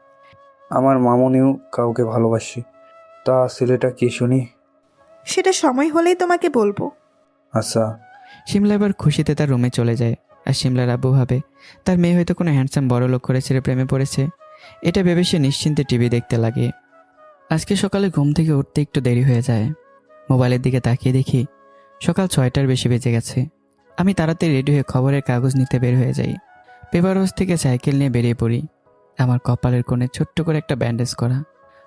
Speaker 13: আমার মামনিও কাউকে ভালোবাসি। তা ছেলেটা কি শুনি?
Speaker 12: সেটা সময় হলেই তোমাকে বলবো।
Speaker 13: আচ্ছা।
Speaker 1: শিমলা এবার খুশিতে তার রুমে চলে যায়। আর শিমলার আব্বু ভাবে তার মেয়ে হয়তো কোনো হ্যান্ডসাম বড় লোক করে ছেড়ে প্রেমে পড়েছে। এটা ভেবে সে নিশ্চিন্তে টিভি দেখতে লাগে। আজকে সকালে ঘুম থেকে উঠতে একটু দেরি হয়ে যায়। মোবাইলের দিকে তাকিয়ে দেখি সকাল 6টার বেশি বেজে গেছে। আমি তাড়াতাড়ি রেডি হয়ে খবরের কাগজ নিতে বের হয়ে যাই। পেপার হাউস থেকে সাইকেল নিয়ে বেরিয়ে পড়ি। আমার কপালের কোণে ছোট্ট করে একটা ব্যান্ডেজ করা।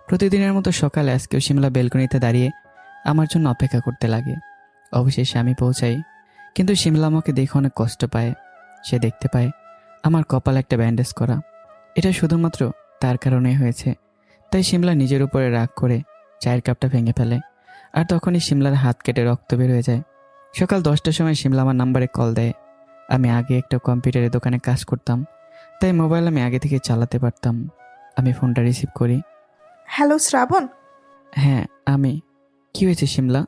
Speaker 1: প্রতিদিনের মতো সকালে আজকেও শিমলা বেলকনিতে দাঁড়িয়ে আমার জন্য অপেক্ষা করতে লাগে। অবশেষে আমি পৌঁছাই, কিন্তু শিমলা আমাকে দেখে অনেক কষ্ট পায়। সে দেখতে পায় আমার কপালে একটা ব্যান্ডেজ করা। এটা শুধুমাত্র তার কারণেই হয়েছে। তাই শিমলা নিজের উপরে রাগ করে চায়ের কাপটা ভেঙে ফেলে। আর তখনই শিমলার হাত কেটে রক্ত বের হয়ে যায়। সকাল 10টার সময় শিমলা আমার নাম্বারে কল দেয়। আমি আগে একটা কম্পিউটারের দোকানে কাজ করতাম, তাই মোবাইল আমি আগে থেকে চালাতে পারতাম। আমি ফোনটা রিসিভ করি।
Speaker 12: হ্যালো শ্রাবণ।
Speaker 1: হ্যাঁ আমি। কি হয়েছে শিমলা?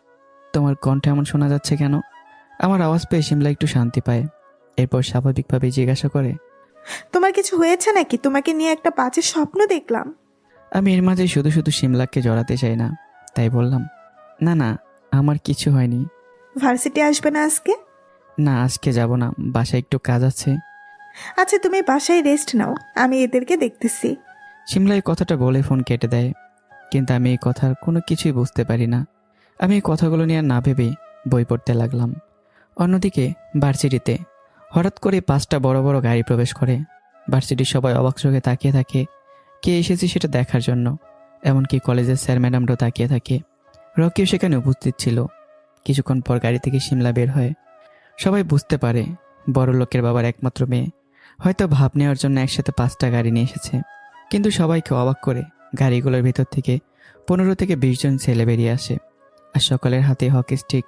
Speaker 1: তোমার কণ্ঠে এমন শোনা যাচ্ছে কেন? আমার আওয়াজ পেয়ে শিমলা একটু শান্তি পায়। এরপর স্বাভাবিকভাবে জিজ্ঞাসা করে,
Speaker 12: তোমার কিছু হয়েছে নাকি? তোমাকে নিয়ে একটা বাজে স্বপ্ন দেখলাম।
Speaker 1: আমি এর মাঝে শুধু শুধু শিমলাকে জড়াতে চাই না, তাই বললাম, না না, আমার কিছু হয়নি।
Speaker 12: ভার্সিটি আসবে না আজকে?
Speaker 1: না, আজকে যাব না, বাসায় একটু কাজ আছে।
Speaker 12: আচ্ছা, তুমি বাসায় রেস্ট নাও, আমি এদেরকে দেখতেছি।
Speaker 1: শিমলা এই কথাটা বলে ফোন কেটে দেয়, কিন্তু আমি এই কথার কোনো কিছুই বুঝতে পারি না। আমি এই কথাগুলো নিয়ে আর না ভেবেই বই পড়তে লাগলাম। অন্যদিকে ভার্সিটিতে হঠাৎ করে 5টা বড় বড় গাড়ি প্রবেশ করে। ভার্সিটির সবাই অবাক চোখে তাকিয়ে থাকে কে এসেছে সেটা দেখার জন্য। এমনকি কলেজের স্যার ম্যাডামরাও তাকিয়ে থাকে। রকিও সেখানে উপস্থিত ছিল। কিছুক্ষণ পর গাড়ি থেকে শিমলা বের হয়। সবাই বুঝতে পারে বড় লোকের বাবার একমাত্র মেয়ে, হয়তো ভাব নেওয়ার জন্য একসাথে 5টা গাড়ি নিয়ে এসেছে। কিন্তু সবাইকে অবাক করে গাড়িগুলোর ভেতর থেকে 15 থেকে 20 জন ছেলে বেরিয়ে আসে, আর সকলের হাতে হকি স্টিক।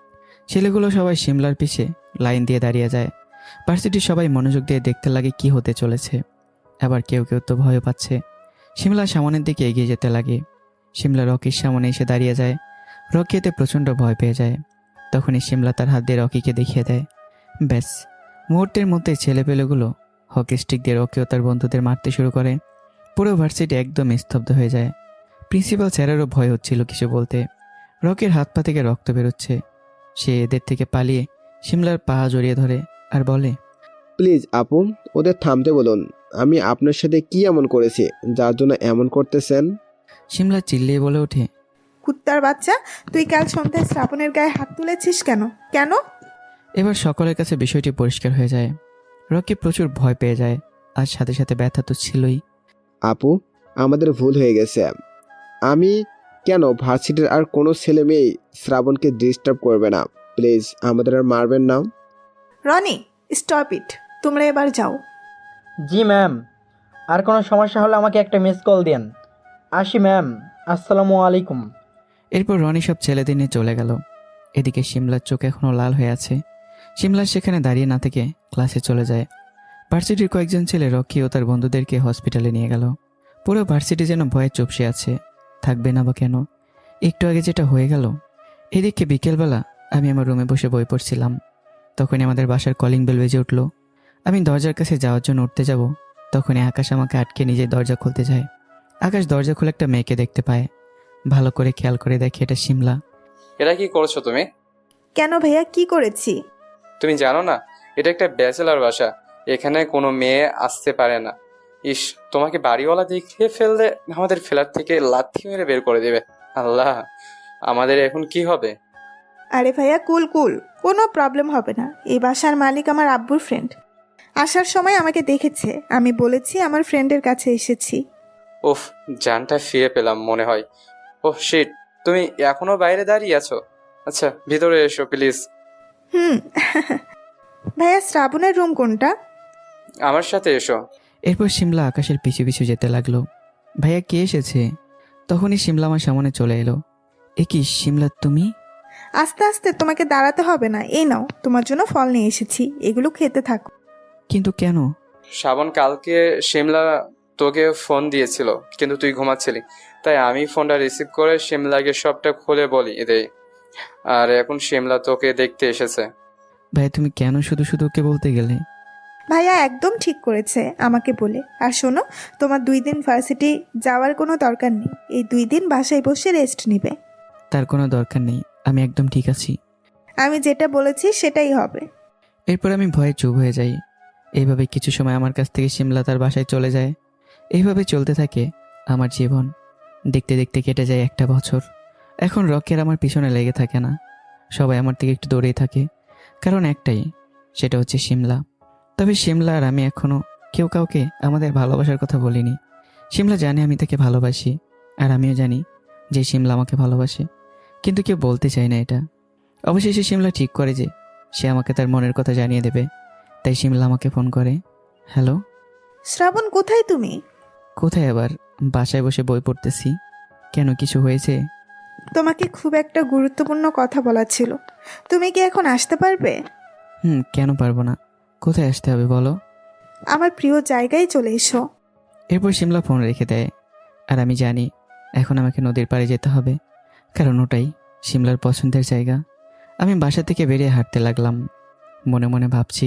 Speaker 1: ছেলেগুলো সবাই শিমলার পিছে লাইন দিয়ে দাঁড়িয়ে যায়। ভার্সিটির সবাই মনোযোগ দিয়ে দেখতে লাগে কি হতে চলেছে। আবার কেউ কেউ তো ভয় পাচ্ছে। শিমলা সামনের দিকে এগিয়ে যেতে লাগে। শিমলা রকির সামনে এসে দাঁড়িয়ে যায়। রকি এতে প্রচণ্ড ভয় পেয়ে যায়। তখনই শিমলা তার হাত দিয়ে রকিকে দেখিয়ে দেয়। ব্যাস, মুহূর্তের মধ্যে ছেলেপেলেগুলো হকি স্টিক দিয়ে রকি ও তার বন্ধুদের মারতে শুরু করে। পুরো ভার্সিটি একদম স্তব্ধ হয়ে যায়। প্রিন্সিপাল স্যারেরও ভয় হচ্ছিল কিছু বলতে। রকির হাত পা থেকে রক্ত বেরোচ্ছে। সে এদের থেকে পালিয়ে শিমলার পা জড়িয়ে ধরে আর বলে,
Speaker 11: প্লিজ আপু, ওদের থামতে বলুন। আমি আপনার সাথে কি এমন করেছি যার জন্য এমন করতেছেন?
Speaker 1: শিমলা চিল্লিয়ে বলে ওঠে,
Speaker 12: কুত্তার বাচ্চা, তুই কাল সন্ধ্যায় শ্রাবণের গায়ে হাত তুলেছিস কেন? কেন?
Speaker 1: এবার সকলের কাছে বিষয়টি পরিষ্কার হয়ে যায়। রকি প্রচুর ভয় পেয়ে যায়, আর সাথে সাথে ব্যথা তো ছিলই।
Speaker 11: আপু, আমাদের ভুল হয়ে গেছে। আমি কেন ভার্সিটির আর কোনো ছেলে মেয়ে শ্রাবণকে ডিস্টার্ব করবে না। প্লিজ আমাদের আর মারবেন না।
Speaker 12: রনি, স্টপ ইট, তোমরা এবার যাও।
Speaker 10: জি ম্যাম। আর কোনো সমস্যা হলে আমাকে একটা মিস কল দেন। আসি ম্যাম, আসসালামু আলাইকুম।
Speaker 1: এরপর রনি সব ছেলেদের নিয়ে চলে গেল। এদিকে শিমলার চোখ এখনও লাল হয়ে আছে। শিমলা সেখানে দাঁড়িয়ে না থেকে ক্লাসে চলে যায়। ভার্সিটির কয়েকজন ছেলে রকি ও তার বন্ধুদেরকে হসপিটালে নিয়ে গেল। পুরো ভার্সিটি যেন ভয়ে চুপসে আছে, থাকবে না বা কেন। একটু আগে যেটা হয়ে গেল। এদিকে বিকেলবেলা আমি আমার রুমে বসে বই পড়ছিলাম। তখনই আমাদের বাসার কলিং বেল বেজে উঠল। আমি দরজার কাছে যাওয়ার জন্য উঠতে যাব, তখনই আকাশ আমাকে আটকে নিজে দরজা খুলতে যায়। আকাশ দরজা খুলে একটা মেয়েকে দেখতে পায়। ভালো করে খেয়াল করে দেখে এটা শিমলা।
Speaker 5: এটা কি করছো তুমি?
Speaker 12: কেন ভাইয়া, কি করেছি?
Speaker 5: তুমি জানো না এটা একটা ব্যাচেলার বাসা, এখানে কোনো মেয়ে আসতে পারে না। ইস, তোমাকে বাড়িওয়ালা দেখে ফেললে আমাদের ফ্ল্যাট থেকে লাথি মেরে বের করে দেবে। আল্লাহ, আমাদের এখন কি হবে?
Speaker 12: আরে ভাইয়া, কুল কুল, কোনো প্রবলেম হবে না। এই বাসার মালিক আমার আব্বুর ফ্রেন্ড। আসার সময় আমাকে দেখেছে, আমি বলেছি আমার ফ্রেন্ডের কাছে এসেছি।
Speaker 5: উফ, জানটা ফিরে পেলাম মনে হয়। ওহ শিট, তুমি এখনো বাইরে দাঁড়িয়ে আছো? আচ্ছা, ভিতরে এসো প্লিজ।
Speaker 12: হুম। ভাইয়া, শ্রাবণের রুম কোনটা?
Speaker 5: আমার সাথে এসো।
Speaker 1: এরপর শিমলা আকাশের পিছু পিছু যেতে লাগলো। ভাইয়া কে এসেছে? তখনই শিমলা আমার সামনে চলে এলো। এ কি শিমলা, তুমি?
Speaker 12: আস্তে আস্তে, তোমাকে দাঁড়াতে হবে না। এই নাও, তোমার জন্য ফল নিয়ে এসেছি, এগুলো খেতে থাকো।
Speaker 1: কিন্তু কেন?
Speaker 5: শ্রাবণ, কালকে শিমলা তোকে ফোন দিয়েছিল কিন্তু তুই ঘুমাচ্ছিলি, তাই আমি ফোনটা রিসিভ করে শিমলাকে সবটা খুলে বলি দেই। আর এখন শিমলা তোকে দেখতে এসেছে।
Speaker 1: ভাই, তুমি কেন শুধু শুধু ওকে বলতে গেলে?
Speaker 12: ভাইয়া একদম ঠিক করেছে আমাকে বলে। আর শোনো, তোমার 2 দিন ভার্সিটি যাওয়ার কোনো দরকার নেই। এই 2 দিন বাসায় বসে রেস্ট নিবে।
Speaker 1: তার কোনো দরকার নেই, আমি একদম ঠিক আছি।
Speaker 12: আমি যেটা বলেছি সেটাই হবে।
Speaker 1: এরপর আমি ভয়ে চুপ হয়ে যাই। এইভাবে কিছু সময় আমার কাছ থেকে শিমলা তার বাসায় চলে যায়। এইভাবে চলতে থাকে আমার জীবন। দেখতে দেখতে কেটে যায় 1টা বছর। এখন রকের আমার পিছনে লেগে থাকে না। সবাই আমার থেকে একটু দৌড়েই থাকে, কারণ একটাই, সেটা হচ্ছে শিমলা। তবে শিমলা আর আমি এখনও কেউ কাউকে আমাদের ভালোবাসার কথা বলিনি। শিমলা জানে আমি তাকে ভালোবাসি, আর আমিও জানি যে শিমলা আমাকে ভালোবাসে, কিন্তু কেউ বলতে চায় না এটা। অবশেষে শিমলা ঠিক করে যে সে আমাকে তার মনের কথা জানিয়ে দেবে। তাই শিমলা আমাকে ফোন করে। হ্যালো।
Speaker 12: শ্রাবণ, কোথায় তুমি?
Speaker 1: কোথায় আবার? বাসায় বসে বই পড়তেছি। কেন, কিছু হয়েছে?
Speaker 12: তোমাকে খুব একটা গুরুত্বপূর্ণ কথা বলার ছিল। তুমি কি এখন আসতে পারবে?
Speaker 1: কেন পারবো না? কোথায় আসতে হবে বলো?
Speaker 12: আমার প্রিয় জায়গায় চলে এসো।
Speaker 1: এরপর শিমলা ফোন রেখে দেয়। আর আমি জানি এখন আমাকে নদীর পাড়ে যেতে হবে, কারণ ওটাই শিমলার পছন্দের জায়গা। আমি বাসা থেকে বেরিয়ে হাঁটতে লাগলাম। মনে মনে ভাবছি,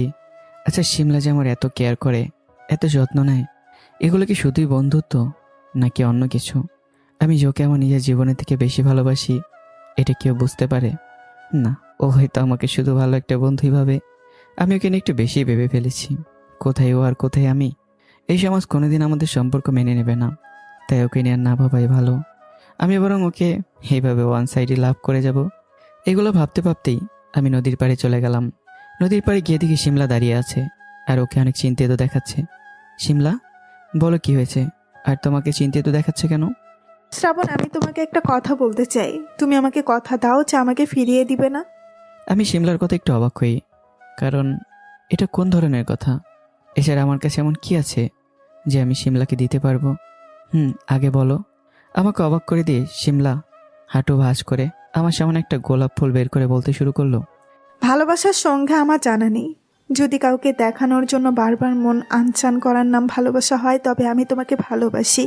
Speaker 1: আচ্ছা শিমলা যে আমার এত কেয়ার করে, এত যত্ন নেয়, এগুলো কি শুধুই বন্ধুত্ব নাকি অন্য কিছু? আমি যোকে আমার নিজের জীবনের থেকে বেশি ভালোবাসি, এটা কেউ বুঝতে পারে না। ও হয়তো আমাকে শুধু ভালো একটা বন্ধুই ভাবে। আমি ওকে নিয়ে একটু বেশি ভেবে ফেলেছি। কোথায় ও আর কোথায় আমি? এই সমাজ কোনোদিন আমাদের সম্পর্ক মেনে নেবে না, তাই ওকে নিয়ে আর না ভাবাই ভালো। আমি বরং ওকে এইভাবে ওয়ান সাইডে লাভ করে যাব। এগুলো ভাবতে ভাবতেই আমি নদীর পাড়ে চলে গেলাম। নদীর পাড়ে গিয়ে দেখি শিমলা দাঁড়িয়ে আছে আর ওকে অনেক চিন্তিত দেখাচ্ছে। শিমলা, বলো কি হয়েছে? আর তোমাকে চিন্তিত দেখাচ্ছে কেন?
Speaker 12: শ্রাবণ, আমি তোমাকে একটা কথা বলতে চাই। তুমি আমাকে কথা দাও যে আমাকে ফিরিয়ে দিবে না।
Speaker 1: আমি শিমলার কথা একটু অবাক হই, কারণ এটা কোন ধরনের কথা? এছাড়া আমার কাছে এমন কি আছে যে আমি শিমলাকে দিতে পারবো? আগে বলো। আমাকে অবাক করে দিয়ে শিমলা হাঁটু ভাঁজ করে আমার সামনে একটা গোলাপ ফুল বের করে বলতে শুরু করলো।
Speaker 12: ভালোবাসার সংজ্ঞা আমার জানা নেই। যদি কাউকে দেখানোর জন্য বারবার মন আনচান করার নাম ভালোবাসা হয়, তবে আমি তোমাকে ভালোবাসি।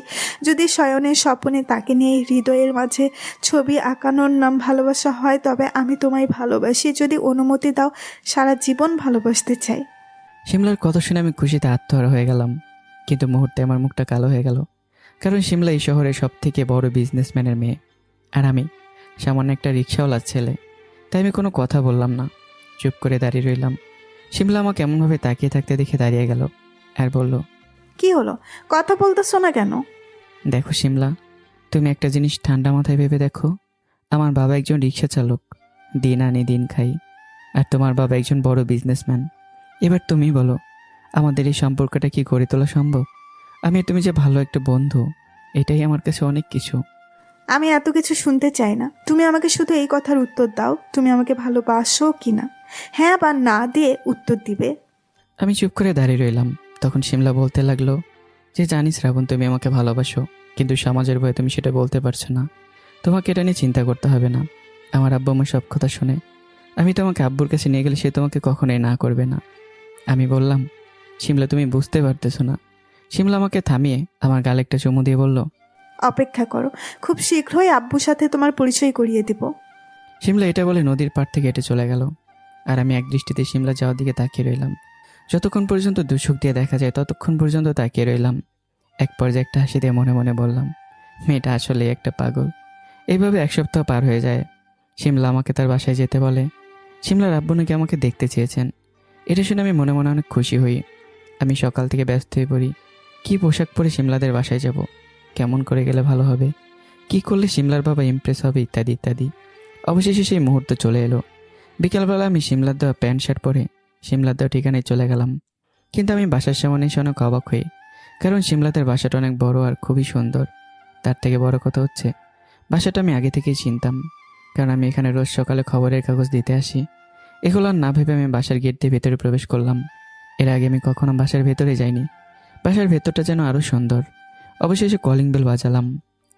Speaker 12: যদি শয়নের স্বপ্নে তাকে নিয়ে হৃদয়ের মাঝে ছবি আঁকানোর নাম ভালোবাসা হয়, তবে আমি তোমায় ভালোবাসি। যদি অনুমতি দাও, সারা জীবন ভালোবাসতে চাই।
Speaker 1: শিমলার কথা শুনে আমি খুশিতে আত্মহারা হয়ে গেলাম, কিন্তু মুহূর্তে আমার মুখটা কালো হয়ে গেল। কারণ শিমলা এই শহরের সব থেকে বড় বিজনেসম্যানের মেয়ে, আর আমি সামান্য একটা রিক্সাওয়ালার ছেলে। তাই আমি কোনো কথা বললাম না, চুপ করে দাঁড়িয়ে রইলাম। শিমলা আমাকে এমনভাবে তাকিয়ে থাকতে দেখে দাঁড়িয়ে গেল আর বলল,
Speaker 12: কি হলো? কথা বলতেছো না কেন?
Speaker 1: দেখো শিমলা, তুমি একটা জিনিস ঠান্ডা মাথায় ভেবে দেখো। আমার বাবা একজন রিক্সা চালক, দিন আনি দিন খাই, আর তোমার বাবা একজন বড় বিজনেসম্যান। এবার তুমি বলো, আমাদের এই সম্পর্কটা কি গড়ে তোলা সম্ভব? আমি আর তুমি যে ভালো একটা বন্ধু, এটাই আমার কাছে অনেক কিছু।
Speaker 12: আমি এত কিছু শুনতে চাই না। তুমি আমাকে শুধু এই কথার উত্তর দাও, তুমি আমাকে ভালোবাসো কি না। হ্যাঁ বা না দিয়ে উত্তর দিবে।
Speaker 1: আমি চুপ করে দাঁড়িয়ে রইলাম। তখন শিমলা বলতে লাগলো যে, জানিস শ্রাবণ, তুমি আমাকে ভালোবাসো, কিন্তু সমাজের ভয়ে তুমি সেটা বলতে পারছো না। তোমাকে এটা নিয়ে চিন্তা করতে হবে না। আমার আব্বু আমার সব কথা শুনে। আমি তোমাকে আব্বুর কাছে নিয়ে গেলে সে তোমাকে কখনোই না করবে না। আমি বললাম, শিমলা তুমি বুঝতে পারতেছো না। শিমলা আমাকে থামিয়ে আমার গালে একটা চুমু দিয়ে বলল,
Speaker 12: অপেক্ষা করো, খুব শীঘ্রই আব্বুর সাথে তোমার পরিচয় করিয়ে দিব।
Speaker 1: শিমলা এটা বলে নদীর পাড় থেকে হেঁটে চলে গেল। আর আমি এক দৃষ্টিতে শিমলা যাওয়ার দিকে তাকিয়ে রইলাম। যতক্ষণ পর্যন্ত দুচোখ দিয়ে দেখা যায় ততক্ষণ পর্যন্ত তাকিয়ে রইলাম। এক পর্যায়ে একটা হাসি দিয়ে মনে মনে বললাম, মেয়েটা আসলে একটা পাগল। এইভাবে এক সপ্তাহ পার হয়ে যায়। শিমলা আমাকে তার বাসায় যেতে বলে। শিমলার আব্বু নাকি আমাকে দেখতে চেয়েছেন। এটা শুনে আমি মনে মনে অনেক খুশি হই। আমি সকাল থেকে ব্যস্ত হয়ে পড়ি, কী পোশাক পরে শিমলাদের বাসায় যাব, কেমন করে গেলে ভালো হবে, কি করলে শিমলার বাবা ইমপ্রেস হবে, ইত্যাদি ইত্যাদি। অবশেষে সেই মুহূর্ত চলে এলো। বিকেলবেলা আমি শিমলার দেওয়া প্যান্ট শার্ট পরে শিমলার দেওয়া ঠিকানায় চলে গেলাম। কিন্তু আমি বাসার সামনে এসে অনেক অবাক হই, কারণ শিমলাদের বাসাটা অনেক বড় আর খুবই সুন্দর। তার থেকে বড় কথা হচ্ছে, বাসাটা আমি আগে থেকেই চিনতাম, কারণ আমি এখানে রোজ সকালে খবরের কাগজ দিতে আসি। এগুলো আর না ভেবে আমি বাসার গেট দিয়ে ভেতরে প্রবেশ করলাম। এর আগে আমি কখনো বাসার ভেতরে যাইনি। বাসার ভেতরটা যেন আরও সুন্দর। অবশেষে কলিং বেল বাজালাম।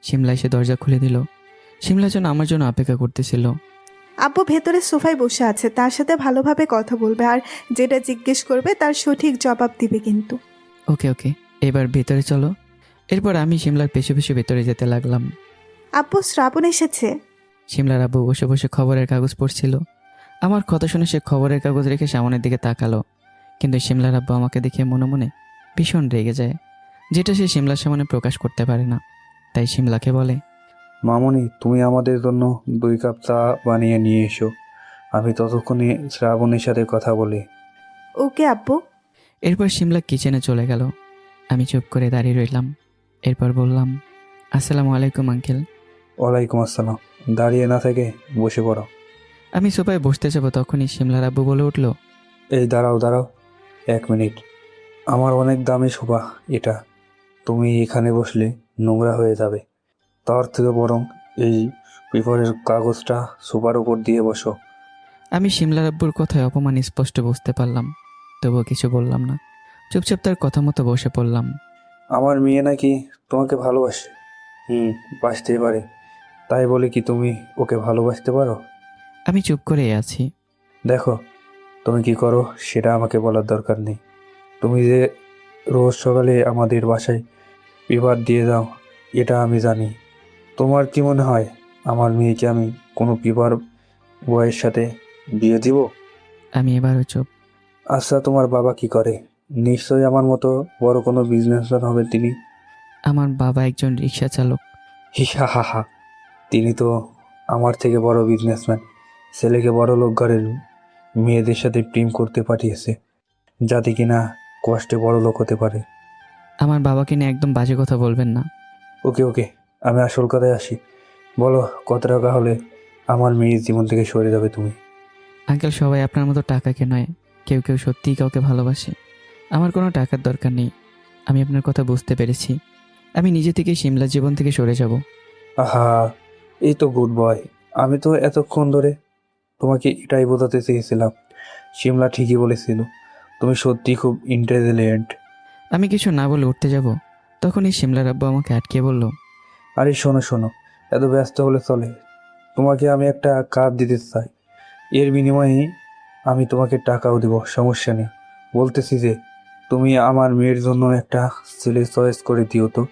Speaker 1: শিমলা এসে দরজা খুলে দিল। শিমলা যেন আমার জন্য অপেক্ষা করতেছিল।
Speaker 12: আব্বু ভেতরে সোফায় বসে আছে, তার সাথে ভালোভাবে কথা বলবে, আর যেটা জিজ্ঞেস করবে তার সঠিক জবাব দিবে কিন্তু।
Speaker 1: ওকে ওকে, এবার ভেতরে চলো। এরপর আমি শিমলার পেছু পেছু ভেতরে যেতে লাগলাম।
Speaker 12: আব্বু, শ্রাবণ এসেছে।
Speaker 1: শিমলার আব্বু বসে বসে খবরের কাগজ পড়ছিল। আমার কথা শুনে সে খবরের কাগজ রেখে সামনের দিকে তাকালো, কিন্তু শিমলার আব্বু আমাকে দেখে মনে মনে ভীষণ রেগে যায়, যেটা সে শিমলার সামনে প্রকাশ করতে পারে না। তাই শিমলাকে বলে,
Speaker 13: মামনি, তুমি আমাদের জন্য 2 কাপ চা বানিয়ে নিয়ে এসো। আমি ততক্ষণে শ্রাবণের সাথে কথা বলি।
Speaker 12: ওকে আব্বু।
Speaker 1: এরপর শিমলা কিচেনে চলে গেল। আমি চুপ করে দাঁড়িয়ে রইলাম। এরপর বললাম, আসসালামু আলাইকুম আঙ্কেল।
Speaker 13: ওয়ালাইকুম আসসালাম। দাঁড়িয়ে না থেকে বসে পড়ো।
Speaker 1: আমি সোফায় বসতে যাব, তখনই শিমলার আব্বু বলে উঠল,
Speaker 13: এই দাঁড়াও দাঁড়াও, 1 মিনিট। আমার অনেক দামি সোফা এটা, তুমি এখানে বসলে নোংরা হয়ে যাবে। তার থেকে বরং এই পেপারের কাগজটা সোফার উপর দিয়ে বসো।
Speaker 1: আমি শিমলার আব্বুর কথায় অপমান স্পষ্ট বুঝতে পারলাম, তবুও কিছু বললাম না। চুপচাপ তার কথা মতো বসে পড়লাম।
Speaker 13: আমার মেয়ে নাকি তোমাকে ভালোবাসে। বাসতেই পারে, তাই বলে কি তুমি ওকে ভালোবাসতে পারো?
Speaker 1: আমি চুপ করে আছি।
Speaker 13: দেখো, তুমি কি করো সেটা আমাকে বলার দরকার নেই। তুমি যে রোজ সকালে আমাদের বাসায় পেপার দিয়ে দাও, এটা আমি জানি। তোমার কি মনে হয় আমার মেয়েকে আমি কোনো পেপার বয়ের সাথে বিয়ে দিব?
Speaker 1: আমি এবারও চুপ।
Speaker 13: আচ্ছা, তোমার বাবা কি করে? নিশ্চয়ই আমার মতো বড় কোনো বিজনেসম্যান হবে তিনি।
Speaker 1: আমার বাবা একজন রিক্সা চালক।
Speaker 13: হিহা হা হা, তিনি তো আমার থেকে বড় বিজনেসম্যান। ছেলেকে বড় লোক ঘরের মেয়েদের সাথে প্রেম করতে পাঠিয়েছে, যাতে কিনা কষ্টে বড় লোক হতে পারে।
Speaker 1: আমার বাবাকে নিয়ে একদম বাজে কথা বলবেন না।
Speaker 13: ওকে ওকে, আমি আসল কথায় আসি। বলো, কত টাকা হলে আমার মেয়ের জীবন থেকে সরে যাবে তুমি?
Speaker 1: আঙ্কেল, সবাই আপনার মতো টাকাকে নয়, কেউ কেউ সত্যিই কাউকে ভালোবাসে। আমার কোনো টাকার দরকার নেই। আমি আপনার কথা বুঝতে পেরেছি। আমি নিজে থেকে সিমলা জীবন থেকে সরে যাব।
Speaker 13: আহা, এই তো গুড বয়। আমি তো এতক্ষণ ধরে তোমাকে এটাই বোঝাতে চেয়েছিলাম। শিমলা ঠিকই বলেছিল, তুমি সত্যি খুব ইন্টেলিজেন্ট।
Speaker 1: আমি কিছু না বলে উঠতে যাব, তখনই সিমলার আব্বু আমাকে আটকে বলল,
Speaker 13: আরে শোনো শোনো, এত ব্যস্ত হলে চলে? তোমাকে আমি একটা কাজ দিতে চাই, এর বিনিময়ে আমি তোমাকে টাকাও দেব, সমস্যা নেই। বলতেছি যে তুমি আমার মেয়ের জন্য একটা ছেলে চয়েস করে দিও তো,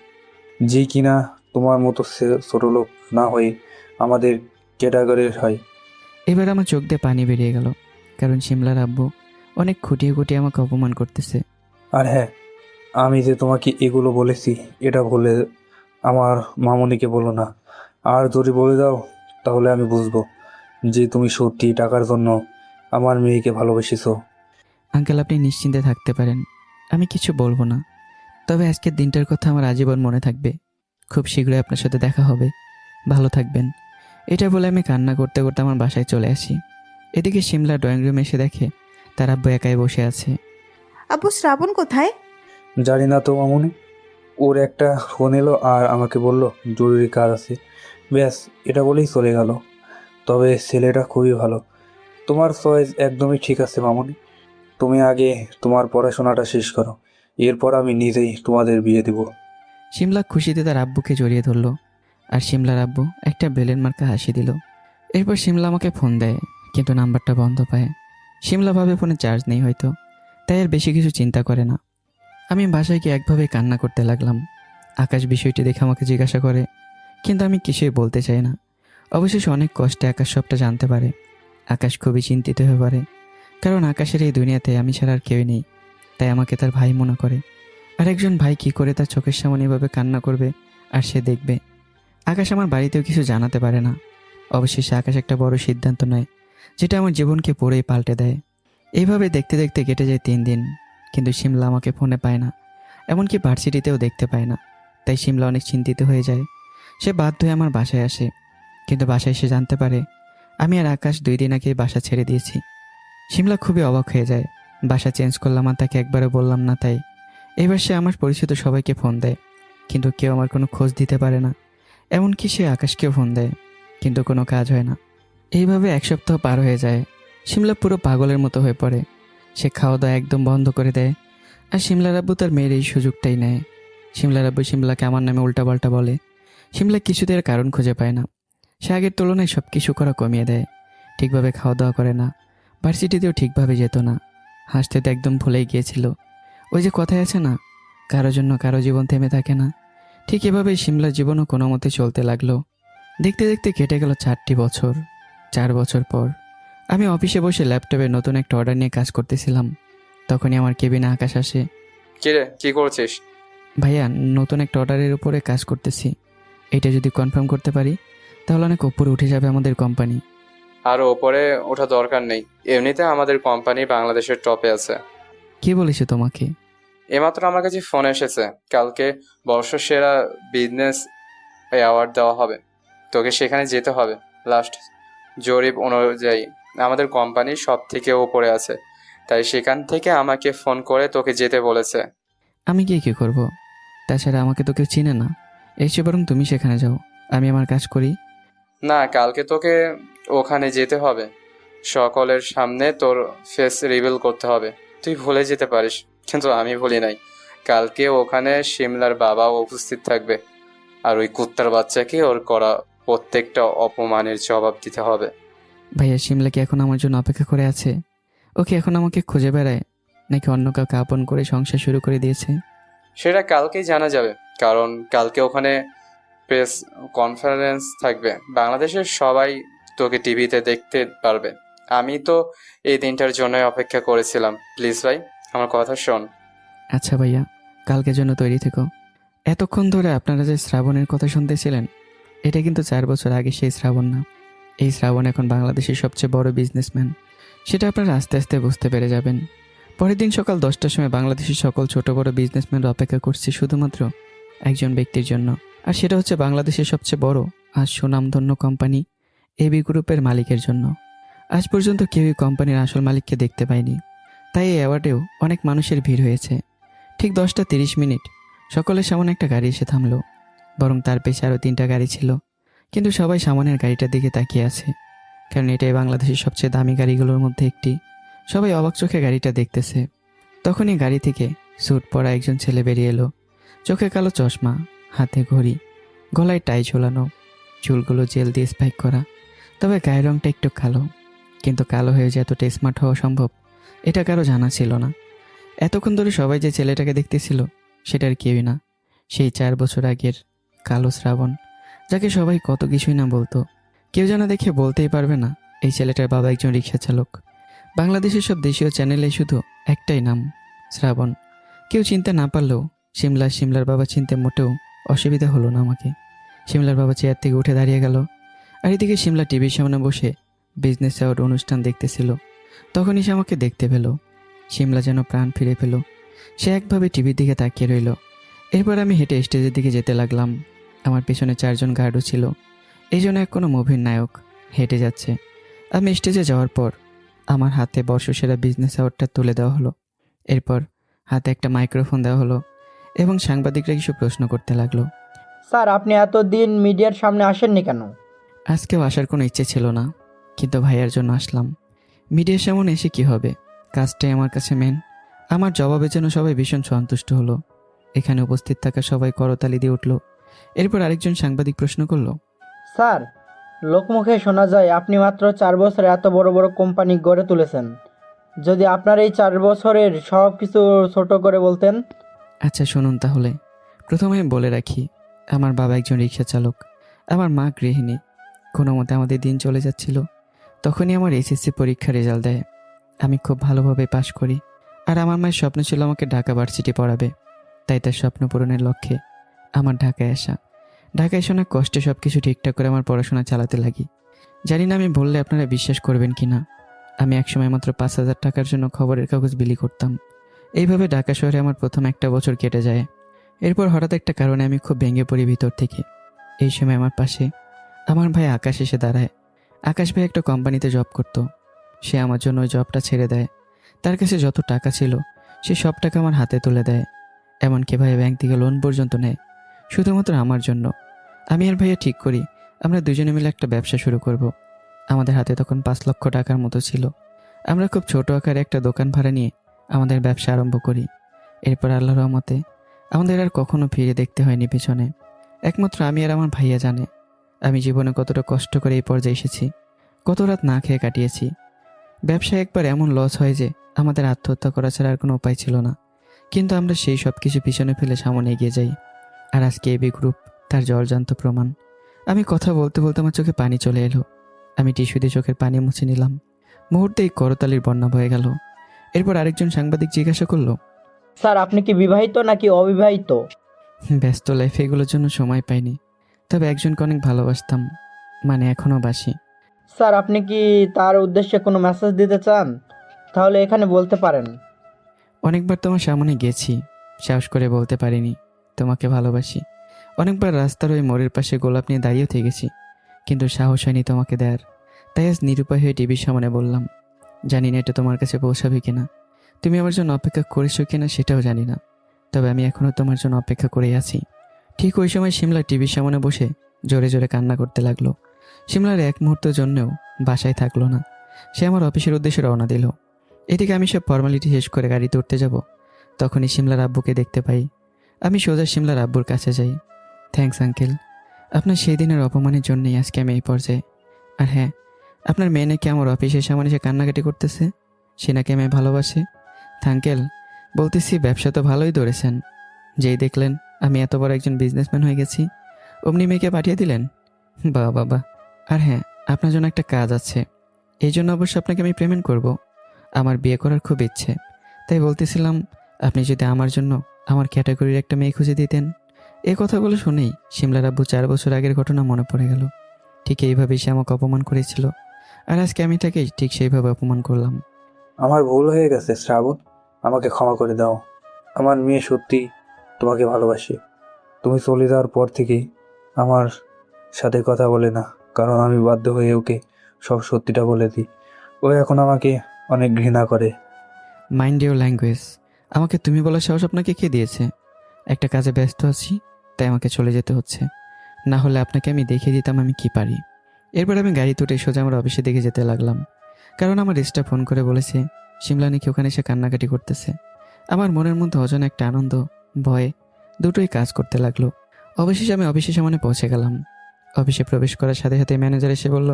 Speaker 13: যে কিনা তোমার মতো ছোট লোক না হয়ে আমাদের ক্যাটাগরির হয়।
Speaker 1: এবার আমার চোখ দিয়ে পানি বেরিয়ে গেল, কারণ সিমলার আব্বু অনেক খুঁটিয়ে খুঁটিয়ে আমাকে অপমান করতেছে।
Speaker 13: আর হ্যাঁ, আমি যে তোমাকে এগুলো বলেছি এটা বলে আমার মামনিকে বলো না। আর যদি বলে দাও তাহলে আমি বুঝবো যে তুমি সত্যি টাকার জন্য আমার মেয়েকে ভালোবেসেছো।
Speaker 1: আঙ্কেল, আপনি নিশ্চিন্তে থাকতে পারেন, আমি কিছু বলবো না। তবে আজকের দিনটার কথা আমার আজীবন মনে থাকবে। খুব শীঘ্রই আপনার সাথে দেখা হবে। ভালো থাকবেন। এটা বলে আমি কান্না করতে করতে আমার বাসায় চলে আসি। এদিকে সিমলা ড্রয়িং রুমে এসে দেখে তার আব্বু একাই বসে আছে।
Speaker 12: আব্বু, শ্রাবণ কোথায়?
Speaker 13: জানি না তো মামনি, ওর একটা ফোন এলো আর আমাকে বলল জরুরি কাজ আছে, ব্যাস এটা বলেই চলে গেল। তবে ছেলেটা খুবই ভালো। তোমার চয়েস একদমই ঠিক আছে মামনি। তুমি আগে তোমার পড়াশোনাটা শেষ করো, এরপর আমি নিজেই তোমাদের বিয়ে দেব।
Speaker 1: সিমলা খুশিতে তার আব্বুকে জড়িয়ে ধরলো, আর সিমলার আব্বু একটা বেলেন মার্কা হাসি দিল। এরপর সিমলা আমাকে ফোন দেয়, কিন্তু নাম্বারটা বন্ধ পায়। সিমলা ভাবে ফোনে চার্জ নেই হয়তো, তাই আর বেশি কিছু চিন্তা করে না। আমি বাসায় গিয়ে একভাবে কান্না করতে লাগলাম। আকাশ বিষয়টি দেখে আমাকে জিজ্ঞাসা করে, কিন্তু আমি কিছুই বলতে চাই না। অবশেষে অনেক কষ্টে আকাশ সবটা জানতে পারে। আকাশ খুবই চিন্তিত হয়ে পড়ে, কারণ আকাশের এই দুনিয়াতে আমি ছাড়া আর কেউই নেই। তাই আমাকে তার ভাই মনে করে। আর একজন ভাই কি করে তার চোখের সামনে এভাবে কান্না করবে আর সে দেখবে? আকাশ আমার বাড়িতেও কিছু জানাতে পারে না। অবশেষে আকাশ একটা বড় সিদ্ধান্ত নেয়, যেটা আমার জীবনকে পুরোই পাল্টে দেয়। এইভাবে দেখতে দেখতে কেটে যায় 3 দিন, কিন্তু সিমলা আমাকে ফোনে পায় না, এমনকি ভার্সিটিতেও দেখতে পায় না। তাই সিমলা অনেক চিন্তিত হয়ে যায়। সে বাধ্য হয়ে আমার বাসায় আসে, কিন্তু বাসায় এসে জানতে পারে আমি আর আকাশ 2 দিন আগে বাসা ছেড়ে দিয়েছি। সিমলা খুবই অবাক হয়ে যায়। বাসা চেঞ্জ করলাম আর তাকে একবারও বললাম না, তাই এবার সে আমার পরিচিত সবাইকে ফোন দেয়, কিন্তু কেউ আমার কোনো খোঁজ দিতে পারে না। এমনকি সে আকাশকেও ফোন দেয়, কিন্তু কোনো কাজ হয় না। এইভাবে 1 সপ্তাহ পার হয়ে যায়। সিমলা পুরো পাগলের মতো হয়ে পড়ে। সে খাওয়া দাওয়া একদম বন্ধ করে দেয়, আর সিমলার আব্বু তার মেয়ের এই সুযোগটাই নেয়। সিমলার আব্বু সিমলাকে আমার নামে উল্টাপাল্টা বলে। সিমলা কিছুতে এর কারণ খুঁজে পায় না। সে আগের তুলনায় সব কিছু করা কমিয়ে দেয়, ঠিকভাবে খাওয়া দাওয়া করে না, ভার্সিটিতেও ঠিকভাবে যেত না, হাসতে তো একদম ভুলেই গিয়েছিল। ওই যে কথায় আছে না, কারো জন্য কারো জীবন থেমে থাকে না, ঠিক এভাবেই সিমলার জীবনও কোনো মতে চলতে লাগলো। দেখতে দেখতে কেটে গেল 4টি বছর। 4 বছর পর আমি অফিসে বসে ল্যাপটপে নতুন একটা অর্ডার নিয়ে কাজ করতেছিলাম। তখনই আমার কেবিনে আকাশ আসে।
Speaker 5: কিরে, কি করছিস?
Speaker 1: ভাইয়া, নতুন একটা অর্ডারের উপরে কাজ করতেছি। এটা যদি কনফার্ম করতে পারি তাহলে অনেক উপরে উঠে যাবে আমাদের কোম্পানি।
Speaker 5: আর ওপরে ওঠা দরকার নেই, এমনিতে আমাদের কোম্পানি বাংলাদেশের টপে আছে।
Speaker 1: কে বলেছে তোমাকে?
Speaker 5: এমাত্র আমার কাছে ফোন এসেছে, কালকে বর্ষসেরা বিজনেস অ্যাওয়ার্ড দেওয়া হবে, তোকে সেখানে যেতে হবে। লাস্ট জরিপ অনুযায়ী আমাদের কোম্পানি সব থেকে ওপরে আছে, তাই সেখান থেকে আমাকে ফোন করে তোকে যেতে বলেছে।
Speaker 1: আমি গিয়ে কী করব? তাছাড়া আমাকে তো কেউ চিনে না। এসে বরং তুমি সেখানে যাও, আমি আমার কাজ করি।
Speaker 5: না, কালকে তোকে ওখানে যেতে হবে, সকলের সামনে তোর ফেস রিভিল করতে হবে। তুই ভুলে যেতে পারিস, কিন্তু আমি ভুলি নাই। কালকে ওখানে শিমলার বাবাও উপস্থিত থাকবে, আর ওই কুত্তার বাচ্চাকে ওর করা প্রত্যেকটা অপমানের জবাব দিতে হবে।
Speaker 1: ভাইয়া, সিমলা কি এখন আমার জন্য অপেক্ষা করে আছে? ওকে এখন আমাকে খুঁজে বেড়ায়, নাকি অন্য কাউকে আপন করে সংসার শুরু করে দিয়েছে?
Speaker 5: সেটা কালকেই জানা যাবে, কারণ কালকে ওখানে প্রেস কনফারেন্স থাকবে, বাংলাদেশের সবাই তোকে টিভিতে দেখতে পারবে। আমি তো এই দিনটার জন্যই অপেক্ষা করেছিলাম। প্লিজ ভাই, আমার কথা শোন।
Speaker 1: আচ্ছা ভাইয়া, কালকের জন্য তৈরি থেকো। এতক্ষণ ধরে আপনারা যে শ্রাবণের কথা শুনতেছিলেন, এটা কিন্তু 4 বছর আগে সেই শ্রাবণ না। এই শ্রাবণ এখন বাংলাদেশের সবচেয়ে বড় বিজনেসম্যান। সেটা আপনারা আস্তে আস্তে বুঝতে পেরে যাবেন। পরের দিন সকাল 10টার সময় বাংলাদেশের সকল ছোট বড় বিজনেসম্যানরা অপেক্ষা করছে শুধুমাত্র একজন ব্যক্তির জন্য। আর সেটা হচ্ছে বাংলাদেশের সবচেয়ে বড় আর সুনামধন্য কোম্পানি এবি গ্রুপের মালিকের জন্য। আজ পর্যন্ত কেউই কোম্পানির আসল মালিককে দেখতে পায়নি, তাই এই অ্যাওয়ার্ডেও অনেক মানুষের ভিড় হয়েছে। ঠিক 10টা 30 মিনিট সকলের সামনে একটা গাড়ি এসে থামলো, বরং তার পেছনে আরও 3টা গাড়ি ছিল। কিন্তু সবাই সামনের গাড়িটার দিকে তাকিয়ে আছে, কারণ এটাই বাংলাদেশের সবচেয়ে দামি গাড়িগুলোর মধ্যে একটি। সবাই অবাক চোখে গাড়িটা দেখতেছে। তখনই গাড়ি থেকে স্যুট পরা একজন ছেলে বেরিয়ে এলো। চোখে কালো চশমা, হাতে ঘড়ি, গলায় টাই ঝোলানো, চুলগুলো জেল দিয়ে স্পাইক করা, তবে গায়ের রঙটা একটু কালো। কিন্তু কালো হয়ে যে এতটা স্মার্ট হওয়া সম্ভব এটা কারো জানা ছিল না। এতক্ষণ ধরে সবাই যে ছেলেটাকে দেখতেছিল সেটার কেউই না, সেই 4 বছর আগের কালো শ্রাবণ, যাকে সবাই কত কিছুই না বলতো। কেউ যেন দেখে বলতেই পারবে না এই ছেলেটার বাবা একজন রিক্সা চালক। বাংলাদেশের সব দেশীয় চ্যানেলে শুধু একটাই নাম, শ্রাবণ। কেউ চিনতে না পারলেও শিমলার বাবা চিনতে মোটেও অসুবিধা হলো না আমাকে। শিমলার বাবা চেয়ার থেকে উঠে দাঁড়িয়ে গেল, আর এদিকে শিমলা টিভির সামনে বসে বিজনেস অ্যাওয়ার্ড অনুষ্ঠান দেখতেছিল। তখনই সে আমাকে দেখতে পেল। শিমলা যেন প্রাণ ফিরে পেল। সে একভাবে টিভির দিকে তাকিয়ে রইল। এরপর আমি হেঁটে স্টেজের দিকে যেতে লাগলাম। আমার পেছনে 4 জন গার্ডও ছিল। এই জন্য এক কোনো মুভির নায়ক হেঁটে যাচ্ছে। আমি স্টেজে যাওয়ার পর আমার হাতে বর্ষসেরা বিজনেস অ্যাওয়ার্ডটা তুলে দেওয়া হলো। এরপর হাতে একটা মাইক্রোফোন দেওয়া হলো এবং সাংবাদিকরা কিছু প্রশ্ন করতে লাগলো।
Speaker 10: স্যার, আপনি এতদিন মিডিয়ার সামনে আসেননি কেন?
Speaker 1: আজকেও আসার কোনো ইচ্ছে ছিল না, কিন্তু ভাইয়ার জন্য আসলাম। মিডিয়ার সামনে এসে কি হবে, কাজটাই আমার কাছে মেন। আমার জবাবের জন্য সবাই ভীষণ সন্তুষ্ট হলো। এখানে উপস্থিত থাকা সবাই করতালি দিয়ে উঠল। এরপর আরেকজন সাংবাদিক প্রশ্ন করলো,
Speaker 10: স্যার, লোকমুখে শোনা যায় আপনি মাত্র 4 বছরে এত বড় বড় কোম্পানি গড়ে তুলেছেন। যদি আপনার এই 4 বছরের সব কিছু ছোট করে বলতেন।
Speaker 1: আচ্ছা শুনুন তাহলে। প্রথমে বলে রাখি, আমার বাবা একজন রিক্সা চালক, আমার মা গৃহিণী। কোনো মতে আমাদের দিন চলে যাচ্ছিল। তখনই আমার এসএসসি পরীক্ষার রেজাল্ট দেয়। আমি খুব ভালোভাবে পাশ করি। আর আমার মায়ের স্বপ্ন ছিল আমাকে ঢাকা ভার্সিটি পড়াবে। তাই তার স্বপ্ন পূরণের লক্ষ্যে আমার ঢাকায় আসা। ঢাকায় এসে অনেক কষ্টে সব কিছু ঠিকঠাক করে আমার পড়াশোনা চালাতে লাগি। জানি না আমি বললে আপনারা বিশ্বাস করবেন কি না। আমি একসময় মাত্র 5,000 টাকার জন্য খবরের কাগজ বিলি করতাম। এইভাবে ঢাকা শহরে আমার প্রথম 1টা বছর কেটে যায়। এরপর হঠাৎ একটা কারণে আমি খুব ভেঙে পড়ি ভিতর থেকে। এই সময় আমার পাশে আমার ভাই আকাশ এসে দাঁড়ায়। আকাশ ভাই একটা কোম্পানিতে জব করতো। সে আমার জন্য ওই জবটা ছেড়ে দেয়। তার কাছে যত টাকা ছিল সে সব টাকা আমার হাতে তুলে দেয়। এমনকি ভাই ব্যাংক থেকে লোন পর্যন্ত নেয় শুধুমাত্র আমার জন্য। আমি আর ভাইয়া ঠিক করি আমরা দুজনে মিলে একটা ব্যবসা শুরু করব। আমাদের হাতে তখন 5 লক্ষ টাকার মতো ছিল। আমরা খুব ছোট আকারে একটা দোকান ভাড়া নিয়ে আমাদের ব্যবসা আরম্ভ করি। এরপর আল্লাহর রহমতে আমাদের আর কখনো ফিরে দেখতে হয়নি পেছনে। একমাত্র আমি আর আমার ভাইয়া জানে আমি জীবনে কতটা কষ্ট করে এই পর্যায়ে এসেছি, কত রাত না খেয়ে কাটিয়েছি। ব্যবসায় একবার এমন লস হয় যে আমাদের আত্মহত্যা করা ছাড়া আর কোনো উপায় ছিল না। কিন্তু আমরা সেই সব কিছু পিছনে ফেলে সামনে এগিয়ে যাই। আর আজকে এবি গ্রুপ তার জলজান্ত প্রমাণ। আমি কথা বলতে বলতে আমার চোখে পানি চলে এলো। আমি টিস্যু দিয়ে চোখের পানি মুছে নিলাম। মুহূর্তেই করতালির বন্যা বয়ে গেল। এরপর আরেকজন সাংবাদিক জিজ্ঞাসা করলো,
Speaker 10: স্যার, আপনি কি বিবাহিত নাকি অবিবাহিত?
Speaker 1: ব্যস্ত লাইফে এগুলোর জন্য সময় পাইনি, তবে একজনকে অনেক ভালোবাসতাম, মানে এখনও বাসি।
Speaker 10: স্যার, আপনি কি তার উদ্দেশ্যে কোনো মেসেজ দিতে চান? তাহলে এখানে বলতে পারেন।
Speaker 1: অনেকবার তোমার সামনে গেছি, সাহস করে বলতে পারিনি তোমাকে ভালোবাসি। অনেকবার রাস্তার ওই মোড়ের পাশে গোলাপ নিয়ে দাঁড়িয়েও থেকেছি, কিন্তু সাহস হয়নি তোমাকে দেয়ার। তাই আজ নিরুপায় হয়ে টিভির সামনে বললাম। জানি না এটা তোমার কাছে পৌঁছাবে কিনা, তুমি আমার জন্য অপেক্ষা করেছো কিনা সেটাও জানি না, তবে আমি এখনও তোমার জন্য অপেক্ষা করেই আছি। ঠিক ওই সময় শিমলা টিভির সামনে বসে জোরে জোরে কান্না করতে লাগলো। শিমলার এক মুহূর্তের জন্যও বাসায় থাকলো না। সে আমার অফিসের উদ্দেশ্যে রওনা দিল। এদিকে আমি সব ফর্মালিটি শেষ করে গাড়িতে উঠতে যাব, তখনই শিমলার আব্বুকে দেখতে পাই। আমি সোজা শিমলার আব্বুর কাছে যাই। থ্যাঙ্কস আঙ্কেল, আপনার সেই দিনের অপমানের জন্যই আজকে আমি এই পর্যায়ে। আর হ্যাঁ, আপনার মেয়ে নাকি আমার অফিসের সামনে সে কান্নাকাটি করতেছে, সে নাকি আমায় ভালোবাসে। আঙ্কেল বলতেছি, ব্যবসা তো ভালোই ধরেছেন। যেই দেখলেন আমি এত বড় একজন বিজনেসম্যান হয়ে গেছি, অমনি মেয়েকে পাঠিয়ে দিলেন। বাবা বাবা। আর হ্যাঁ, আপনার জন্য একটা কাজ আছে, এই জন্য অবশ্য আপনাকে আমি পেমেন্ট করব। আমার বিয়ে করার খুব ইচ্ছে, তাই বলতেছিলাম আপনি যদি আমার জন্য আমার ক্যাটাগরির একটা মেয়ে খুঁজে দিতেন। এই কথাগুলো শুনেই শিমলার আব্বু 4 বছর আগের ঘটনা মনে পড়ে গেল। ঠিক এইভাবেই সে আমাকে অপমান করেছিল, আর আজকে আমি তাকে ঠিক সেইভাবে অপমান করলাম।
Speaker 13: আমার ভুল হয়ে গেছে শ্রাবণ, আমাকে ক্ষমা করে দাও। আমার মেয়ে সত্যি তোমাকে ভালোবাসে। তুমি চলে যাওয়ার পর থেকেই আমার সাথে কথা বলে না, কারণ আমি বাধ্য হয়ে ওকে সব সত্যিটা বলে দিই। ও এখন আমাকে অনেক ঘৃণা করে।
Speaker 1: Mind your language. আমাকে তুমি বলার সাহস আপনাকে কে দিয়েছে? একটা কাজে ব্যস্ত আছি, তাই আমাকে চলে যেতে হচ্ছে, না হলে আপনাকে আমি দেখিয়ে দিতাম আমি কি পারি। এরপর আমি গাড়ি তুলে সোজা আমার অফিসে দিকে যেতে লাগলাম, কারণ আমার স্টাফ ফোন করে বলেছে শিমলা নাকি ওখানে এসে কান্নাকাটি করতেছে। আমার মনের মধ্যে অজানা একটা আনন্দ, ভয় দুটোই কাজ করতে লাগলো। অবশেষে আমি অফিসের সামনে পৌঁছে গেলাম। অফিসে প্রবেশ করার সাথে সাথে ম্যানেজার এসে বলল,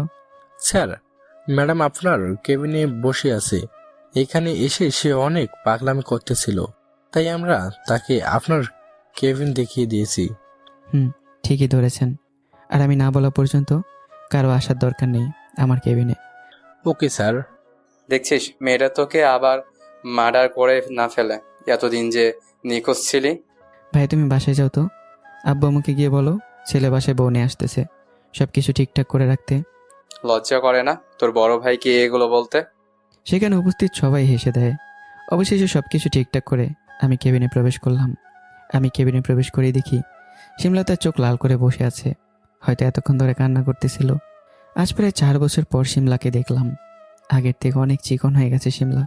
Speaker 4: স্যার, ম্যাডাম আপনার কেবিনে বসে আছে। এখানে এসে সে অনেক পাগলামি করতেছিল, তাই আমরা তাকে আপনার কেবিন দেখিয়ে দিয়েছি।
Speaker 1: ঠিকই ধরেছেন, আর আমি না বলা পর্যন্ত কারো আসার দরকার নেই আমার কেবিনে।
Speaker 4: Okay sir.
Speaker 5: দেখছিস মেয়েটা তোকে আবার মার্ডার করে না ফেলে। এতদিন যে নিখোঁজ ছিলি।
Speaker 1: ভাই তুমি বাসায় যাও তো, আব্বু আমাকে গিয়ে বলো ছেলে বাসায় বউ নিয়ে আসতেছে, সব কিছু ঠিকঠাক করে রাখতে।
Speaker 5: লজ্জা করে না তোর বড় ভাইকে এগুলো বলতে?
Speaker 1: সেখানে উপস্থিত সবাই হেসে দেয়। অবশেষে সব কিছু ঠিকঠাক করে আমি কেবিনে প্রবেশ করলাম। আমি কেবিনে প্রবেশ করেই দেখি শিমলা তার চোখ লাল করে বসে আছে, হয়তো এতক্ষণ ধরে কান্না করতেছিল। আজ প্রায় 4 বছর পর শিমলাকে দেখলাম। আগের থেকে অনেক চিকন হয়ে গেছে শিমলা,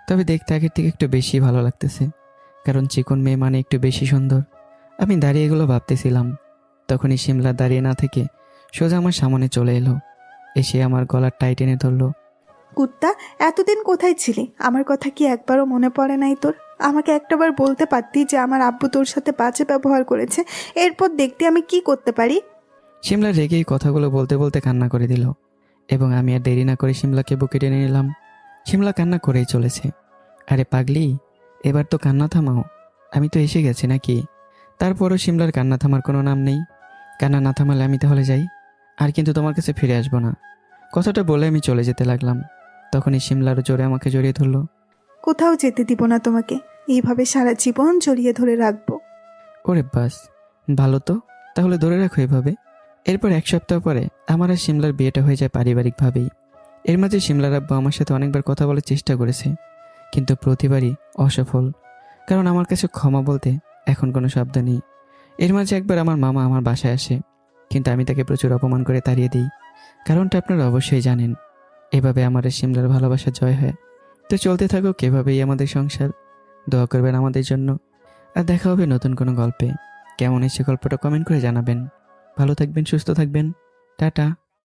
Speaker 1: তবে দেখতে আগের থেকে একটু বেশি ভালো লাগতেছে, কারণ চিকন মেয়ে মানে একটু বেশি সুন্দর। আমি দাঁড়িয়ে এগুলো ভাবতেছিলাম, তখনই শিমলা দাঁড়িয়ে না থেকে সোজা আমার সামনে চলে এলো, এসে আমার গলার টাইট টেনে ধরলো।
Speaker 12: কুত্তা, এতদিন কোথায় ছিলি? আমার কথা কি একবারও মনে পড়ে নাই তোর? আমাকে একটাবার বলতে পারতি যে আমার আব্বু তোর সাথে বাজে ব্যবহার করেছে, এরপর দেখতে আমি কি করতে পারি।
Speaker 1: শিমলা রেগে এই কথাগুলো বলতে বলতে কান্না করে দিল, এবং আমি আর দেরি না করে শিমলাকে বুকে টেনে নিলাম। শিমলা কান্না করেই চলেছে। আরে পাগলি, এবার তো কান্না থামাও, আমি তো এসে গেছি নাকি? তারপরও শিমলার কান্না থামার কোনো নাম নেই। কান্না না থামালে আমি তাহলে যাই, আর কিন্তু তোমার কাছে ফিরে আসবো না। কথাটা বলে আমি চলে যেতে লাগলাম। তখনই শিমলার জোরে আমাকে জড়িয়ে ধরলো।
Speaker 12: কোথাও যেতে দিব না তোমাকে, এইভাবে সারা জীবন জড়িয়ে ধরে রাখবো।
Speaker 1: ওরে বাস, ভালো তো, তাহলে ধরে রাখো এভাবে। এরপর 1 সপ্তাহ পরে আমার আর শিমলার বিয়েটা হয়ে যায় পারিবারিকভাবেই। এর মাঝে শিমলার আব্বু আমার সাথে অনেকবার কথা বলার চেষ্টা করেছে, কিন্তু প্রতিবারই অসফল, কারণ আমার কাছে ক্ষমা বলতে এখন কোনো শব্দ নেই। এর মাঝে একবার আমার মামা আমার বাসায় আসে, কিন্তু আমি তাকে প্রচুর অপমান করে তাড়িয়ে দিই। কারণটা আপনারা অবশ্যই জানেন। এভাবে আমার আর শিমলার ভালোবাসা জয় হয়। তো চলতে থাকুক এভাবেই আমাদের সংসার। দোয়া করবেন আমাদের জন্য, আর দেখা হবে নতুন কোনো গল্পে। কেমন হয়েছে গল্পটা কমেন্ট করে জানাবেন। ভালো থাকবেন, সুস্থ থাকবেন, টাটা।